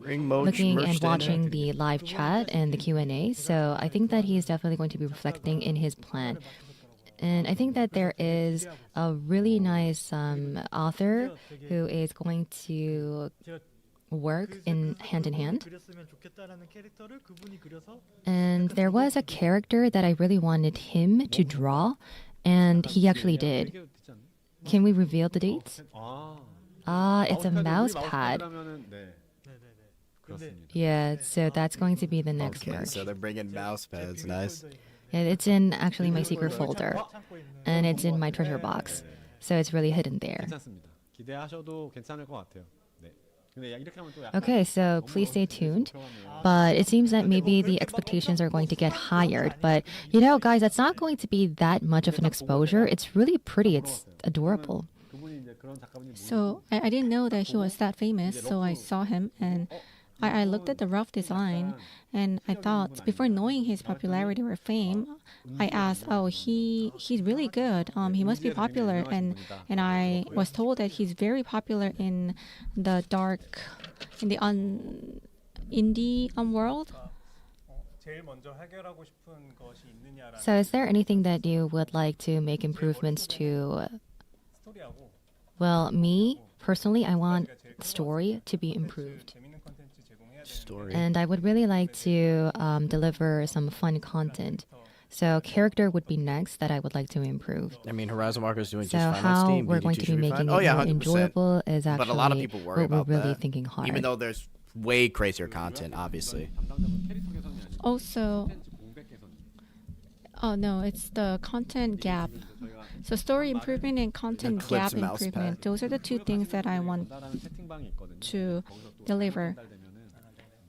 Bring merch looking and to watching the live chat and the Q&A. So I think that he's definitely going to be reflecting in his plan. And I think that there is a really nice author who is going to work in hand. 그렸으면 좋겠다라는 캐릭터를 그분이 그려서 And there was a character that I really wanted him to draw, and he actually did. Can we reveal the dates? It's a mouse pad. 그러면은 네, 네네네. 근데 Yeah, so that's going to be the next Okay, merch. so they're bringing mouse pads. Nice. Yeah, it's in actually my secret folder, 참고 있는 and it's in my treasure box. So it's really hidden there. 괜찮습니다. 기대하셔도 괜찮을 것 같아요. 네. 근데 이렇게 하면 또 약간 Okay, so please stay tuned. 들어가네요. But it seems that maybe the expectations are going to get higher. But you know, guys, that's not going to be that much of an exposure. It's really pretty. It's adorable. 그분이 이제 그런 작가분이 So I didn't know that he was that famous, so I saw him and I looked at the rough design and I thought, before knowing his popularity or fame, I asked, oh, he's really good. He must be popular, and I was told that he's very popular in the indie world. 제일 먼저 해결하고 싶은 것이 있느냐라는 So is there anything that you would like to make improvements to? 스토리하고 Well, me personally, I want story to be improved. 재밌는 컨텐츠 제공해야 되는데 Story. And I would really like to deliver some fun content. So character would be next that I would like to improve. I mean, Horizon Marker is doing So just fine on how Steam. we're BD2 going to be should be making fine. it more 100%. enjoyable is actually But a lot of people worry what we're about really that. thinking hard. Even though there's way crazier content, obviously. 담당자분 캐릭터 개선이 아니고 Also, 콘텐츠 공백 개선이. oh no, it's the content gap. 저희가 So story improvement and content Eclipse gap mouse improvement. pad. Those are the two things that I want 전달하는 채팅방이 있거든요. to 거기서 또 deliver. 전달되면은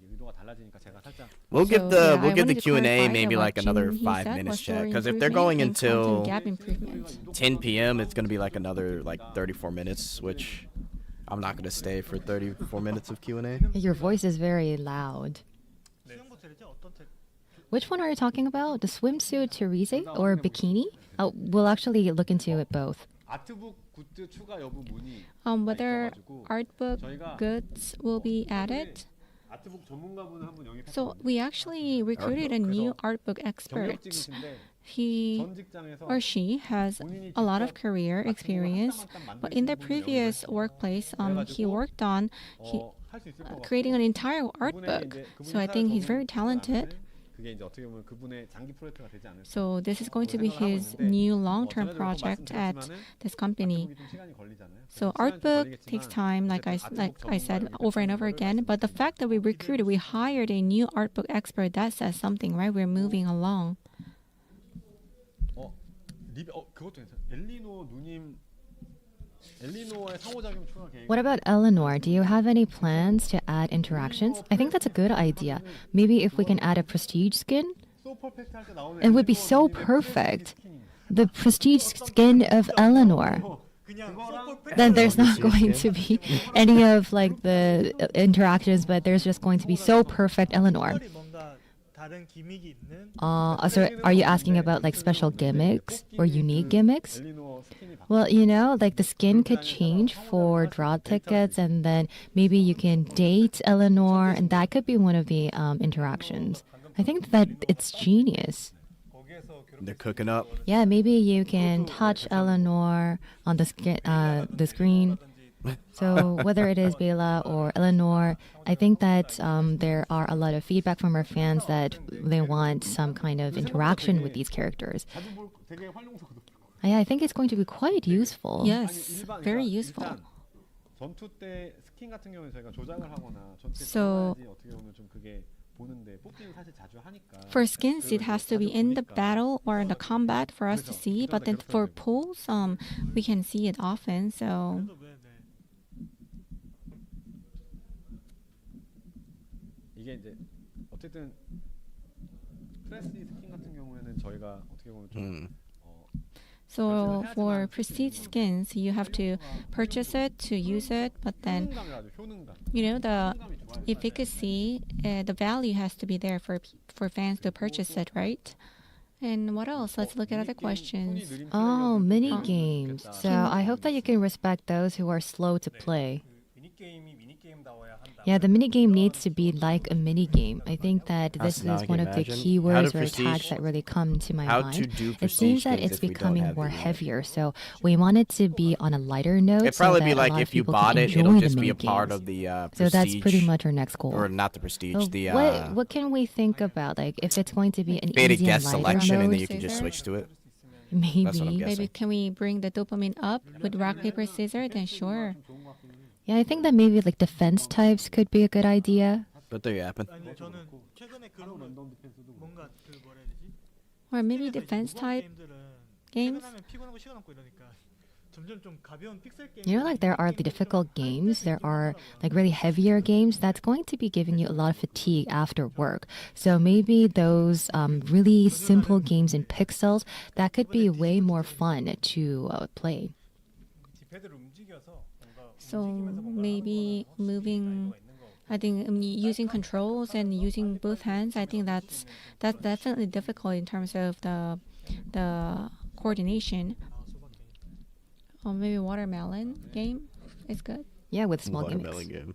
이게 의도가 달라지니까 제가 살짝 We'll get So, the yeah, we'll I get the wanted to Q&A clarify maybe that like what another Jin, he 5 said minutes was chat story because if they're improvement going and content until gap improvement. 10 p.m. it's going to be like another like 34 minutes, which I'm not going to stay for 34 minutes of Q&A. Your voice is very loud. 수영복 세례지 어떤 책? Which one are you talking about? The swimsuit Therese or bikini? Oh, we'll actually look into it both. 아트북 굿즈 추가 여부 문의 Whether 있어가지고 art book goods will be added. 아트북 전문가분을 한분 So 영입했거든요. we actually recruited a new art book expert. 경력직이신데 He 전 직장에서 or she has a lot of career experience, but in their previous workplace, he worked on 할수 있을 것 같고 creating an entire art book. So I think he's very talented. 그게 이제 어떻게 보면 그분의 장기 프로젝트가 되지 않을까. So this is going to be his new long-term project at this company. 아트북이 좀 시간이 걸리잖아요. So art book takes time, like I said over and over again. But the fact that we recruited, we hired a new art book expert, that says something, right? We're moving along. 그것도 괜찮아. 엘리노 누님 엘리노와의 상호작용 추가 계획. What about Eleanor? Do you have any plans to add interactions? I think that's a good idea. Maybe if we can add a prestige skin? So perfect 할때 나오는 It would be so perfect. The prestige skin of Eleanor. 그냥 Then there's not going to be any of like the interactions, but there's just going to be so perfect Eleanor. 다른 기믹이 있는 So are you asking about like special gimmicks or unique gimmicks? 엘리노어 스킨이 바뀌 Well, you know, like the skin could change for draw tickets, and then maybe you can date Eleanor, and that could be one of the interactions. I think that it's genius. 거기에서 They're cooking up. Yeah, maybe you can touch Eleanor on the screen. So whether it is Bella or Eleanor, I think that there are a lot of feedback from our fans that they want some kind of interaction with these characters. 되게 활용도가 높을 것 같아요. Yeah, I think it's going to be quite useful. Yes, very useful. 일단 전투 때 스킨 같은 경우는 저희가 조작을 하거나 전투 때 So- 들어가야지 어떻게 보면 좀 그게 보는데 뽑기는 사실 자주 하니까 For skins, it has to be in the battle or in the combat for us to see. But then for pulls, we can see it often. So 그래서 왜 네. 이게 이제 어쨌든 프레스리 스킨 같은 경우에는 저희가 어떻게 보면 좀 Hmm. So for prestige skins, you have to purchase it to use it, but then 효능감이라죠. 효능감. you know the 효능감이 좋아야 efficacy, the value has to be there for fans to purchase it, right? And what else? Let's look at other questions. Oh, mini games. So I hope that you can respect those who are slow to play. 그 미니게임이 미니게임다워야 한다. Yeah, the mini game needs to be like a mini game. I think that That's this now is I one can of the imagine. keywords How to or tags prestige- that really come to my How to mind. do It seems prestige that games it's if we don't becoming have more the heavier, so we want it to be on a lighter note. It'd so probably that be a like lot of if you people bought can it, enjoy it'll the just be a mini part games. of the So that's pretty prestige, much our next goal. or not the prestige, So the what can we think about, like if it's going to be an beta easy and guest lighter selection, and mode? then you can just Caesar? switch to it. Maybe. That's what I'm Maybe guessing. can we bring the dopamine up with rock paper scissors? Then sure. Yeah, I think that maybe like defense types could be a good idea. But there you happen. 아니 저는 최근에 그런 거 뭔가 그 뭐라 해야 되지? Or maybe 스킨에서 defense 무거운 type 게임들은 games. 퇴근하면 피곤하고 시간 없고 이러니까 점점 좀 가벼운 픽셀 게임. You know, like there are the difficult games, there are like really heavier games that's going to be giving you a lot of fatigue after work. So maybe those really simple games in pixels, that could be way more fun to play. 디패드를 움직여서 뭔가 So 움직이면서 뭔가 maybe 하는 거 확실히 moving. 난이도가 있는 거 I think using controls and using both hands. I think that's definitely difficult in terms of the coordination. Or maybe watermelon game is good. Yeah, with small Watermelon gimmicks. game.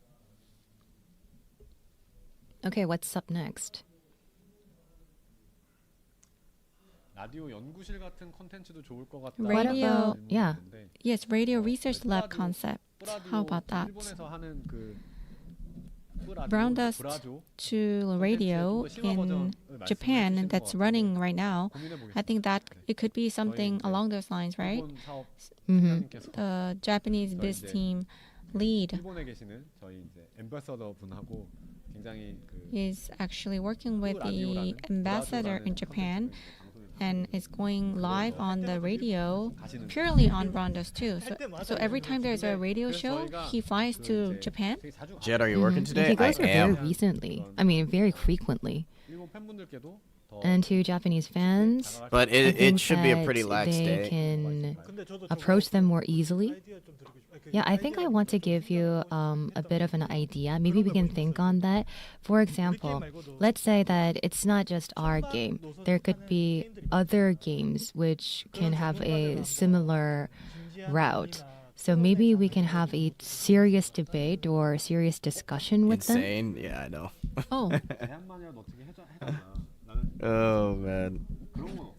Okay, what's up next? 라디오 연구실 같은 콘텐츠도 좋을 것 같다. What about- yeah. Yes, radio research lab concept. How about that? 일본에서 하는 그 Browndust 브라조 2 radio in Japan that's running right now. I think that it could be something along those lines, right? 일본 사업 Mm-hmm. 팀장님께서 The Japanese biz team lead 일본에 계시는 저희 이제 엠버서더 분하고 굉장히 그 is actually working with the ambassador in Japan and is going live on the radio purely on Browndust2. So every time there's a radio show, he flies to Japan. 되게 자주 Jed, are you working today? He goes I there very am. recently. I mean, very frequently. 일본 팬분들께도 더 And to Japanese fans, But I it think should be a that pretty lax they day. can 근데 저도 approach them more easily. 아이디어 좀 드리고 싶어요. Yeah, I think I want to give you a bit of an idea. Maybe we can think on that. For example, let's say that it's not just our game. There could be other games which can have a similar route. So maybe we can have a serious debate or serious discussion with them. Insane. Yeah, I know. Oh, 제한만이라도 어떻게 해달라. 나는 Oh man. 그런 건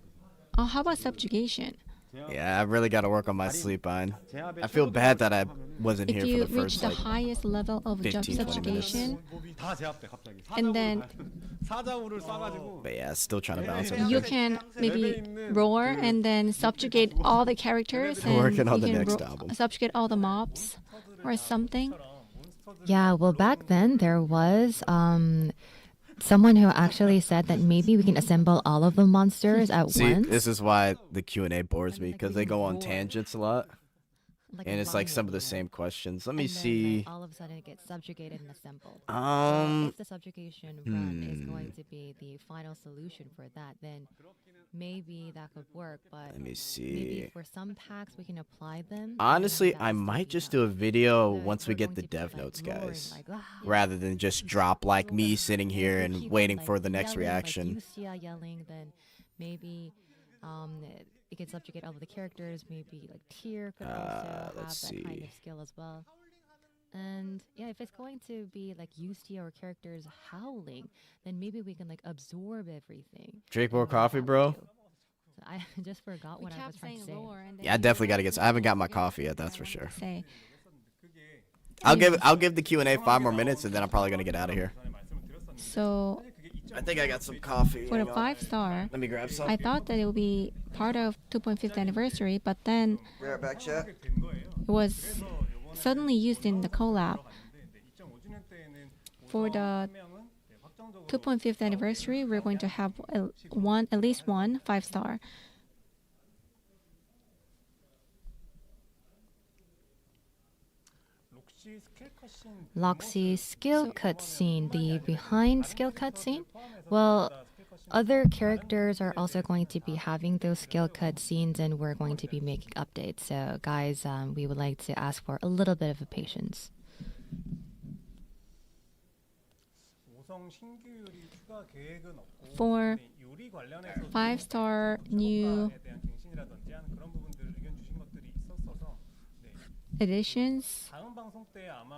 없어서. how about subjugation? Yeah, I really got to work on my sleep, Ein. 제압의 I feel bad that I wasn't If here you for the reach first the like. highest level of 15, 20 subjugation, 다 제압돼 갑자기. and then 사자우를 쏴가지고 But yeah, still trying to balance it. you can maybe roar and then subjugate all the characters and Working on you the can next album. subjugate all the mobs or something. Yeah, well, back then there was someone who actually said that maybe we can assemble all of the monsters at See, once. this is why the Q&A bores me because they go on tangents a lot. Like and a it's like lion, some of the you know. same questions. Let me And then see. like all of a sudden it gets subjugated and assembled. So Um, if the subjugation run is going to be the final solution for that, then maybe that could work. But let me maybe see. for some packs we can apply them. And Honestly, I that's might the just do a video the once we we're get going the to be dev like notes, roaring guys, like ah, rather than just drop like me sitting and here if we and keep on waiting like for the next yelling, reaction. like Yusia yelling, then maybe it can subjugate all of the characters. Maybe like Tyr could also have Let's that kind see. of skill as well. And yeah, if it's going to be like Yusia or characters howling, then maybe we can like absorb everything. Drink and more what coffee, that would bro. do. So I just forgot what I was trying to say. Yeah, I definitely gotta get. I haven't got my coffee yet. That's for sure. Say. I'll give the Q&A 5 more minutes, and then I'm probably gonna get out of here. So I think I got some coffee. for the Hang on. 5-star, Let me grab some. I thought that it would be part of 2.5th anniversary, but then Be right back, chat. it was suddenly used in the collab. For the 2.5th anniversary, we're going to have at least one 5-star. Loxy skill cutscene, the behind skill cutscene. Well, other characters are also going to be having those skill cutscenes, and we're going to be making updates. So, guys, we would like to ask for a little bit of a patience. For 5-star new editions,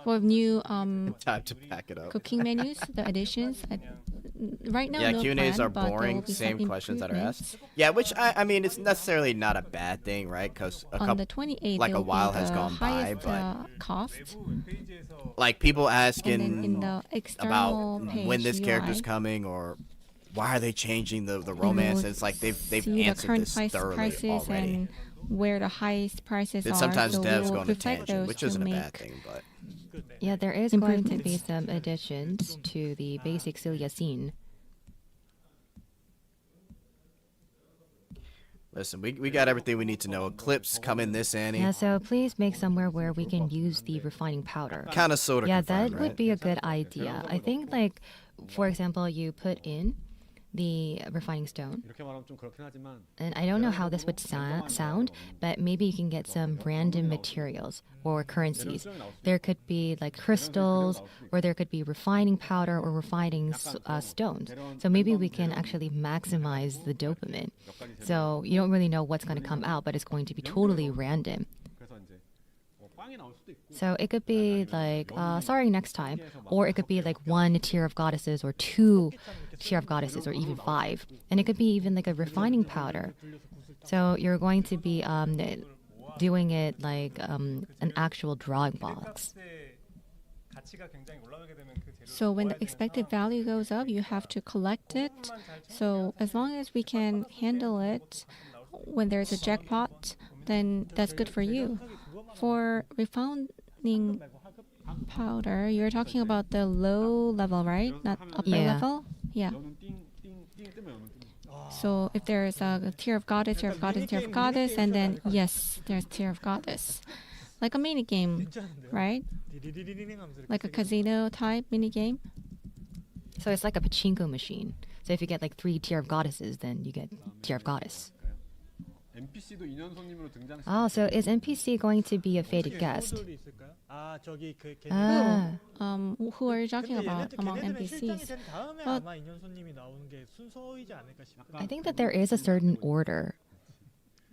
for new Time to pack it up. cooking menus, the additions. Right now, Yeah, no Q&As plan, are but there will boring. be Same some questions that are improvements. asked. Yeah, which I mean, it's necessarily not a bad thing, right? Because a On couple, the 28th, like there a will while be has the gone by, highest but cost. like people And then in asking the external about page when this character's UI, coming or why are they changing the you romance. will It's like they've see the answered current this thoroughly prices already. and where the highest prices Then are. sometimes So we devs will go on a reflect tangent, those which to isn't a bad make thing, but Yeah, there is going to be improvements. some additions to the basic Celia scene. listen, we got everything we need to know. Eclipse coming this Annie. Yeah, so please make somewhere where we can use the refining powder. Kind of sort of Yeah, confirmed, that right? would be a good idea. I think, like, for example, you put in the refining stone, 이렇게 말하면 좀 그렇긴 하지만 and I don't know how this would sound, but maybe you can get some random materials or currencies. There could be like crystals, or there could be refining powder or refining stones. So maybe we can actually maximize the dopamine. So you don't really know what's going to come out, but it's going to be totally random. 그래서 이제 빵이 나올 수도 있고 So it could be like, sorry, next time. Or it could be like 1 tier of goddesses or 2 tier of goddesses or even 5. And it could be even like a refining powder. So you're going to be doing it like an actual drawing box. So when the expected value goes up, you have to collect it. So as long as we can handle it when there's a jackpot, then that's good for you. For refining powder, you're talking about the low level, right? Not upper Yeah. level? Yeah. 너는 띵띵 뜨면 너는 띵. So if there's a tier of goddess, tier of goddess, tier of goddess, and then yes, there's tier of goddess. Like a mini game, right? 디리리리링 하면서 이렇게 Like a 세게 casino type mini game. So it's like a pachinko machine. So if you get like 3 tier of goddesses, then you get tier of goddess. NPC도 인연 손님으로 등장. Oh, so is NPC going to be a fated guest? 콘솔이 있을까요? 아 저기 그 걔네들. Ah. Who are you talking 근데 about among 걔네들은 실장이 NPCs? 된 다음에 But- 아마 인연 손님이 나오는 게 순서이지 않을까 싶어요. I think that there is a certain order.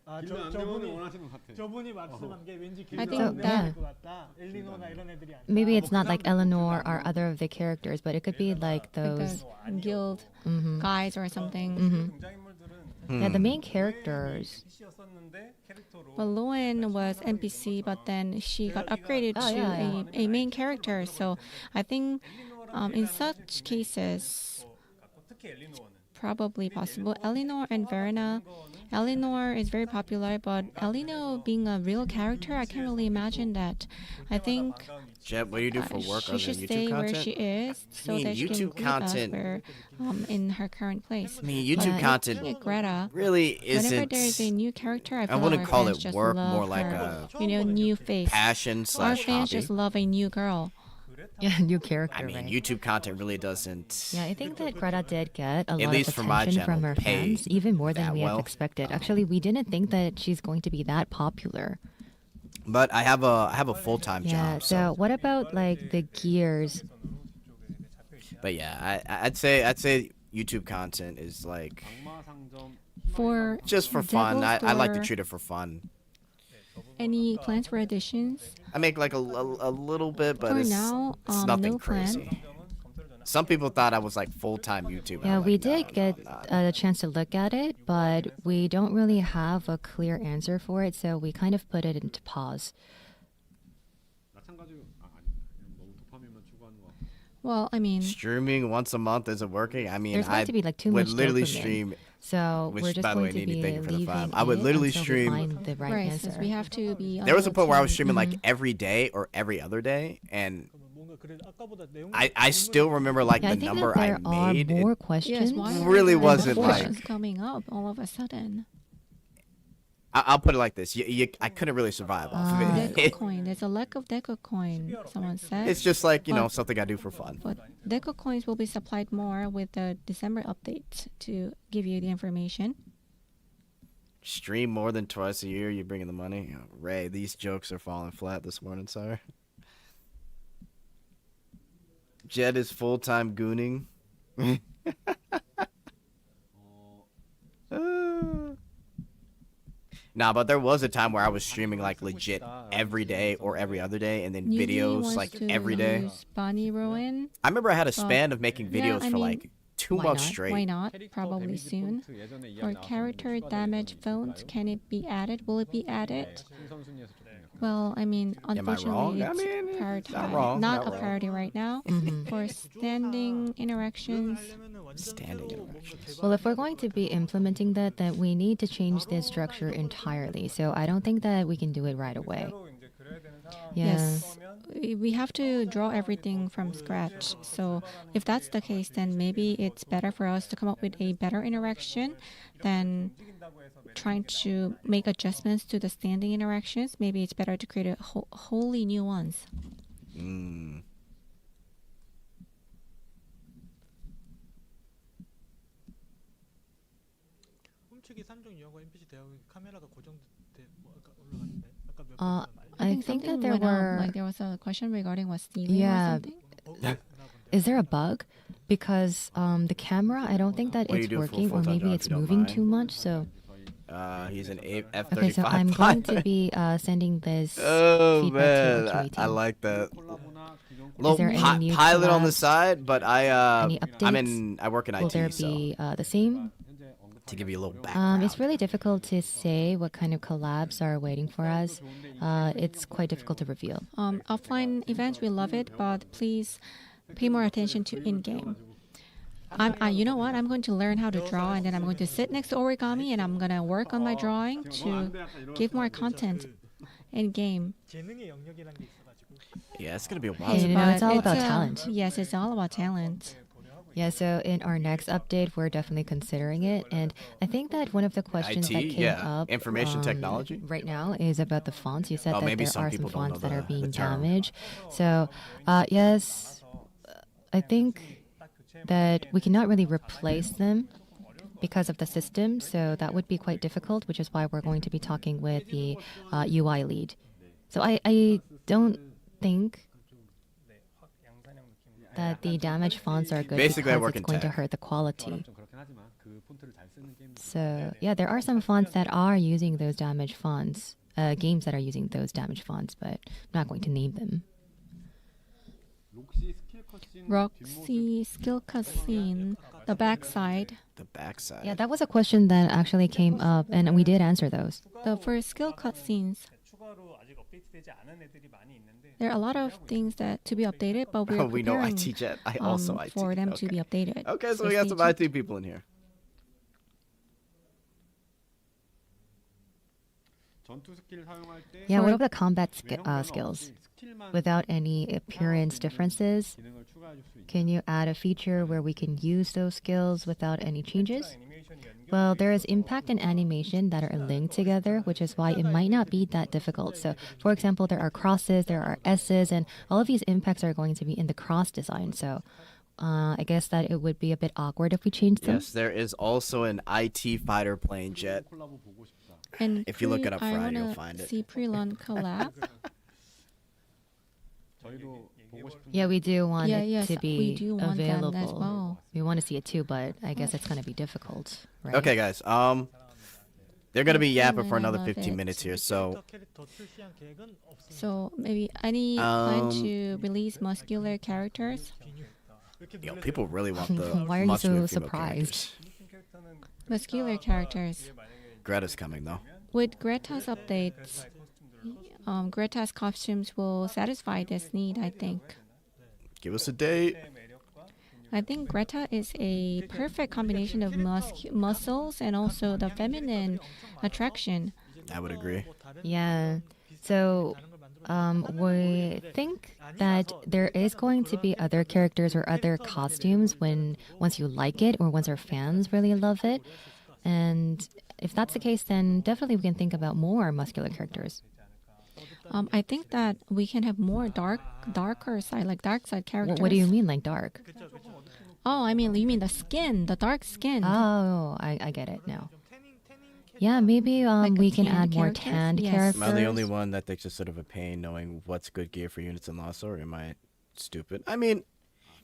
아 길드 안 되면 저분이 원하시는 것 같아. 저분이 말씀한 게 왠지 I 길드 think 안 that- 될것 같다. 엘리노나 이런 애들이 아니라. Maybe it's not like Eleanor or other of the characters, but it could be like Like those. the guild Mhm. guys or something. Mhm. 등장인물들은 Yeah, the main characters. NPC였었는데 캐릭터로 Well, Loen was NPC, but then she got upgraded Oh, to yeah, a main character. So I think in such cases, 특히 엘리노어는 probably possible. Eleanor and Verena. Eleanor is very popular, but Eleanor being a real character, I can't really imagine that. I think Jet, what do you do for work she other should than YouTube stay where content? she is so mean, that she can YouTube greet us content- where, in her current place. I mean, YouTube But content looking at Greta, really whenever isn't there is a new character, I feel wouldn't our call fans it just work, love more like her. a New face. passion Our slash fans hobby. just love a new girl. Yeah, new character, I mean, right? YouTube content really doesn't. Yeah, I think that Greta did get a lot least of for my attention from channel, her pay fans, even more than that we well. have expected. Actually, we didn't think that she's going to be that popular. But I have a full time Yeah. job. So what about like the gears? But yeah, I'd say YouTube content is like For just for fun. Devil's I like to Door, treat it for fun. any plans for additions? I make like a little bit, but For it's, now, it's nothing no plan. crazy. Some people thought I was like full-time YouTuber. Yeah, I'm we like, did "No, get I'm not." a chance to look at it, but we don't really have a clear answer for it, so we kind of put it into pause. 마찬가지로 아니 그냥 너무 도파민만 추구하는 거 같고. Well, I mean, Streaming once a month isn't working. I mean, There's going I to be like too would much literally dopamine. stream. So Which, we're just by the going way, to Nene, be thank you for the leaving five. I would it literally until we stream- find the right right, answer. since we have to be. There was a point where I was on streaming like routine. every day or every other day, and 뭔가 그래 아까보다 내용 I still remember like Yeah, I the think number that there I made. are more Yes, questions. why are really there more wasn't, questions like- coming up all of a sudden. I'll put it like this: I couldn't really survive off of Ah. it. Deco coin. There's a lack of Deco coin. Someone said. It's just like But- something I do for fun. But Deco coins will be supplied more with the December update to give you the information. Stream more than twice a year, you bring in the money. Oh, Ray, these jokes are falling flat this morning, sorry. Jed is full-time gooning. Nah, but there was a time where I was streaming like legit every day or every other day, and then Newbie videos wants like to every day. use Bonnie Rowan. I remember I had a span of making yeah, videos I for mean, like 2 why months not? straight. Why not? 캐릭터 Probably 데미지 soon. 포인트 예전에 이야기 For 나왔었는데 character 추가되는 damage 건 phones, 있을까요? can it be added? Will it be added? 신선순위에서 좀 Well, I mean, Am I wrong? unfortunately, I it's mean, prioritized. not wrong, Not not a wrong. priority right now. For standing interactions, Standing interactions. Well, if we're going to be implementing that, then we need to change the structure entirely. So I don't think that we can do it right away. 새로 이제 그려야 되는 상황이 Yeah. yes, we have to draw everything from scratch. So if that's the case, then maybe it's better for us to come up with a better interaction than 움직인다고 해서 매력 trying to make adjustments to the standing interactions. Maybe it's better to create a wholly new ones. Mm. 훔치기 3종 이용과 NPC 대화기 카메라가 고정돼 뭐 아까 올라갔는데 아까 몇 Uh, 번 I think something that there went up, were. like there was a question regarding what stealing Yeah. or something. Is there a bug? Because the camera, I don't think that What do it's you do for a working, or full-time maybe job, it's if you don't moving mind? too much. So He's an F-35 okay, so I'm going to pilot. be sending this Oh feedback to man, our QA I team. like that. 콜라보나 기존 Little there any new pilot on the collabs? side, but Any I work in Will there IT, so be the same? 현재 언급 to give you a little background. It's really difficult to say what kind of collabs are waiting for us. It's quite difficult to reveal. Offline events, we love it, but please pay more attention to in-game. You know what? I'm going to learn how to draw, and then I'm going to sit next to origami, and I'm gonna work on my drawing to give more content in game. 재능의 영역이라는 게 있어가지고 Yeah, it's gonna be a while. Hey, you know, But it's all about a- talent. Yes, it's all about talent. Yeah, so in our next update, we're definitely considering it. And I think that one of the questions that IT, came yeah. up Information technology? right now is about the fonts. You said Oh, that maybe there some are some people don't fonts know that are the being term. damaged. So, yes, I think that we cannot really replace them because of the system. So that would be quite difficult, which is why we're going to be talking with the UI lead. So I don't think that the damaged fonts are good Basically, I because work it's in going to tech. hurt the quality. 좀 그렇긴 하지만 그 폰트를 잘 쓰는 게임 So yeah, there are some fonts that are using those damaged fonts, games that are using those damaged fonts, but I'm not going to name them. 록시 스킬 컷신 Roxy skill cutscene, the backside. The backside. Yeah, that was a question that actually came up, and we did answer those. The for skill cutscenes, 추가로 아직 업데이트되지 않은 애들이 많이 있는데 there are a lot of things that to be updated, but we're we know preparing IT Jet. I also IT. for them to Okay. be updated. Okay, so we stay got some tuned. IT people in here. 전투 스킬 사용할 때 Yeah, what For- about the combat 외형 skills? 없이 스킬만 Without any appearance differences, 기능을 추가해 줄 수 있나요? can you add a feature where we can use those skills without any changes? 애니메이션이 연결. Well, there is impact and animation that are linked together, which is why it might not be that difficult. So, for example, there are crosses, there are S's, and all of these impacts are going to be in the cross design. So, I guess that it would be a bit awkward if we changed them. Yes, there is also an IT fighter plane jet. 콜라보 보고 싶다. And If you look it up I Friday, you'll wanna find it. see pre-launch collab. 저희도 보고 싶은 Yeah, we do want Yeah, it yes, to we be do want that as available. well. We want to see it too, but I guess it's going to be difficult, right? Okay, guys. They're gonna be Yeah, yapping for I another love 15 it. minutes here, so 캐릭터 출시한 계획은 없습니다. So maybe any plan Um, to release muscular characters? 이렇게 yo, 놀라세요? people really want the Why are you muscular so female surprised? characters. Muscular characters. Greta's coming though. With Greta's updates, Greta's costumes will satisfy this need, I think. Give us a date. I think Greta is a perfect combination of muscles and also the feminine attraction. I would agree. Yeah. So, we think that there is going to be other characters or other costumes once you like it or once our fans really love it. And if that's the case, then definitely we can think about more muscular characters. I think that we can have more darker side, like dark side characters. What do you mean, like dark? Oh, I mean, you mean the skin, the dark skin. Oh, I get it now. Yeah, maybe Like we a can tanned add more characters? tanned Yes. characters. Am I the only one that thinks it's sort of a pain knowing what's good gear for units in Lost, or am I stupid? I mean,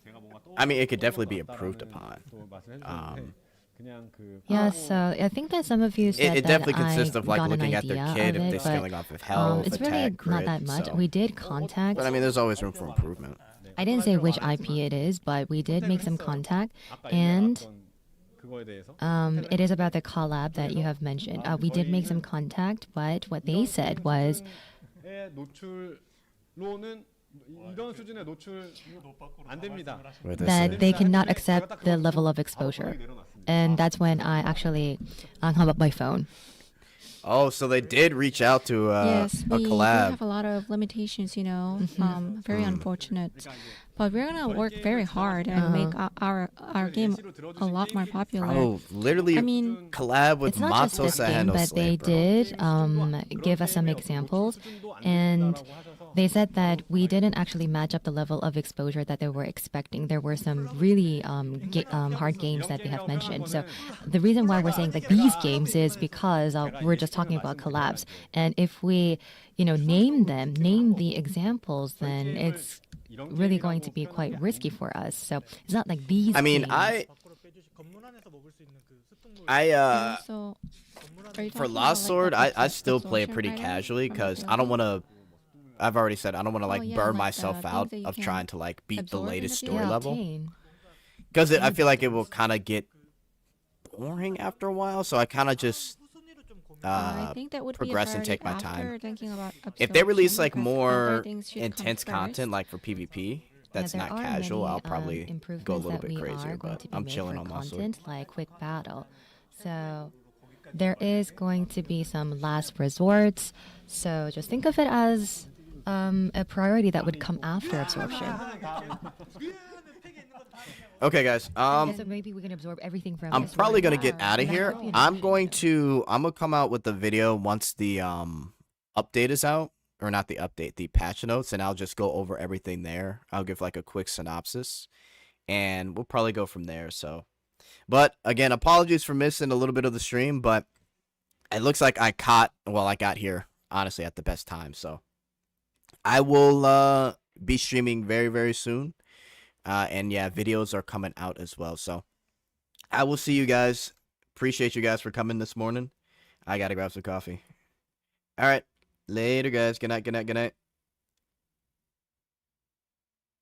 it could definitely be improved upon. 또 말씀해 주셨는데 그냥 그 Yeah, so I think that some of you said It that definitely consists I of like got an looking at their idea kid of if it, they're but, scaling off of health, it's really attack, not crit. that much. So. We did contact. But I mean, there's always room for improvement. I didn't say which IP it is, but we did make some contact, and 그거에 대해서 it is about the collab that you have mentioned. We did make some contact, but what they said was 의 노출로는 이런 수준의 노출 안 됩니다. What they that say. they cannot accept the level of exposure. And that's when I actually hung up my phone. Oh, so they did reach out to Yes, a we do collab. have a lot of limitations, very unfortunate. But we're gonna work very hard and make our game a lot more popular. Oh, literally I mean, collab with It's not just Matzo this game, Sahano but they Slave, bro. did give us some examples, and they said that we didn't actually match up the level of exposure that they were expecting. There were some really hard games that they have mentioned. So the reason why we're saying like these games is because we're just talking about collabs, and if we, name the examples, then it's really going to be quite risky for us. So it's not like these. I mean, games. 밖으로 빼주시 건물 안에서 먹을 수 있는 그 습득물 So, are you For talking Lost about, Sword, like, the I still play it exposure pretty item casually from because the I don't building? want to. I've already said I don't want to like yeah, burn like the myself things out that you of can trying to like beat the absorb in the latest field? story Yeah, level obtain. because I feel like it will kind of get boring after a while. So I kind of just I think that would progress be a and take my priority time. after thinking about If they release like absorption, because other more things should come intense first. content, like for PvP, that's there not are casual, many, I'll probably improvements go a little that bit we crazier. are going But to be I'm made chilling for on Lost Sword. content like quick battle. So there is going to be some last resorts. So just think of it as a priority that would come after absorption. Okay, guys. So maybe we can absorb everything from. I'm this probably one gonna get hour. out of That here. would be an I'm option. gonna come out with the video once the update is out, or not the update, the patch notes, and I'll just go over everything there. I'll give like a quick synopsis, and we'll probably go from there. So, but again, apologies for missing a little bit of the stream, but it looks like I got here honestly at the best time. So I will be streaming very, very soon. And yeah, videos are coming out as well. So I will see you guys. Appreciate you guys for coming this morning. I gotta grab some coffee. All right. Later, guys. Good night, good night, good night.